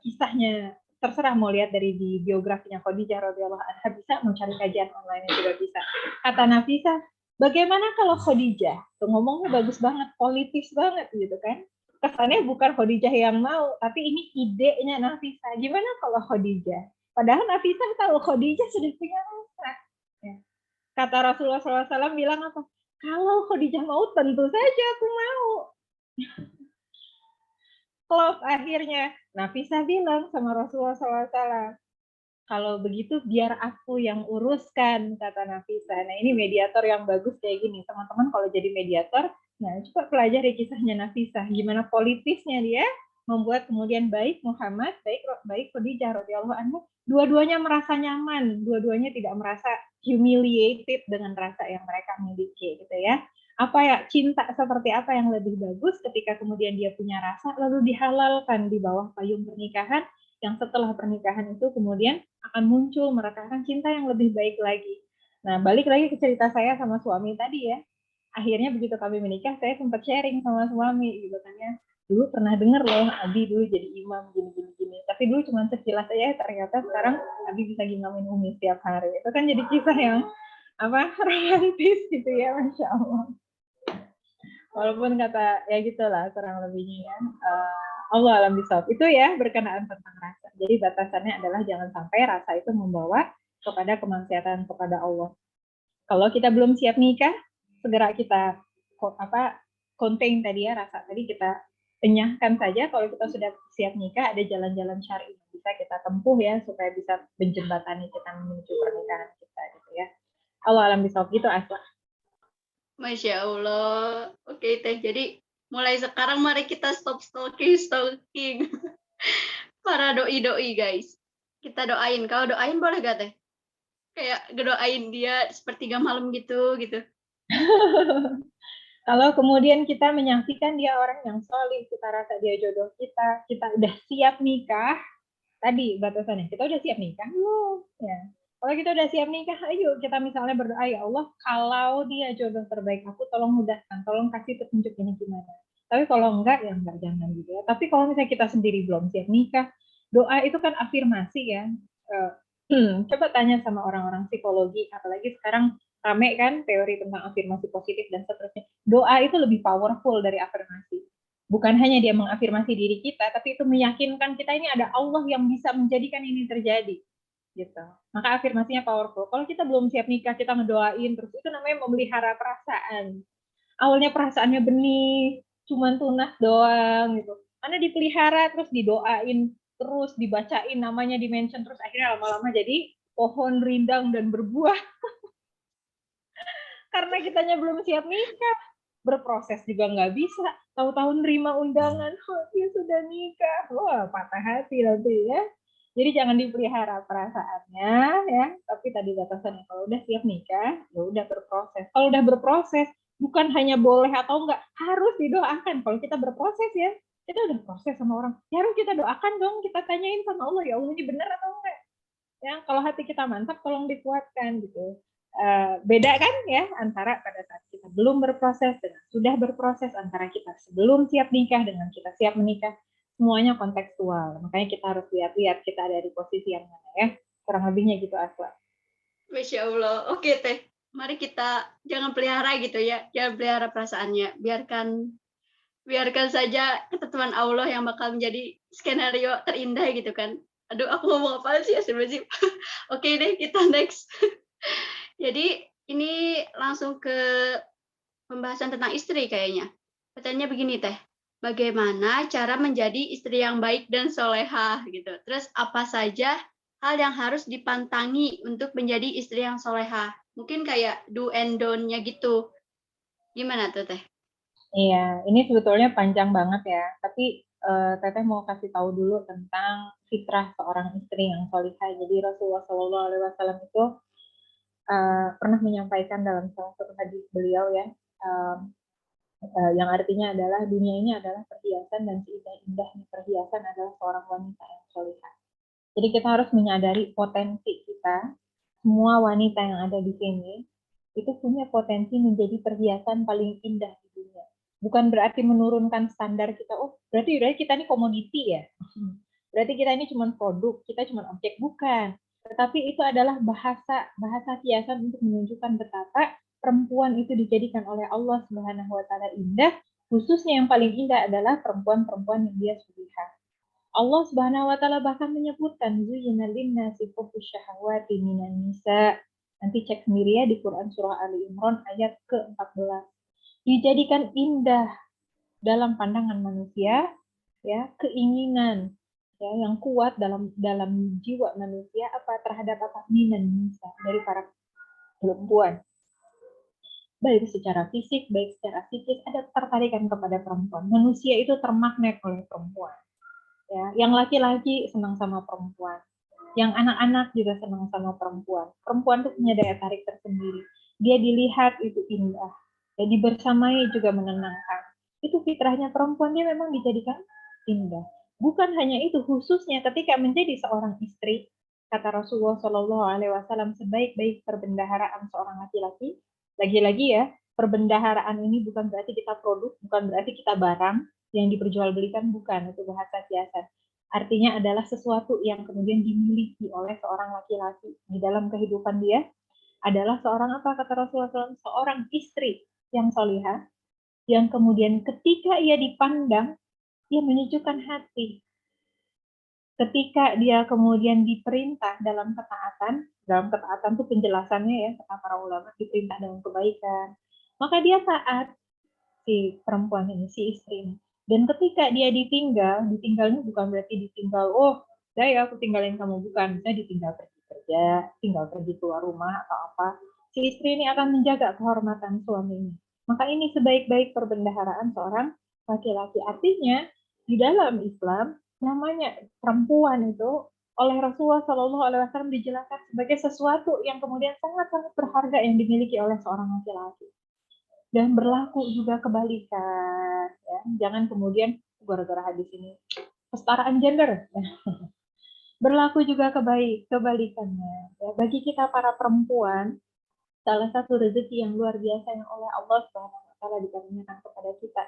kisahnya. Terserah mau lihat dari di biografinya Khadijah radhiyallahu anha, bisa mau cari kajian online juga bisa. Kata Nafisah, bagaimana kalau Khadijah? Tuh ngomongnya bagus banget, politis banget gitu kan. Kesannya bukan Khadijah yang mau, tapi ini idenya Nafisah. Gimana kalau Khadijah? Padahal Nafisah tahu Khadijah sudah punya rasa. Ya. Kata Rasulullah SAW bilang apa? Kalau Khadijah mau, tentu saja aku mau. Klop akhirnya. Nafisah bilang sama Rasulullah SAW, Kalau begitu biar aku yang uruskan, kata Nafisa. Nah, ini mediator yang bagus kayak gini. Teman-teman kalau jadi mediator, nah coba pelajari kisahnya Nafisa. Gimana politisnya dia membuat kemudian baik Muhammad, baik Khadijah radhiyallahu anhu, dua-duanya merasa nyaman, dua-duanya tidak merasa humiliated dengan rasa yang mereka miliki gitu ya. Apa ya, cinta seperti apa yang lebih bagus ketika kemudian dia punya rasa lalu dihalalkan di bawah payung pernikahan, yang setelah pernikahan itu kemudian akan muncul merekahkan cinta yang lebih baik lagi. Nah, balik lagi ke cerita saya sama suami tadi ya. Akhirnya begitu kami menikah, saya sempat sharing sama suami gitu kan ya. Dulu pernah dengar loh, Abi dulu jadi imam gini. Tapi dulu cuma sekilas aja, ternyata sekarang Abi bisa ngimamin Umi setiap hari. Itu kan jadi kisah yang romantis gitu ya, Masya Allah. Walaupun kata ya gitulah kurang lebihnya ya. Allah alam bisawab. Itu ya berkenaan tentang rasa. Jadi batasannya adalah jangan sampai rasa itu membawa kepada kemaksiatan kepada Allah. Kalau kita belum siap nikah, segera kita contain tadi ya, rasa tadi kita enyahkan saja. Kalau kita sudah siap nikah, ada jalan-jalan syar'i yang bisa kita tempuh ya supaya bisa menjembatani kita menuju pernikahan kita gitu ya. Allah alam bisawab gitu Asla. Masya Allah. Oke Teh, jadi mulai sekarang mari kita stop stalking para doi guys. Kita doain. Kalau doain boleh gak Teh? Kayak ngedoain dia sepertiga malam gitu. Kalau kemudian kita menyaksikan dia orang yang solid, kita rasa dia jodoh kita udah siap nikah, tadi batasannya, kita udah siap nikah belum? Ya. Kalau kita udah siap nikah, ayo kita misalnya berdoa, ya Allah, kalau dia jodoh terbaik aku, tolong mudahkan, tolong kasih petunjuk ini gimana. Tapi kalau enggak, ya enggak, jangan juga. Tapi kalau misalnya kita sendiri belum siap nikah, doa itu kan afirmasi ya. Coba tanya sama orang-orang psikologi, apalagi sekarang rame kan teori tentang afirmasi positif dan seterusnya. Doa itu lebih powerful dari afirmasi. Bukan hanya dia mengafirmasi diri kita, tapi itu meyakinkan kita ini ada Allah yang bisa menjadikan ini terjadi. Gitu. Maka afirmasinya powerful. Kalau kita belum siap nikah, kita ngedoain terus, itu namanya memelihara perasaan. Awalnya perasaannya benih, cuman tunas doang gitu. Karena dipelihara terus didoain, terus dibacain namanya, di-mention terus, akhirnya lama-lama jadi pohon rindang dan berbuah. Karena kitanya belum siap nikah, berproses juga nggak bisa. Tahu-tahu nerima undangan, oh dia sudah nikah, wah patah hati nanti ya. Jadi jangan dipelihara perasaannya ya, tapi tadi batasannya kalau udah siap nikah, ya udah berproses. Kalau udah berproses, bukan hanya boleh atau enggak, harus didoakan. Kalau kita berproses ya, kita udah proses sama orang, ya harus kita doakan dong, kita tanyain sama Allah, ya Allah ini benar atau enggak. Ya, kalau hati kita mantap, tolong dikuatkan gitu. Beda kan ya antara pada saat kita belum berproses dengan sudah berproses, antara kita sebelum siap nikah dengan kita siap menikah, semuanya kontekstual. Makanya kita harus lihat-lihat kita ada di posisi yang mana ya. Kurang lebihnya gitu Asla. Masya Allah. Oke Teh, mari kita jangan pelihara gitu ya, jangan pelihara perasaannya. Biarkan saja ketentuan Allah yang bakal menjadi skenario terindah gitu kan. Aduh, aku ngomong apa sih ya sebenarnya. Oke deh, kita next. Jadi ini langsung ke pembahasan tentang istri kayaknya. Pertanyaannya begini Teh, bagaimana cara menjadi istri yang baik dan solehah gitu. Terus apa saja hal yang harus dipantangi untuk menjadi istri yang solehah? Mungkin kayak do and don't-nya gitu. Gimana tuh Teh? Iya, ini sebetulnya panjang banget ya. Tapi Teteh mau kasih tahu dulu tentang fitrah seorang istri yang solihah. Jadi Rasulullah SAW itu pernah menyampaikan dalam salah satu hadis beliau ya, yang artinya adalah dunia ini adalah perhiasan dan seindah-indahnya perhiasan adalah seorang wanita yang solihah. Jadi kita harus menyadari potensi kita. Semua wanita yang ada di sini itu punya potensi menjadi perhiasan paling indah di dunia. Bukan berarti menurunkan standar kita. Oh, berarti kita ini komoditi ya. Berarti kita ini cuma produk, kita cuma objek, bukan. Tetapi itu adalah bahasa kiasan untuk menunjukkan betapa perempuan itu dijadikan oleh Allah Subhanahu wa taala indah, khususnya yang paling indah adalah perempuan-perempuan yang dia solihah. Allah Subhanahu wa taala bahkan menyebutkan zuyyina lin-nasi hubbus syahawati minan nisa. Nanti cek sendiri ya di Quran surah Ali Imran ayat ke-14. Dijadikan indah dalam pandangan manusia ya, keinginan ya, yang kuat dalam jiwa manusia terhadap minan nisa, dari para perempuan. Baik secara fisik, baik secara psikis, ada ketertarikan kepada perempuan. Manusia itu termagnet oleh perempuan. Ya, yang laki-laki senang sama perempuan, yang anak-anak juga senang sama perempuan. Perempuan itu punya daya tarik tersendiri. Dia dilihat itu indah, dan dibersamai juga menenangkan. Itu fitrahnya perempuan, dia memang dijadikan indah. Bukan hanya itu, khususnya ketika menjadi seorang istri, kata Rasulullah SAW, sebaik-baik perbendaharaan seorang laki-laki. Lagi-lagi ya, perbendaharaan ini bukan berarti kita produk, bukan berarti kita barang yang diperjualbelikan, bukan, itu bahasa kiasan. Artinya adalah sesuatu yang kemudian dimiliki oleh seorang laki-laki di dalam kehidupan dia, adalah seorang apa, kata Rasulullah SAW, seorang istri yang solihah, yang kemudian ketika ia dipandang, ia menyejukkan hati. Ketika dia kemudian diperintah dalam ketaatan itu penjelasannya ya, kata para ulama, diperintah dalam kebaikan, maka dia taat, si perempuan ini, si istri ini. Dan ketika dia ditinggalnya bukan berarti ditinggal, oh, ya aku tinggalin kamu, bukan. Saya ditinggal pergi kerja, tinggal pergi keluar rumah atau apa. Si istri ini akan menjaga kehormatan suaminya. Maka ini sebaik-baik perbendaharaan seorang laki-laki. Artinya, di dalam Islam, namanya perempuan itu oleh Rasulullah SAW dijelaskan sebagai sesuatu yang kemudian sangat-sangat berharga yang dimiliki oleh seorang laki-laki. Dan berlaku juga kebalikan, ya. Jangan kemudian gara-gara hadis ini kesetaraan gender. Berlaku juga kebalikannya. Ya. Bagi kita para perempuan, salah satu rezeki yang luar biasa yang oleh Allah SWT dikaruniakan kepada kita,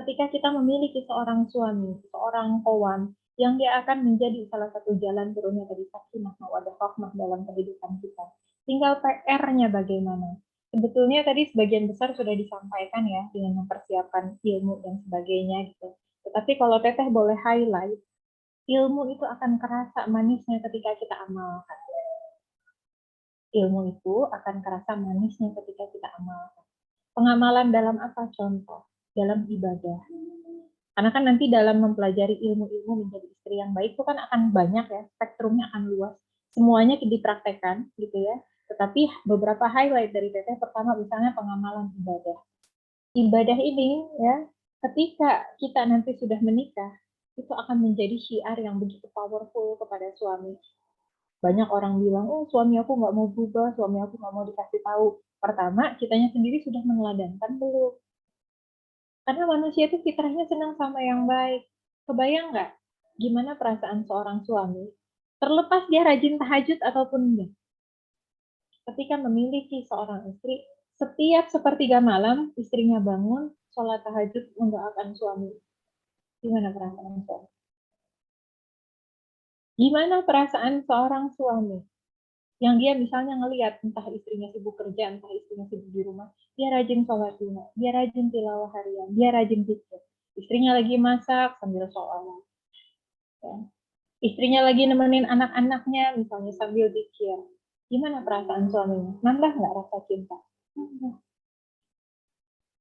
ketika kita memiliki seorang suami, seorang kawan, yang dia akan menjadi salah satu jalan turunnya tadi sakinah mawaddah rahmah dalam kehidupan kita. Tinggal PR-nya bagaimana. Sebetulnya tadi sebagian besar sudah disampaikan ya, dengan mempersiapkan ilmu dan sebagainya gitu. Tetapi kalau Teteh boleh highlight, ilmu itu akan kerasa manisnya ketika kita amalkan. Ilmu itu akan kerasa manisnya ketika kita amalkan. Pengamalan dalam apa? Contoh, dalam ibadah. Karena kan nanti dalam mempelajari ilmu-ilmu menjadi istri yang baik itu kan akan banyak ya, spektrumnya akan luas. Semuanya dipraktekkan gitu ya. Tetapi beberapa highlight dari Teteh, pertama misalnya pengamalan ibadah. Ibadah ini ya, ketika kita nanti sudah menikah, itu akan menjadi syiar yang begitu powerful kepada suami. Banyak orang bilang, oh suami aku nggak mau berubah, suami aku nggak mau dikasih tahu. Pertama, kitanya sendiri sudah meneladankan belum? Karena manusia itu fitrahnya senang sama yang baik. Kebayang nggak gimana perasaan seorang suami? Terlepas dia rajin tahajud ataupun enggak. Ketika memiliki seorang istri, setiap sepertiga malam istrinya bangun, sholat tahajud mendoakan suami. Gimana perasaan suami? Gimana perasaan seorang suami? Yang dia misalnya ngelihat entah istrinya sibuk kerja, entah istrinya sibuk di rumah, dia rajin sholat duha, dia rajin tilawah harian, dia rajin zikir. Istrinya lagi masak sambil sholat. Ya. Istrinya lagi nemenin anak-anaknya misalnya sambil zikir. Gimana perasaan suaminya? Nambah nggak rasa cinta?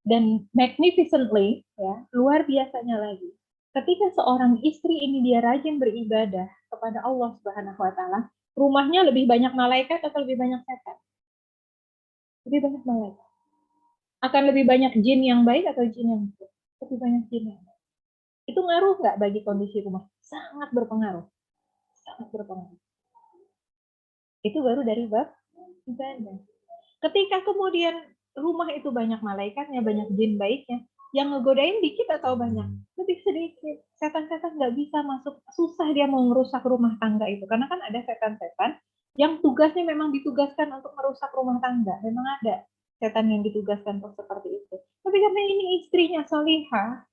Dan magnificently, ya, luar biasanya lagi. Ketika seorang istri ini dia rajin beribadah kepada Allah Subhanahu wa Ta'ala, rumahnya lebih banyak malaikat atau lebih banyak setan? Lebih banyak malaikat. Akan lebih banyak jin yang baik atau jin yang buruk? Lebih banyak jin yang baik. Itu ngaruh nggak bagi kondisi rumah? Sangat berpengaruh. Sangat berpengaruh. Itu baru dari bab ibadah. Ketika kemudian rumah itu banyak malaikatnya, banyak jin baiknya, yang ngegodain dikit atau banyak? Lebih sedikit. Setan-setan nggak bisa masuk, susah dia mau merusak rumah tangga itu. Karena kan ada setan-setan yang tugasnya memang ditugaskan untuk merusak rumah tangga. Memang ada setan yang ditugaskan untuk seperti itu. Tapi karena ini istrinya solihah,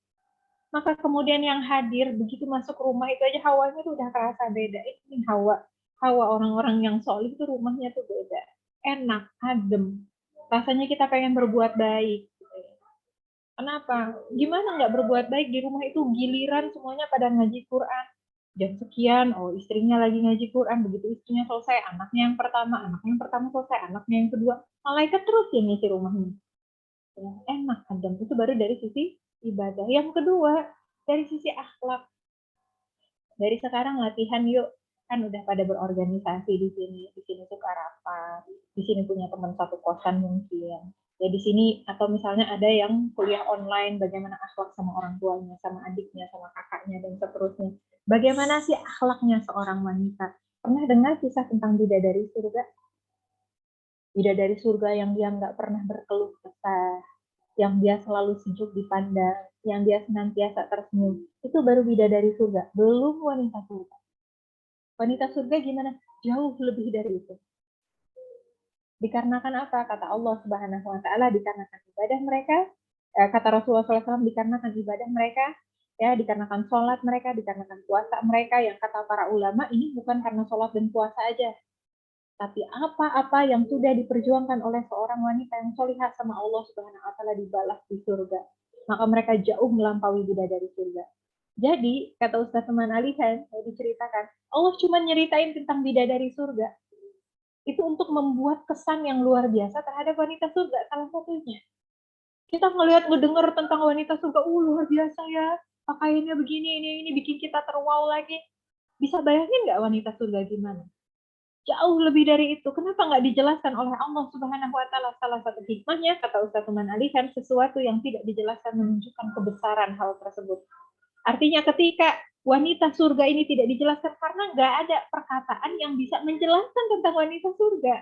maka kemudian yang hadir begitu masuk rumah itu aja hawanya tuh udah kerasa beda. Ini hawa orang-orang yang solih itu rumahnya tuh beda. Enak, adem. Rasanya kita pengen berbuat baik. Kenapa? Gimana nggak berbuat baik di rumah itu giliran semuanya pada ngaji Quran. Jam sekian, oh istrinya lagi ngaji Quran. Begitu istrinya selesai, anaknya yang pertama selesai, anaknya yang kedua. Malaikat terus yang ngisi rumahnya. Ya, enak, adem. Itu baru dari sisi ibadah. Yang kedua, dari sisi akhlak. Dari sekarang latihan yuk. Kan udah pada berorganisasi di sini. Di sini suka rapat. Di sini punya teman satu kosan mungkin. Ya di sini atau misalnya ada yang kuliah online, bagaimana akhlak sama orang tuanya, sama adiknya, sama kakaknya dan seterusnya. Bagaimana sih akhlaknya seorang wanita? Pernah dengar kisah tentang bidadari surga? Bidadari surga yang dia nggak pernah berkeluh kesah, yang dia selalu sejuk dipandang, yang dia senantiasa tersenyum. Itu baru bidadari surga, belum wanita surga. Wanita surga gimana? Jauh lebih dari itu. Dikarenakan apa? Kata Allah Subhanahu wa taala, dikarenakan ibadah mereka, kata Rasulullah SAW, dikarenakan ibadah mereka, ya, dikarenakan sholat mereka, dikarenakan puasa mereka, yang kata para ulama ini bukan karena sholat dan puasa aja, tapi apa-apa yang sudah diperjuangkan oleh seorang wanita yang solihah sama Allah Subhanahu wa taala dibalas di surga. Maka mereka jauh melampaui bidadari surga. Jadi, kata Ustaz Teman Alihan, saya diceritakan, Allah cuma nyeritain tentang bidadari surga. Itu untuk membuat kesan yang luar biasa terhadap wanita surga, salah satunya. Kita ngedengar tentang wanita surga, luar biasa ya, pakaiannya begini, ini bikin kita terwow lagi. Bisa bayangin nggak wanita surga gimana? Jauh lebih dari itu. Kenapa nggak dijelaskan oleh Allah Subhanahu wa taala? Salah satu hikmahnya, kata Ustaz Tuman Alihan, sesuatu yang tidak dijelaskan menunjukkan kebesaran hal tersebut. Artinya ketika wanita surga ini tidak dijelaskan karena nggak ada perkataan yang bisa menjelaskan tentang wanita surga.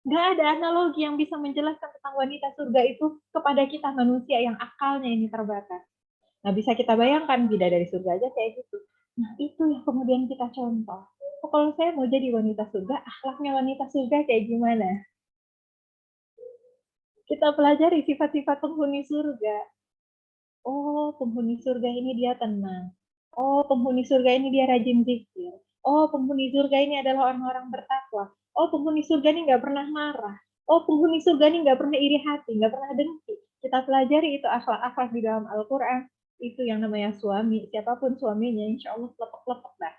Nggak ada analogi yang bisa menjelaskan tentang wanita surga itu kepada kita manusia yang akalnya ini terbatas. Nah, bisa kita bayangkan bidadari surga aja kayak gitu. Nah, itu yang kemudian kita contoh. Oh, kalau saya mau jadi wanita surga, akhlaknya wanita surga kayak gimana? Kita pelajari sifat-sifat penghuni surga. Oh, penghuni surga ini dia tenang. Oh, penghuni surga ini dia rajin zikir. Oh, penghuni surga ini adalah orang-orang bertakwa. Oh, penghuni surga ini nggak pernah marah. Oh, penghuni surga ini nggak pernah iri hati, nggak pernah dengki. Kita pelajari itu akhlak-akhlak di dalam Al-Quran. Itu yang namanya suami. Siapapun suaminya, insya Allah lepek-lepek dah.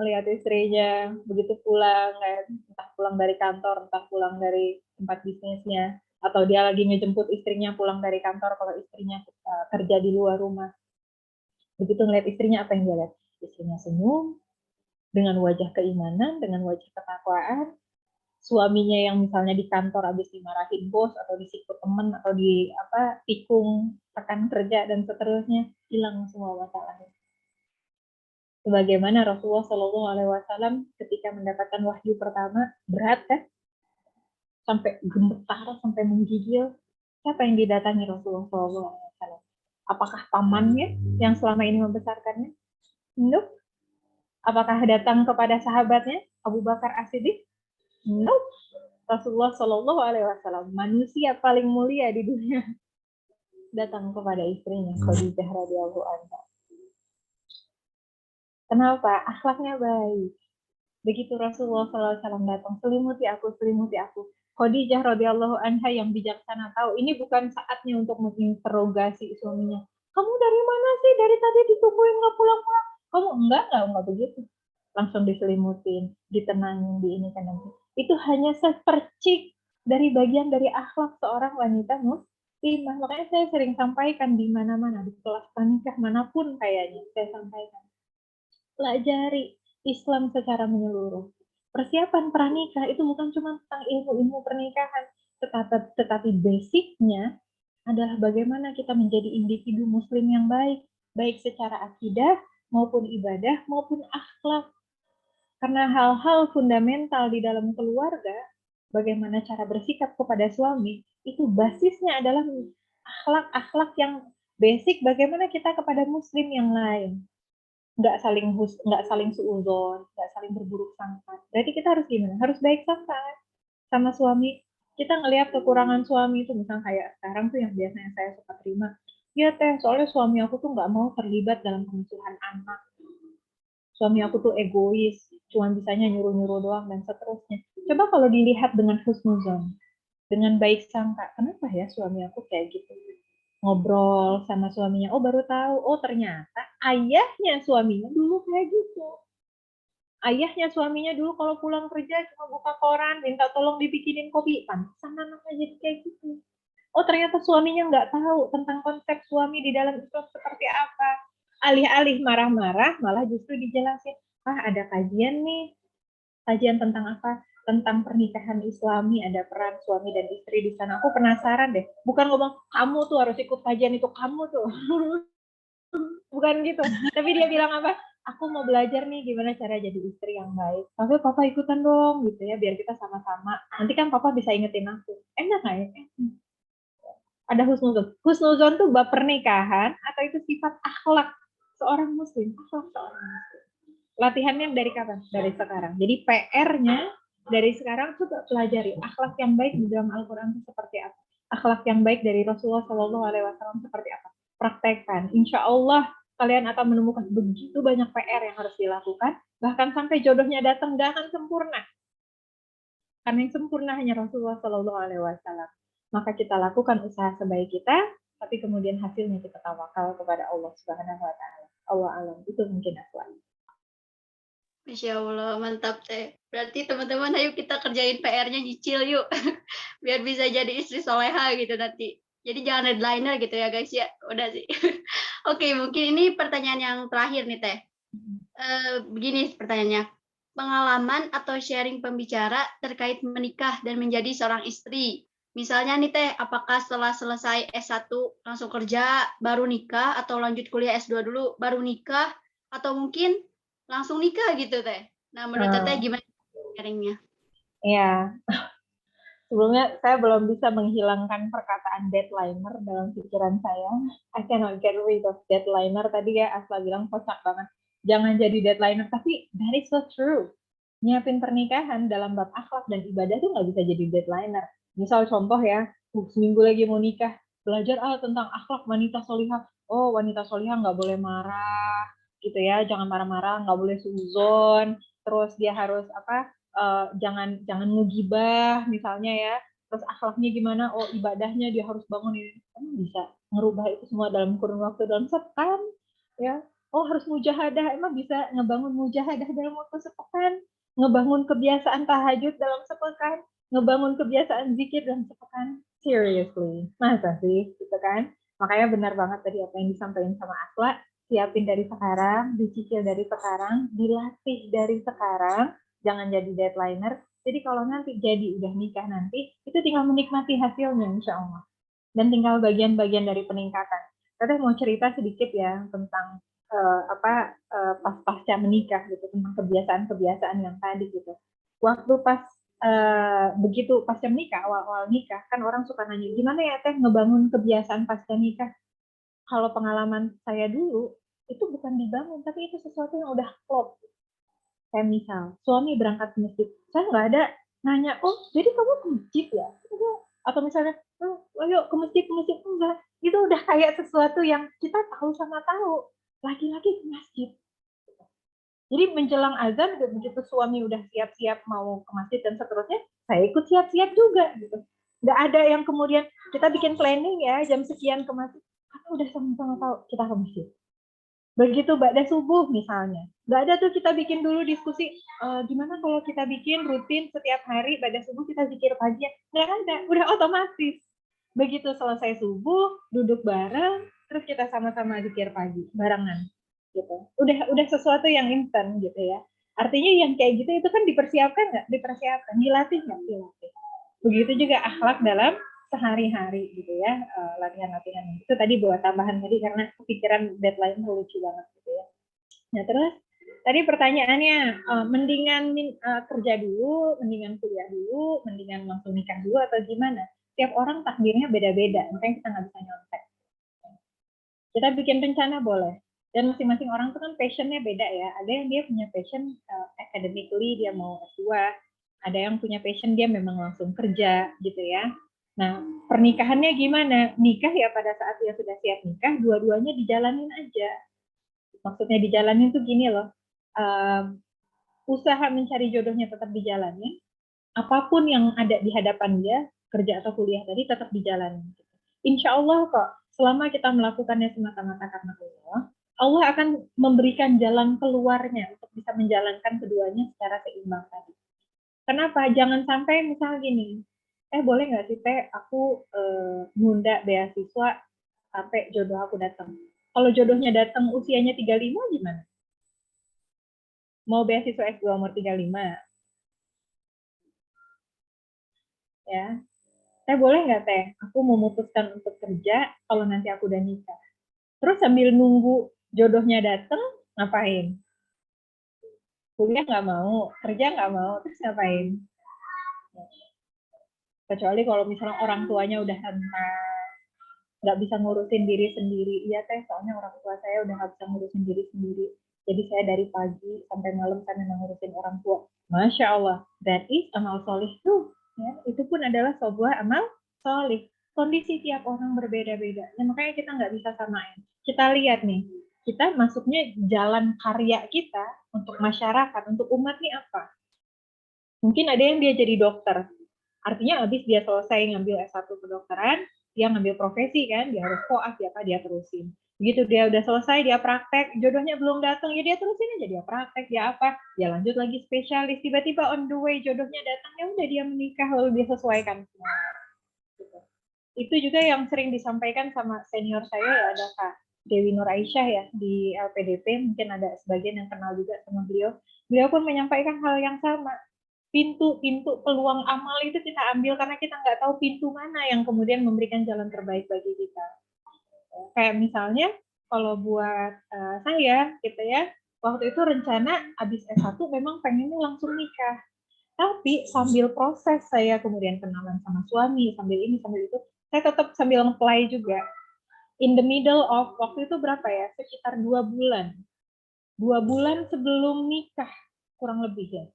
Melihat istrinya begitu pulang, entah pulang dari kantor, entah pulang dari tempat bisnisnya, atau dia lagi ngejemput istrinya pulang dari kantor kalau istrinya kerja di luar rumah. Begitu ngeliat istrinya, apa yang dia lihat? Istrinya senyum, dengan wajah keimanan, dengan wajah ketakwaan. Suaminya yang misalnya di kantor habis dimarahin bos, atau disikut teman, atau tikung, tekan kerja, dan seterusnya, hilang semua masalahnya. Sebagaimana Rasulullah Shallallahu Alaihi Wasallam ketika mendapatkan wahyu pertama, berat kan? Sampai gemetar, sampai menggigil. Siapa yang didatangi Rasulullah Shallallahu Alaihi Wasallam? Apakah pamannya yang selama ini membesarkannya? Nope. Apakah datang kepada sahabatnya Abu Bakar As-Siddiq? Nope. Rasulullah Shallallahu Alaihi Wasallam, manusia paling mulia di dunia, datang kepada istrinya Khadijah radhiyallahu anha. Kenapa? Akhlaknya baik. Begitu Rasulullah SAW datang, selimuti aku. Khadijah radhiyallahu anha yang bijaksana tahu ini bukan saatnya untuk menginterogasi suaminya. Kamu dari mana sih? Dari tadi ditungguin nggak pulang-pulang. Kamu enggak begitu. Langsung diselimutin, ditenangin, diinikan nanti. Itu hanya sepercik dari bagian dari akhlak seorang wanita muslimah. Makanya saya sering sampaikan di mana-mana, di kelas nikah manapun kayaknya saya sampaikan. Pelajari Islam secara menyeluruh. Persiapan pranikah itu bukan cuma tentang ilmu-ilmu pernikahan, tetapi basicnya adalah bagaimana kita menjadi individu muslim yang baik, baik secara akidah maupun ibadah maupun akhlak. Karena hal-hal fundamental di dalam keluarga, bagaimana cara bersikap kepada suami, itu basisnya adalah akhlak-akhlak yang basic bagaimana kita kepada muslim yang lain. Nggak saling suudzon, nggak saling berburuk sangka. Berarti kita harus gimana? Harus baik sangka sama suami. Kita ngelihat kekurangan suami itu, misalnya kayak sekarang tuh yang biasanya saya suka terima, ya teh, soalnya suami aku tuh nggak mau terlibat dalam pengasuhan anak. Suami aku tuh egois, cuma bisanya nyuruh-nyuruh doang, dan seterusnya. Coba kalau dilihat dengan husnuzon, dengan baik sangka, kenapa ya suami aku kayak gitu? Ngobrol sama suaminya, oh baru tahu, oh ternyata ayahnya suaminya dulu kayak gitu. Ayahnya suaminya dulu kalau pulang kerja cuma buka koran, minta tolong dibikinin kopi, pantesan anaknya jadi kayak gitu. Oh ternyata suaminya nggak tahu tentang konsep suami di dalam Islam seperti apa. Alih-alih marah-marah, malah justru dijelasin, ada kajian nih, kajian tentang apa? Tentang pernikahan Islami, ada peran suami dan istri di sana. Aku penasaran deh. Bukan ngomong, kamu tuh harus ikut kajian itu, kamu tuh. Bukan gitu. Tapi dia bilang apa? Aku mau belajar nih gimana cara jadi istri yang baik. Tapi papa ikutan dong gitu ya, biar kita sama-sama. Nanti kan papa bisa ingetin aku. Enak nggak ya? Ada husnuzon. Husnuzon tuh bab pernikahan atau itu sifat akhlak seorang muslim. Akhlak seorang muslim. Latihannya dari kapan? Dari sekarang. Jadi PR-nya dari sekarang coba pelajari akhlak yang baik di dalam Al-Quran itu seperti apa. Akhlak yang baik dari Rasulullah SAW seperti apa. Praktekkan. Insya Allah kalian akan menemukan begitu banyak PR yang harus dilakukan. Bahkan sampai jodohnya datang, gak akan sempurna. Karena yang sempurna hanya Rasulullah SAW. Maka kita lakukan usaha sebaik kita, tapi kemudian hasilnya kita tawakal kepada Allah Subhanahu Wa Taala. Allah alam, itu mungkin aku. Masya Allah, mantap teh. Berarti teman-teman, ayo kita kerjain PR-nya, nyicil yuk. Biar bisa jadi istri soleha gitu nanti. Jadi jangan deadliner gitu ya guys ya. Udah sih. Oke, mungkin ini pertanyaan yang terakhir nih teh. Begini pertanyaannya. Pengalaman atau sharing pembicara terkait menikah dan menjadi seorang istri. Misalnya nih teh, apakah setelah selesai S1 langsung kerja, baru nikah, atau lanjut kuliah S2 dulu, baru nikah, atau mungkin langsung nikah gitu teh. Nah, menurut teteh gimana sharingnya? Ya, sebelumnya saya belum bisa menghilangkan perkataan deadliner dalam pikiran saya. I cannot get rid of deadliner. Tadi ya Asla bilang kocak banget. Jangan jadi deadliner, tapi that is so true. Nyiapin pernikahan dalam bab akhlak dan ibadah tuh nggak bisa jadi deadliner. Misal contoh ya, seminggu lagi mau nikah, belajar tentang akhlak wanita solihah. Oh, wanita solihah nggak boleh marah, gitu ya, jangan marah-marah, nggak boleh suzon, terus dia harus jangan ngegibah misalnya ya, terus akhlaknya gimana, ibadahnya dia harus bangun ini, emang bisa ngerubah itu semua dalam kurun waktu dalam sepekan ya. Harus mujahadah, emang bisa ngebangun mujahadah dalam waktu sepekan, ngebangun kebiasaan tahajud dalam sepekan, ngebangun kebiasaan zikir dalam sepekan. Seriously, masa sih gitu kan? Makanya benar banget tadi apa yang disampaikan sama Asla, siapin dari sekarang, dicicil dari sekarang, dilatih dari sekarang, jangan jadi deadliner. Jadi kalau nanti jadi udah nikah nanti, itu tinggal menikmati hasilnya insya Allah. Dan tinggal bagian-bagian dari peningkatan. Teteh mau cerita sedikit ya tentang pasca menikah gitu, tentang kebiasaan-kebiasaan yang tadi gitu. Waktu pas begitu pasca menikah, awal-awal nikah, kan orang suka nanya, gimana ya teh ngebangun kebiasaan pasca nikah? Kalau pengalaman saya dulu, itu bukan dibangun, tapi itu sesuatu yang udah klop. Kayak misal, suami berangkat ke masjid, saya nggak ada nanya, jadi kamu ke masjid ya? Atau misalnya, ayo ke masjid, enggak. Itu udah kayak sesuatu yang kita tahu sama tahu. Laki-laki ke masjid. Jadi menjelang azan, begitu suami udah siap-siap mau ke masjid dan seterusnya, saya ikut siap-siap juga. Gitu. Nggak ada yang kemudian, kita bikin planning ya, jam sekian ke masjid. Karena udah sama-sama tahu, kita ke masjid. Begitu ba'da subuh misalnya, nggak ada tuh kita bikin dulu diskusi, gimana kalau kita bikin rutin setiap hari ba'da subuh kita zikir pagi, nggak ada, udah otomatis. Begitu selesai subuh, duduk bareng, terus kita sama-sama zikir pagi, barengan. Gitu. Udah sesuatu yang instan gitu ya. Artinya yang kayak gitu itu kan dipersiapkan nggak? Dipersiapkan, dilatih nggak? Dilatih. Begitu juga akhlak dalam sehari-hari gitu ya, latihan-latihan itu tadi buat tambahan tadi karena kepikiran deadline lucu banget gitu ya. Nah terus tadi pertanyaannya, mendingan kerja dulu, mendingan kuliah dulu, mendingan langsung nikah dulu atau gimana? Tiap orang takdirnya beda-beda, makanya kita nggak bisa nyontek. Kita bikin rencana boleh, dan masing-masing orang tuh kan passionnya beda ya. Ada yang dia punya passion academically, dia mau S2, ada yang punya passion dia memang langsung kerja gitu ya. Nah, pernikahannya gimana? Nikah ya pada saat dia sudah siap nikah, dua-duanya dijalanin aja. Maksudnya dijalanin tuh gini loh, usaha mencari jodohnya tetap dijalanin, apapun yang ada di hadapan dia, kerja atau kuliah tadi tetap dijalanin. Insya Allah kok, selama kita melakukannya semata-mata karena Allah akan memberikan jalan keluarnya untuk bisa menjalankan keduanya secara seimbang tadi. Kenapa? Jangan sampai misal gini, boleh nggak sih Teh, aku nunda beasiswa sampai jodoh aku datang. Kalau jodohnya datang usianya 35 gimana? Mau beasiswa S2 umur 35, ya. Teh boleh nggak Teh, aku memutuskan untuk kerja kalau nanti aku udah nikah. Terus sambil nunggu jodohnya datang, ngapain? Kuliah nggak mau, kerja nggak mau, terus ngapain? Kecuali kalau misalnya orang tuanya udah rentan, nggak bisa ngurusin diri sendiri. Iya Teh, soalnya orang tua saya udah nggak bisa ngurusin diri sendiri. Jadi saya dari pagi sampai malam kan memang ngurusin orang tua. Masya Allah, that is amal solih tuh. Ya, itu pun adalah sebuah amal solih. Kondisi tiap orang berbeda-beda. Ya, makanya kita nggak bisa samain. Kita lihat nih, kita masuknya jalan karya kita untuk masyarakat, untuk umat nih apa? Mungkin ada yang dia jadi dokter. Artinya habis dia selesai ngambil S1 kedokteran, dia ngambil profesi kan, dia harus koas, dia terusin. Begitu dia udah selesai, dia praktek, jodohnya belum datang, ya dia terusin aja, dia praktek, dia apa, dia lanjut lagi spesialis, tiba-tiba on the way jodohnya datang, ya udah dia menikah, lalu dia sesuaikan semua. Gitu. Itu juga yang sering disampaikan sama senior saya, ya ada Kak Dewi Nur Aisyah ya, di LPDP, mungkin ada sebagian yang kenal juga sama beliau. Beliau pun menyampaikan hal yang sama, pintu-pintu peluang amal itu kita ambil karena kita nggak tahu pintu mana yang kemudian memberikan jalan terbaik bagi kita. Kayak misalnya kalau buat saya gitu ya, waktu itu rencana habis S1 memang pengennya langsung nikah. Tapi sambil proses saya kemudian kenalan sama suami, sambil ini, sambil itu, saya tetap sambil nge-apply juga. In the middle of, waktu itu berapa ya, sekitar 2 bulan. 2 bulan sebelum nikah, kurang lebih ya.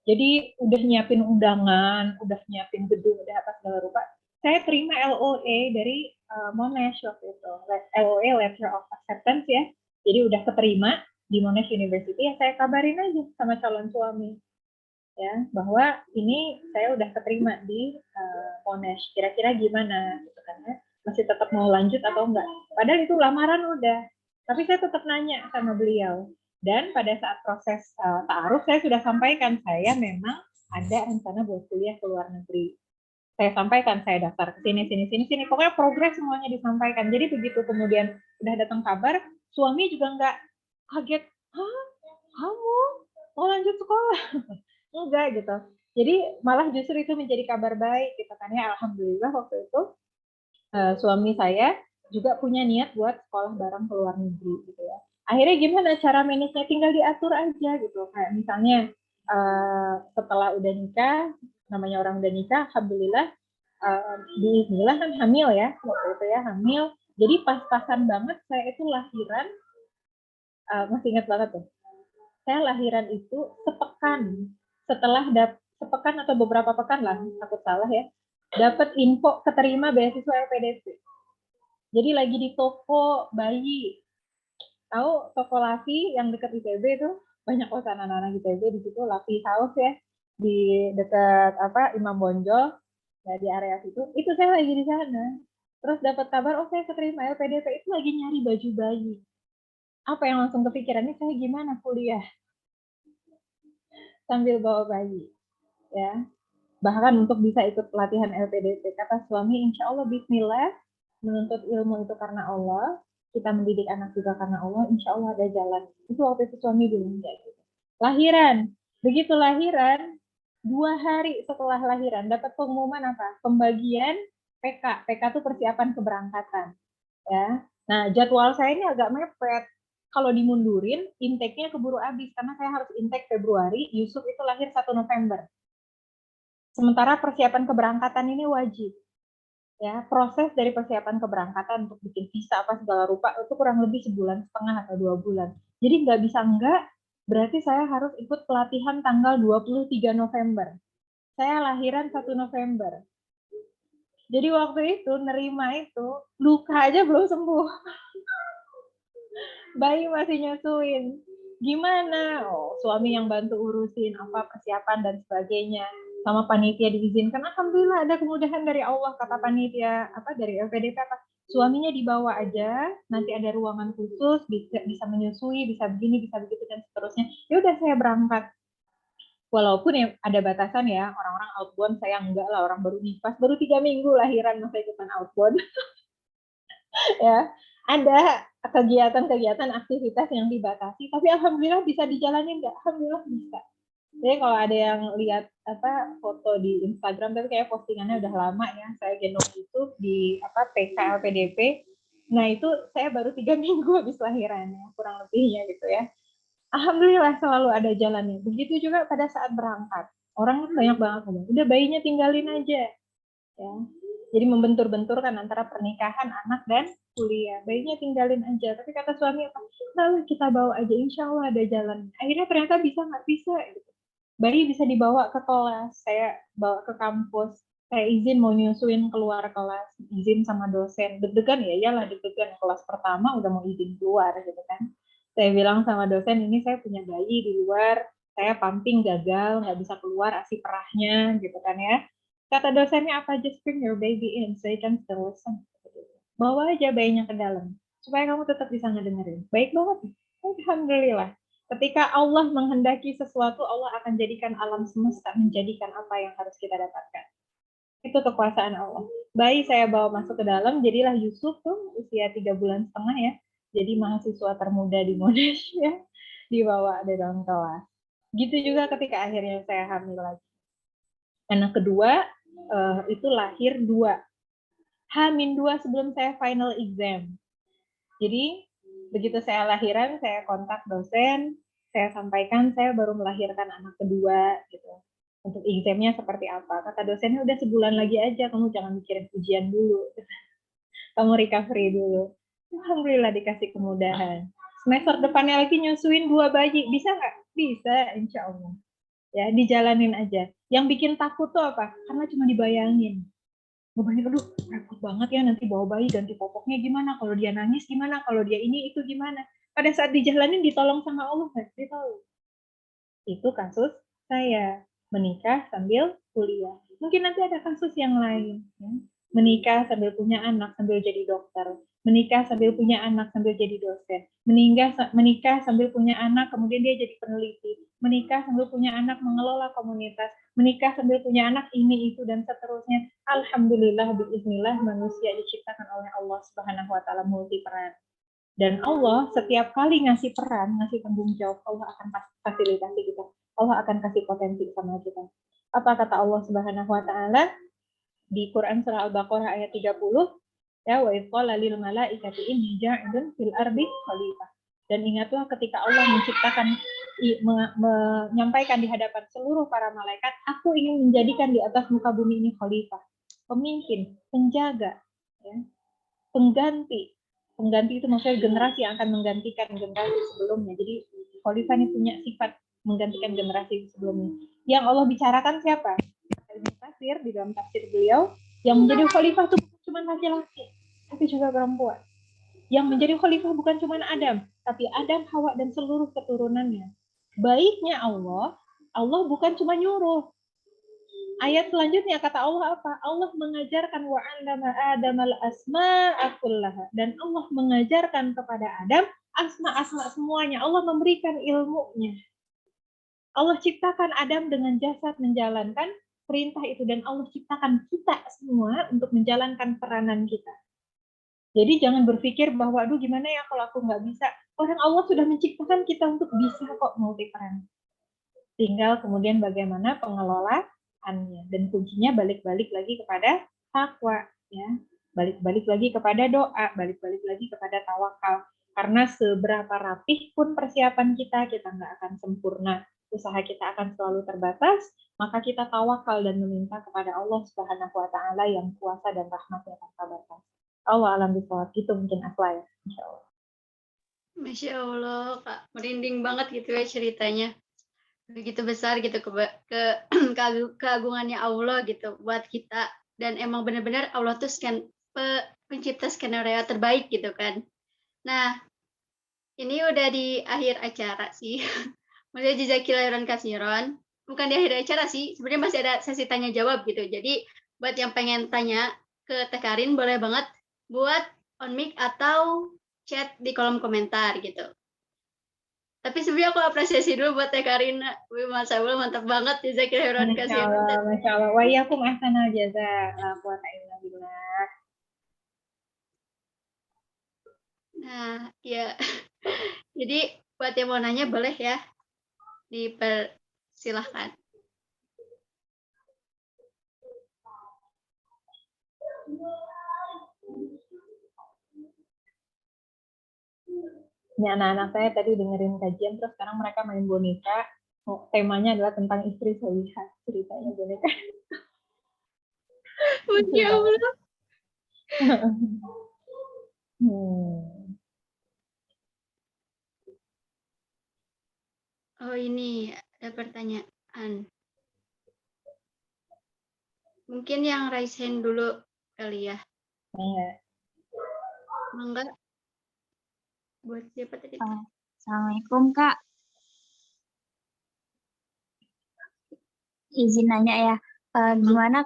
Jadi udah nyiapin undangan, udah nyiapin gedung, udah apa segala rupa. Saya terima LOA dari Monash waktu itu, LOA Letter of Acceptance ya. Jadi udah keterima di Monash University, ya saya kabarin aja sama calon suami ya bahwa ini saya udah keterima di Monash. Kira-kira gimana? Gitu kan ya. Masih tetap mau lanjut atau enggak? Padahal itu lamaran udah, tapi saya tetap nanya sama beliau. Dan pada saat proses ta'aruf saya sudah sampaikan saya memang ada rencana buat kuliah ke luar negeri. Saya sampaikan saya daftar ke sini. Pokoknya progres semuanya disampaikan. Jadi begitu kemudian udah datang kabar, suami juga nggak kaget. Hah? Kamu mau lanjut sekolah? Enggak gitu. Jadi malah justru itu menjadi kabar baik gitu kan ya. Alhamdulillah waktu itu suami saya juga punya niat buat sekolah bareng ke luar negeri gitu ya. Akhirnya gimana cara manage-nya, tinggal diatur aja gitu. Kayak misalnya setelah udah nikah, namanya orang udah nikah, alhamdulillah biiznillah kan hamil ya, waktu itu ya hamil. Jadi pas-pasan banget saya itu lahiran, masih ingat banget tuh. Saya lahiran itu sepekan setelah sepekan atau beberapa pekan lah, takut salah ya, dapat info keterima beasiswa LPDP. Jadi lagi di toko bayi, tahu toko Lavi yang dekat ITB itu, banyak kok anak-anak ITB di situ, Lavi House ya, di dekat apa Imam Bonjol, ya di area situ. Itu saya lagi di sana. Terus dapat kabar, oh saya keterima LPDP, itu lagi nyari baju bayi. Apa yang langsung kepikirannya, saya gimana kuliah sambil bawa bayi, ya. Bahkan untuk bisa ikut pelatihan LPDP, kata suami, insya Allah bismillah, menuntut ilmu itu karena Allah, kita mendidik anak juga karena Allah, insya Allah ada jalan. Itu waktu itu suami bilang kayak gitu. Lahiran, begitu lahiran, 2 hari setelah lahiran dapat pengumuman apa? Pembagian PK. PK itu persiapan keberangkatan. Ya. Nah, jadwal saya ini agak mepet. Kalau dimundurin, intake-nya keburu habis karena saya harus intake Februari, Yusuf itu lahir 1 November. Sementara persiapan keberangkatan ini wajib. Ya, proses dari persiapan keberangkatan untuk bikin visa apa segala rupa itu kurang lebih 1,5 bulan atau 2 bulan. Jadi nggak bisa enggak, berarti saya harus ikut pelatihan tanggal 23 November. Saya lahiran 1 November. Jadi waktu itu nerima itu, luka aja belum sembuh. Bayi masih nyusuin. Gimana? Oh, suami yang bantu urusin apa persiapan dan sebagainya. Sama panitia diizinkan, alhamdulillah ada kemudahan dari Allah, kata panitia apa dari LPDP apa, suaminya dibawa aja, nanti ada ruangan khusus, bisa menyusui, bisa begini, bisa begitu dan seterusnya. Ya udah saya berangkat. Walaupun ya ada batasan ya, orang-orang outbound, saya enggak lah, orang baru nifas, baru 3 minggu lahiran masa ikutan outbound. Ya, ada kegiatan-kegiatan aktivitas yang dibatasi, tapi alhamdulillah bisa dijalanin nggak? Alhamdulillah bisa. Jadi kalau ada yang lihat foto di Instagram, tapi kayak postingannya udah lama ya, saya gendong YouTube di PK LPDP. Nah itu saya baru 3 minggu habis lahiran ya, kurang lebihnya gitu ya. Alhamdulillah selalu ada jalannya. Begitu juga pada saat berangkat. Orang kan banyak banget ngomong, udah bayinya tinggalin aja. Ya. Jadi membentur-benturkan antara pernikahan, anak, dan kuliah. Bayinya tinggalin aja. Tapi kata suami, nah kita bawa aja, insya Allah ada jalan. Akhirnya ternyata bisa nggak bisa. Gitu. Bayi bisa dibawa ke kelas, saya bawa ke kampus. Saya izin mau nyusuin keluar kelas, izin sama dosen. Deg-degan ya, iyalah deg-degan. Kelas pertama udah mau izin keluar gitu kan. Saya bilang sama dosen, ini saya punya bayi di luar, saya pumping gagal, nggak bisa keluar, asi perahnya, gitu kan ya. Kata dosennya apa, just bring your baby in, so you can still listen. Bawa aja bayinya ke dalam, supaya kamu tetap bisa ngedengerin. Baik banget. Alhamdulillah. Ketika Allah menghendaki sesuatu, Allah akan jadikan alam semesta menjadikan apa yang harus kita dapatkan. Itu kekuasaan Allah. Bayi saya bawa masuk ke dalam, jadilah Yusuf tuh usia 3 bulan setengah ya. Jadi mahasiswa termuda di Monash ya, dibawa di dalam kelas. Gitu juga ketika akhirnya saya hamil lagi. Anak kedua itu lahir 2. H-2 sebelum saya final exam. Jadi begitu saya lahiran, saya kontak dosen, saya sampaikan saya baru melahirkan anak kedua gitu. Untuk examnya seperti apa? Kata dosennya udah sebulan lagi aja, kamu jangan mikirin ujian dulu. Kamu recovery dulu. Alhamdulillah dikasih kemudahan. Semester depannya lagi nyusuin 2 bayi, bisa nggak? Bisa, insya Allah. Ya, dijalanin aja. Yang bikin takut tuh apa? Karena cuma dibayangin. Ngebayangin, aduh repot banget ya nanti bawa bayi ganti popoknya gimana? Kalau dia nangis gimana? Kalau dia ini itu gimana? Pada saat dijalanin ditolong sama Allah, pasti tahu. Itu kasus saya menikah sambil kuliah. Mungkin nanti ada kasus yang lain. Ya. Menikah sambil punya anak sambil jadi dokter, menikah sambil punya anak sambil jadi dosen, menikah sambil punya anak kemudian dia jadi peneliti, menikah sambil punya anak mengelola komunitas, menikah sambil punya anak ini itu dan seterusnya. Alhamdulillah biiznillah manusia diciptakan oleh Allah Subhanahu wa taala multi peran. Dan Allah setiap kali ngasih peran, ngasih tanggung jawab, Allah akan fasilitasi kita. Allah akan kasih potensi sama kita. Apa kata Allah Subhanahu wa taala? Di Quran surah Al-Baqarah ayat 30, ya wa idqala lil malaikati inni ja'ilun fil ardi khalifah. Dan ingatlah ketika Allah menciptakan menyampaikan di hadapan seluruh para malaikat, aku ingin menjadikan di atas muka bumi ini khalifah, pemimpin, penjaga, ya, pengganti. Pengganti itu maksudnya generasi yang akan menggantikan generasi sebelumnya. Jadi khalifah ini punya sifat menggantikan generasi sebelumnya. Yang Allah bicarakan siapa? Tafsir, di dalam tafsir beliau, yang menjadi khalifah itu bukan cuma laki-laki, tapi juga perempuan. Yang menjadi khalifah bukan cuma Adam, tapi Adam, Hawa, dan seluruh keturunannya. Baiknya Allah bukan cuma nyuruh. Ayat selanjutnya kata Allah apa? Allah mengajarkan wa 'allama Adamal asma'a kullaha, dan Allah mengajarkan kepada Adam asma-asma semuanya. Allah memberikan ilmunya. Allah ciptakan Adam dengan jasad menjalankan perintah itu, dan Allah ciptakan kita semua untuk menjalankan peranan kita. Jadi jangan berpikir bahwa aduh gimana ya kalau aku nggak bisa. Orang Allah sudah menciptakan kita untuk bisa kok multi peran. Tinggal kemudian bagaimana pengelolaannya, dan kuncinya balik-balik lagi kepada takwa, ya. Balik-balik lagi kepada doa, balik-balik lagi kepada tawakal. Karena seberapa rapih pun persiapan kita nggak akan sempurna. Usaha kita akan selalu terbatas, maka kita tawakal dan meminta kepada Allah Subhanahu wa taala yang kuasa dan rahmatnya tanpa batas. Allah alam bisawab, gitu mungkin Afla ya, insyaallah. Masya Allah, Kak. Merinding banget gitu ya ceritanya. Begitu besar gitu keagungannya Allah gitu buat kita. Dan emang benar-benar Allah tuh pencipta skenario terbaik gitu kan. Nah, ini udah di akhir acara sih. Maksudnya jazakillahirran katsiran. Bukan di akhir acara sih, sebenarnya masih ada sesi tanya jawab gitu. Jadi buat yang pengen tanya ke Teh Karin boleh banget buat on mic atau chat di kolom komentar gitu. Tapi sebenarnya aku apresiasi dulu buat Teh Karina. Wih, Mas Abul mantap banget. Jazakillah khairan Masya kasih Allah, Masya Allah. Wa iyyakum ahsanal jaza. La quwata illa billah. Nah, ya. Jadi buat yang mau nanya boleh ya. Dipersilahkan. Ini anak-anak saya tadi dengerin kajian, terus sekarang mereka main boneka. Oh, temanya adalah tentang istri solihah, ceritanya boneka. Masya Allah. Oh, ini ada pertanyaan. Mungkin yang raise hand dulu kali ya. Iya. Mangga. Buat siapa tadi? Assalamualaikum Kak. Izin nanya ya, gimana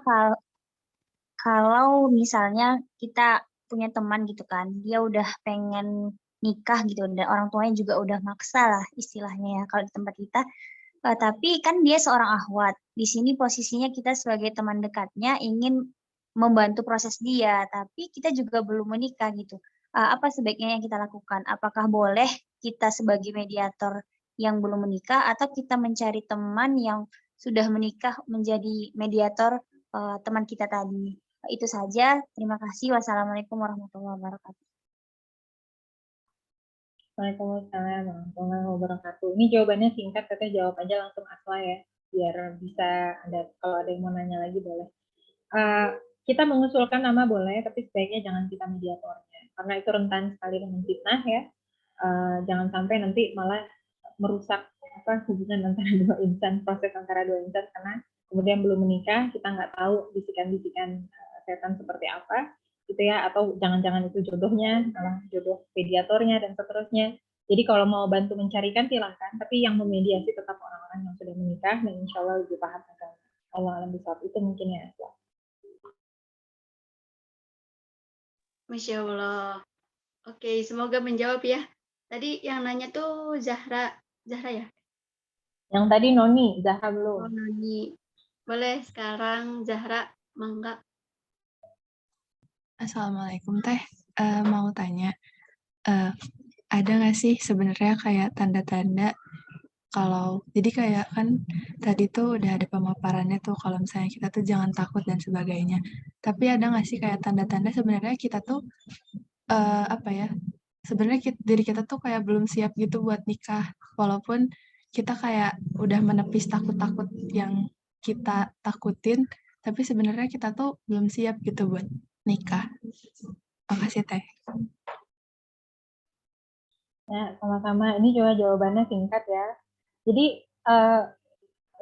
kalau misalnya kita punya teman gitu kan, dia udah pengen nikah gitu, dan orang tuanya juga udah maksa lah istilahnya ya kalau di tempat kita, tapi kan dia seorang akhwat. Di sini posisinya kita sebagai teman dekatnya ingin membantu proses dia, tapi kita juga belum menikah gitu. Apa sebaiknya yang kita lakukan? Apakah boleh kita sebagai mediator yang belum menikah, atau kita mencari teman yang sudah menikah menjadi mediator teman kita tadi? Itu saja. Terima kasih. Wassalamualaikum warahmatullahi wabarakatuh. Waalaikumsalam warahmatullahi wabarakatuh. Ini jawabannya singkat, katanya jawab aja langsung Asla ya, biar bisa ada, kalau ada yang mau nanya lagi boleh. Kita mengusulkan nama boleh, tapi sebaiknya jangan kita mediatornya, karena itu rentan sekali dengan fitnah ya. Jangan sampai nanti malah merusak hubungan antara dua insan, proses antara dua insan, karena kemudian belum menikah, kita nggak tahu bisikan-bisikan setan seperti apa, gitu ya, atau jangan-jangan itu jodohnya, malah jodoh mediatornya, dan seterusnya. Jadi kalau mau bantu mencarikan silahkan, tapi yang memediasi tetap orang-orang yang sudah menikah, dan insya Allah lebih paham agama. Allah alam bisawab. Itu mungkin ya. Masya Allah. Oke, semoga menjawab ya. Tadi yang nanya tuh Zahra ya? Yang tadi Noni, Zahra belum. Oh, Noni. Boleh sekarang Zahra, mangga. Assalamualaikum Teh, mau tanya, ada nggak sih sebenarnya kayak tanda-tanda kalau, jadi kayak kan tadi tuh udah ada pemaparannya tuh kalau misalnya kita tuh jangan takut dan sebagainya, tapi ada nggak sih kayak tanda-tanda sebenarnya kita tuh, apa ya, sebenarnya diri kita tuh kayak belum siap gitu buat nikah, walaupun kita kayak udah menepis takut-takut yang kita takutin, tapi sebenarnya kita tuh belum siap gitu buat nikah. Makasih Teh. Ya, sama-sama. Ini juga jawabannya singkat ya. Jadi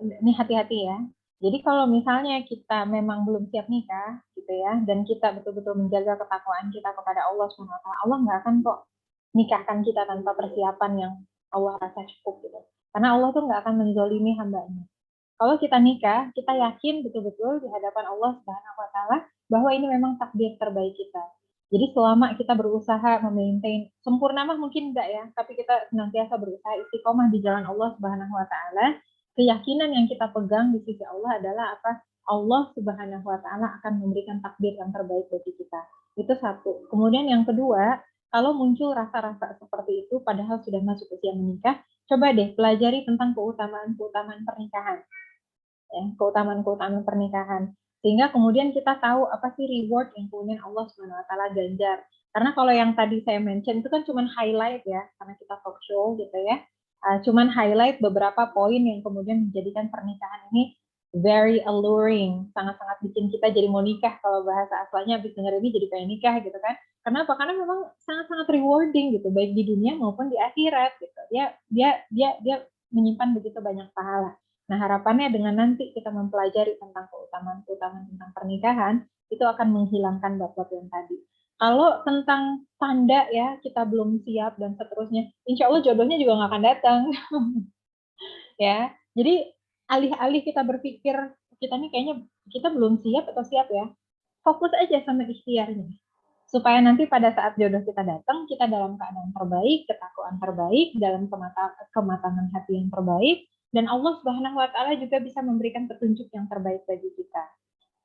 ini hati-hati ya. Jadi kalau misalnya kita memang belum siap nikah, gitu ya, dan kita betul-betul menjaga ketakwaan kita kepada Allah SWT, Allah nggak akan kok nikahkan kita tanpa persiapan yang Allah rasa cukup gitu. Karena Allah tuh nggak akan menzolimi hambanya. Kalau kita nikah, kita yakin betul-betul di hadapan Allah Subhanahu Wa Taala bahwa ini memang takdir terbaik kita. Jadi selama kita berusaha memaintain, sempurna mah mungkin enggak ya, tapi kita senantiasa berusaha istiqomah di jalan Allah Subhanahu Wa Taala. Keyakinan yang kita pegang di sisi Allah adalah apa? Allah Subhanahu Wa Taala akan memberikan takdir yang terbaik bagi kita. Itu satu. Kemudian yang kedua, kalau muncul rasa-rasa seperti itu, padahal sudah masuk usia menikah, coba deh pelajari tentang keutamaan-keutamaan pernikahan. Ya, keutamaan-keutamaan pernikahan. Sehingga kemudian kita tahu apa sih reward yang kemudian Allah Subhanahu Wa Taala ganjar. Karena kalau yang tadi saya mention itu kan cuma highlight ya, karena kita talk show gitu ya. Cuman highlight beberapa poin yang kemudian menjadikan pernikahan ini very alluring, sangat-sangat bikin kita jadi mau nikah, kalau bahasa asalnya habis denger ini jadi pengen nikah gitu kan. Kenapa? Karena memang sangat-sangat rewarding gitu, baik di dunia maupun di akhirat gitu. Dia menyimpan begitu banyak pahala. Nah, harapannya dengan nanti kita mempelajari tentang keutamaan-keutamaan tentang pernikahan, itu akan menghilangkan bab-bab yang tadi. Kalau tentang tanda ya, kita belum siap dan seterusnya, insya Allah jodohnya juga nggak akan datang. Ya, jadi alih-alih kita berpikir, kita nih kayaknya kita belum siap atau siap ya, fokus aja sama ikhtiarnya. supaya nanti pada saat jodoh kita datang, kita dalam keadaan terbaik, ketakwaan terbaik, dalam kematangan hati yang terbaik, dan Allah Subhanahu wa Ta'ala juga bisa memberikan petunjuk yang terbaik bagi kita.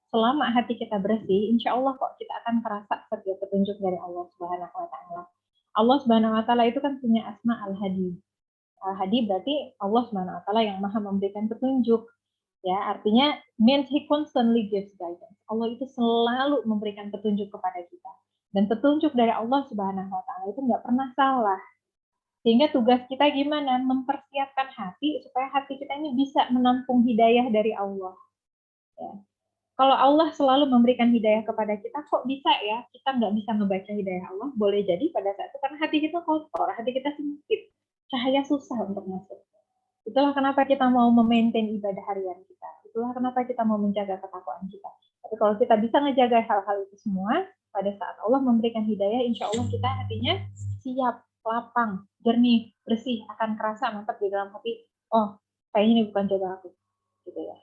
Selama hati kita bersih, insya Allah kok kita akan terasa setiap petunjuk dari Allah Subhanahu wa Ta'ala. Allah Subhanahu wa Ta'ala itu kan punya asma Al-Hadi. Al-Hadi berarti Allah Subhanahu wa Ta'ala yang maha memberikan petunjuk. Ya, artinya means he constantly gives guidance. Allah itu selalu memberikan petunjuk kepada kita. Dan petunjuk dari Allah Subhanahu wa Ta'ala itu nggak pernah salah. Sehingga tugas kita gimana? Mempersiapkan hati supaya hati kita ini bisa menampung hidayah dari Allah. Ya. Kalau Allah selalu memberikan hidayah kepada kita, kok bisa ya kita nggak bisa membaca hidayah Allah? Boleh jadi pada saat itu karena hati kita kotor, hati kita sempit, cahaya susah untuk masuk. Itulah kenapa kita mau memaintain ibadah harian kita. Itulah kenapa kita mau menjaga ketakwaan kita. Tapi kalau kita bisa ngejaga hal-hal itu semua, pada saat Allah memberikan hidayah, insya Allah kita hatinya siap, lapang, jernih, bersih, akan kerasa mantap di dalam hati. Oh, kayaknya ini bukan jodoh aku, gitu ya.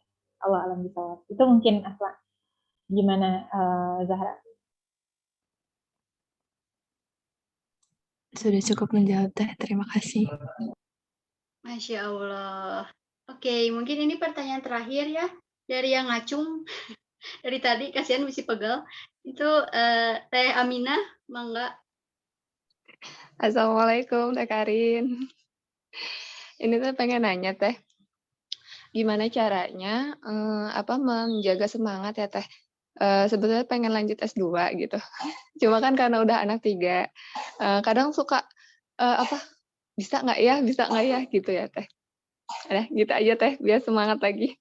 Allah alam bisawab. Itu mungkin Asla. Gimana Zahra? Sudah cukup menjawab Teh, terima kasih. Masya Allah. Oke, mungkin ini pertanyaan terakhir ya dari yang ngacung dari tadi, kasihan mesti pegal. Itu Teh Aminah, mangga. Assalamualaikum Teh Karin. Ini tuh pengen nanya Teh, gimana caranya menjaga semangat ya Teh? Sebetulnya pengen lanjut S2 gitu. Cuma kan karena udah anak 3, kadang suka bisa nggak ya gitu ya Teh. Ada gitu aja Teh, biar semangat lagi.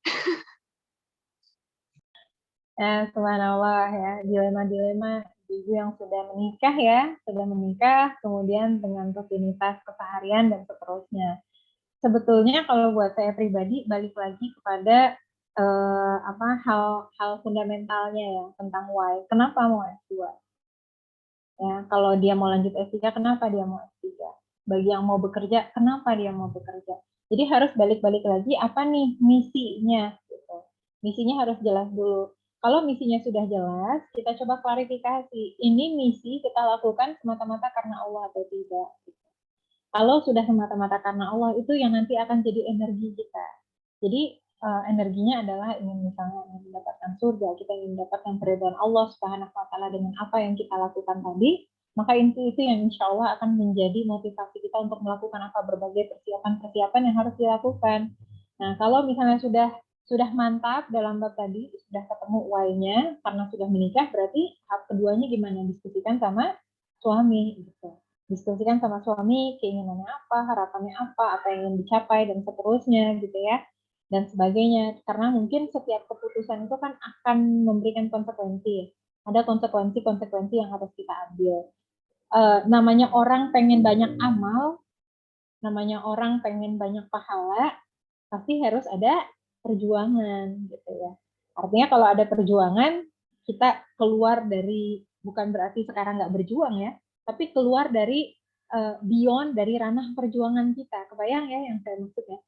Subhanallah ya, dilema-dilema ibu yang sudah menikah, kemudian dengan rutinitas keseharian dan seterusnya. Sebetulnya kalau buat saya pribadi, balik lagi kepada hal fundamentalnya ya tentang why. Kenapa mau S2? Ya, kalau dia mau lanjut S3, kenapa dia mau S3? Bagi yang mau bekerja, kenapa dia mau bekerja? Jadi harus balik-balik lagi apa nih misinya gitu. Misinya harus jelas dulu. Kalau misinya sudah jelas, kita coba klarifikasi. Ini misi kita lakukan semata-mata karena Allah atau tidak. Kalau sudah semata-mata karena Allah, itu yang nanti akan jadi energi kita. Jadi energinya adalah ingin mendapatkan surga, kita ingin mendapatkan keridhaan Allah Subhanahu wa Ta'ala dengan apa yang kita lakukan tadi, maka itu yang insya Allah akan menjadi motivasi kita untuk melakukan berbagai persiapan-persiapan yang harus dilakukan. Nah, kalau misalnya sudah mantap dalam bab tadi, sudah ketemu why-nya, karena sudah menikah, berarti tahap keduanya gimana? Diskusikan sama suami gitu. Diskusikan sama suami keinginannya apa, harapannya apa yang ingin dicapai dan seterusnya gitu ya, dan sebagainya. Karena mungkin setiap keputusan itu kan akan memberikan konsekuensi. Ada konsekuensi yang harus kita ambil. Namanya orang pengen banyak amal, namanya orang pengen banyak pahala, pasti harus ada perjuangan gitu ya. Artinya kalau ada perjuangan, kita keluar dari, bukan berarti sekarang nggak berjuang ya, tapi keluar dari beyond dari ranah perjuangan kita. Kebayang ya yang saya maksud ya?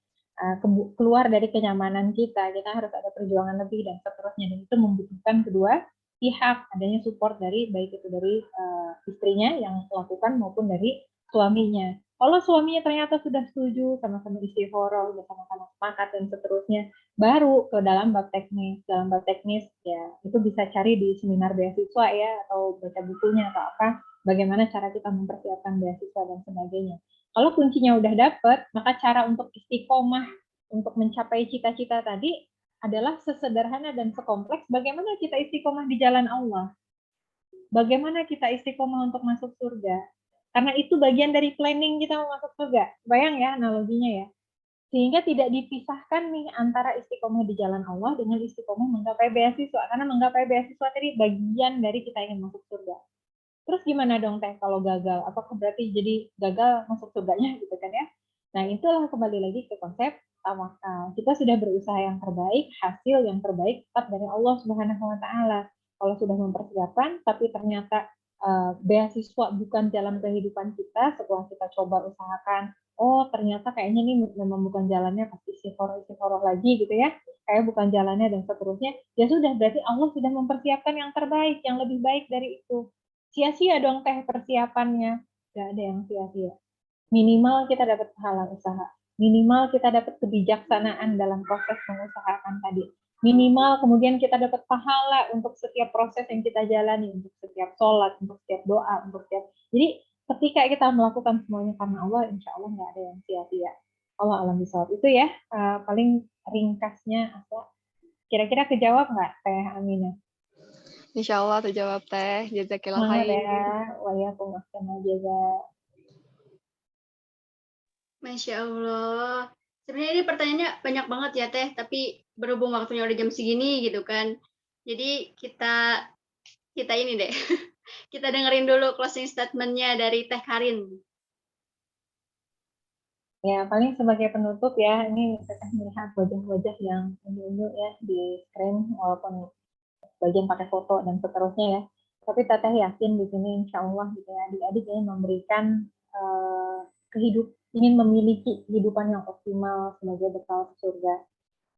Keluar dari kenyamanan kita harus ada perjuangan lebih dan seterusnya. Dan itu membutuhkan kedua pihak, adanya support dari baik itu dari istrinya yang melakukan maupun dari suaminya. Kalau suaminya ternyata sudah setuju, sama-sama istikharah, sudah sama-sama sepakat dan seterusnya, baru ke dalam bab teknis. Dalam bab teknis ya itu bisa cari di seminar beasiswa ya, atau baca bukunya atau apa, bagaimana cara kita mempersiapkan beasiswa dan sebagainya. Kalau kuncinya udah dapet, maka cara untuk istiqomah untuk mencapai cita-cita tadi adalah sesederhana dan sekompleks bagaimana kita istiqomah di jalan Allah. Bagaimana kita istiqomah untuk masuk surga. Karena itu bagian dari planning kita mau masuk surga. Bayang ya analoginya ya. Sehingga tidak dipisahkan nih antara istiqomah di jalan Allah dengan istiqomah menggapai beasiswa. Karena menggapai beasiswa tadi bagian dari kita ingin masuk surga. Terus gimana dong Teh kalau gagal? Apakah berarti jadi gagal masuk surganya gitu kan ya? Nah itulah kembali lagi ke konsep tawakal. Kita sudah berusaha yang terbaik, hasil yang terbaik tetap dari Allah Subhanahu wa Ta'ala. Kalau sudah mempersiapkan, tapi ternyata beasiswa bukan jalan kehidupan kita, setelah kita coba usahakan, oh ternyata kayaknya ini memang bukan jalannya, pasti istiqoroh lagi gitu ya, kayak bukan jalannya dan seterusnya, ya sudah berarti Allah sudah mempersiapkan yang terbaik, yang lebih baik dari itu. sia-sia dong teh persiapannya. Nggak ada yang sia-sia. Minimal kita dapat pahala usaha. Minimal kita dapat kebijaksanaan dalam proses mengusahakan tadi. Minimal kemudian kita dapat pahala untuk setiap proses yang kita jalani, untuk setiap sholat, untuk setiap doa, untuk setiap. Jadi ketika kita melakukan semuanya karena Allah, insya Allah nggak ada yang sia-sia. Allah alam bisawab. Itu ya paling ringkasnya. Kira-kira kejawab nggak Teh Aminah? Insya Allah terjawab Teh. Jazakillah Semangat khair. ya. Wa'alaikum assalam jaza. Masya Allah. Sebenarnya ini pertanyaannya banyak banget ya Teh, tapi berhubung waktunya udah jam segini gitu kan. Jadi kita ini deh. Kita dengerin dulu closing statement-nya dari Teh Karin. Ya, paling sebagai penutup ya, ini kita melihat wajah-wajah yang unyu-unyu ya di screen, walaupun bagian pakai foto dan seterusnya ya. Tapi Teteh yakin di sini insya Allah gitu ya, adik-adik ini memberikan ingin memiliki kehidupan yang optimal sebagai bekal surga.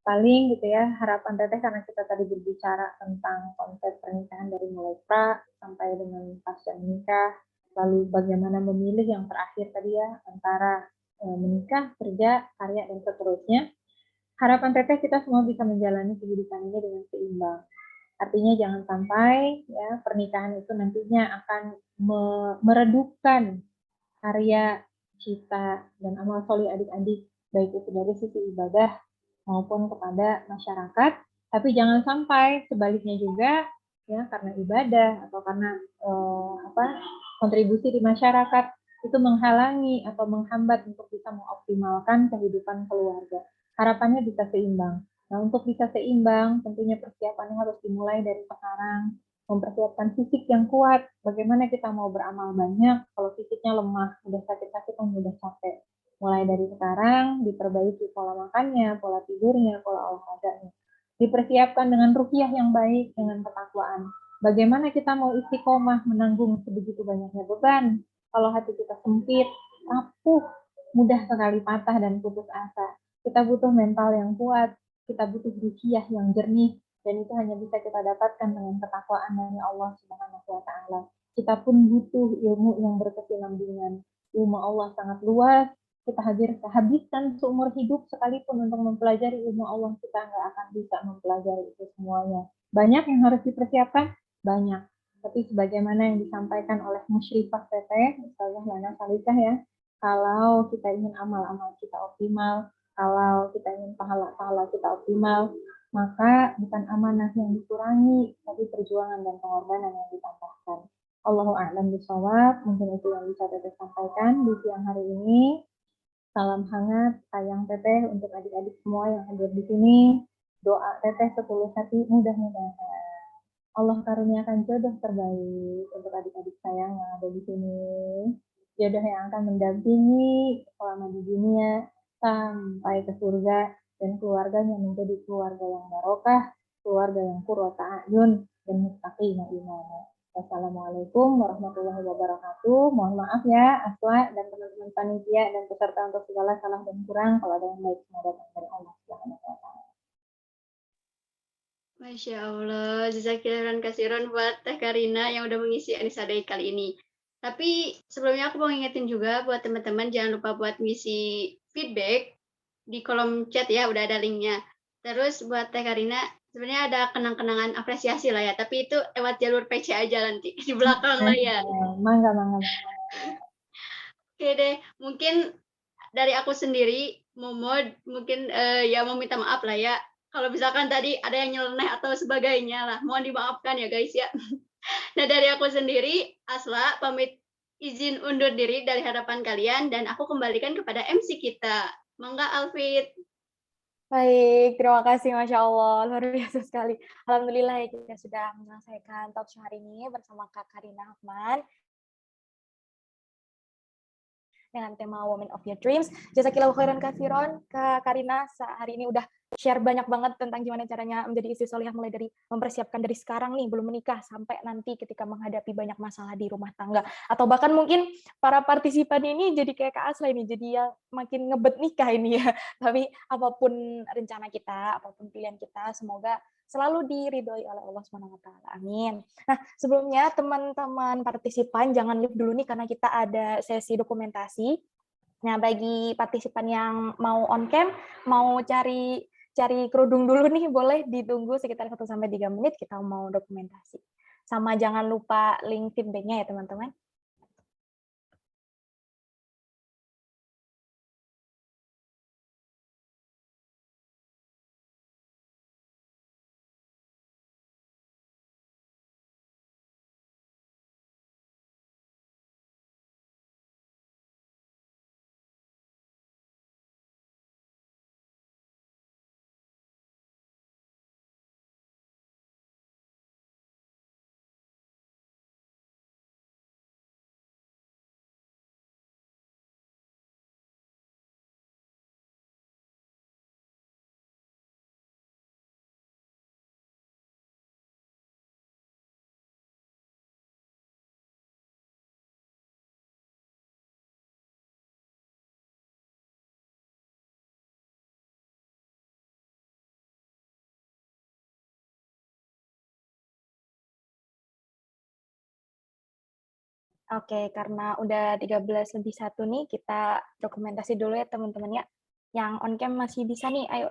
Paling gitu ya, harapan Teteh karena kita tadi berbicara tentang konsep pernikahan dari mulai pra sampai dengan pasca menikah, lalu bagaimana memilih yang terakhir tadi ya, antara menikah, kerja, karya, dan seterusnya. Harapan Teteh kita semua bisa menjalani kehidupan ini dengan seimbang. Artinya jangan sampai ya pernikahan itu nantinya akan meredupkan karya, cita, dan amal soleh adik-adik, baik itu dari sisi ibadah maupun kepada masyarakat. Tapi jangan sampai sebaliknya juga ya karena ibadah atau karena kontribusi di masyarakat itu menghalangi atau menghambat untuk bisa mengoptimalkan kehidupan keluarga. Harapannya bisa seimbang. Nah, untuk bisa seimbang, tentunya persiapannya harus dimulai dari sekarang. Mempersiapkan fisik yang kuat. Bagaimana kita mau beramal banyak kalau fisiknya lemah, udah sakit-sakit, mudah capek. Mulai dari sekarang, diperbaiki pola makannya, pola tidurnya, pola olahraganya. Dipersiapkan dengan ruhiyah yang baik, dengan ketakwaan. Bagaimana kita mau istiqomah menanggung sebegitu banyaknya beban, kalau hati kita sempit, rapuh, mudah sekali patah dan putus asa. Kita butuh mental yang kuat, kita butuh ruhiyah yang jernih, dan itu hanya bisa kita dapatkan dengan ketakwaan dari Allah Subhanahu wa Ta'ala. Kita pun butuh ilmu yang berkesinambungan. Ilmu Allah sangat luas, kita habiskan seumur hidup sekalipun untuk mempelajari ilmu Allah, kita nggak akan bisa mempelajari itu semuanya. Banyak yang harus dipersiapkan, banyak. Tapi sebagaimana yang disampaikan oleh Musyrifah Teteh, misalnya Lana Salikah ya, kalau kita ingin amal-amal kita optimal, kalau kita ingin pahala-pahala kita optimal, maka bukan amanah yang dikurangi, tapi perjuangan dan pengorbanan yang ditambahkan. Allahu a'lam bishawab, mungkin itu yang bisa Teteh sampaikan di siang hari ini. Salam hangat, sayang Teteh untuk adik-adik semua yang hadir di sini. Doa Teteh setulus hati, mudah-mudahan Allah karuniakan jodoh terbaik untuk adik-adik sayang yang ada di sini. Jodoh yang akan mendampingi selama di dunia sampai ke surga, dan keluarganya menjadi keluarga yang barokah, keluarga yang qurrata a'yun dan muttaqina imana. Wassalamualaikum warahmatullahi wabarakatuh. Mohon maaf ya Aswa dan teman-teman panitia dan peserta untuk segala salah dan kurang. Kalau ada yang baik semoga datang dari Allah Subhanahu wa Ta'ala. Masya Allah, jazakallahu khairan buat Teh Karina yang udah mengisi Anissa Day kali ini. Tapi sebelumnya aku mau ngingetin juga buat teman-teman jangan lupa buat ngisi feedback di kolom chat ya, udah ada linknya. Terus buat Teh Karina, sebenarnya ada kenang-kenangan apresiasi lah ya, tapi itu lewat jalur PC aja nanti di belakang layar. Mangga. Oke deh, mungkin dari aku sendiri, Momod, mungkin ya mau minta maaf lah ya. Kalau misalkan tadi ada yang nyeleneh atau sebagainya lah, mohon dimaafkan ya guys ya. Nah dari aku sendiri, Asla pamit izin undur diri dari hadapan kalian dan aku kembalikan kepada MC kita. Mangga Alfit. Baik, terima kasih Masya Allah, luar biasa sekali. Alhamdulillah ya kita sudah menyelesaikan talk show hari ini bersama Kak Karina Hafman dengan tema Women of Your Dreams. Jazakillahu khairan katsiran, Kak Karina hari ini udah share banyak banget tentang gimana caranya menjadi istri solihah, mulai dari mempersiapkan dari sekarang nih, belum menikah, sampai nanti ketika menghadapi banyak masalah di rumah tangga. Atau bahkan mungkin para partisipan ini jadi kayak Kak Asla ini, jadi ya makin ngebet nikah ini ya. Tapi apapun rencana kita, apapun pilihan kita, semoga selalu diridhoi oleh Allah SWT. Amin. Nah, sebelumnya teman-teman partisipan jangan leave dulu nih karena kita ada sesi dokumentasi. Nah, bagi partisipan yang mau on cam, mau cari kerudung dulu nih, boleh ditunggu sekitar 1-3 menit, kita mau dokumentasi. Sama jangan lupa link feedback-nya ya, teman-teman. Oke, karena udah 13:01 nih, kita dokumentasi dulu ya teman-teman ya. Yang on cam masih bisa nih, ayo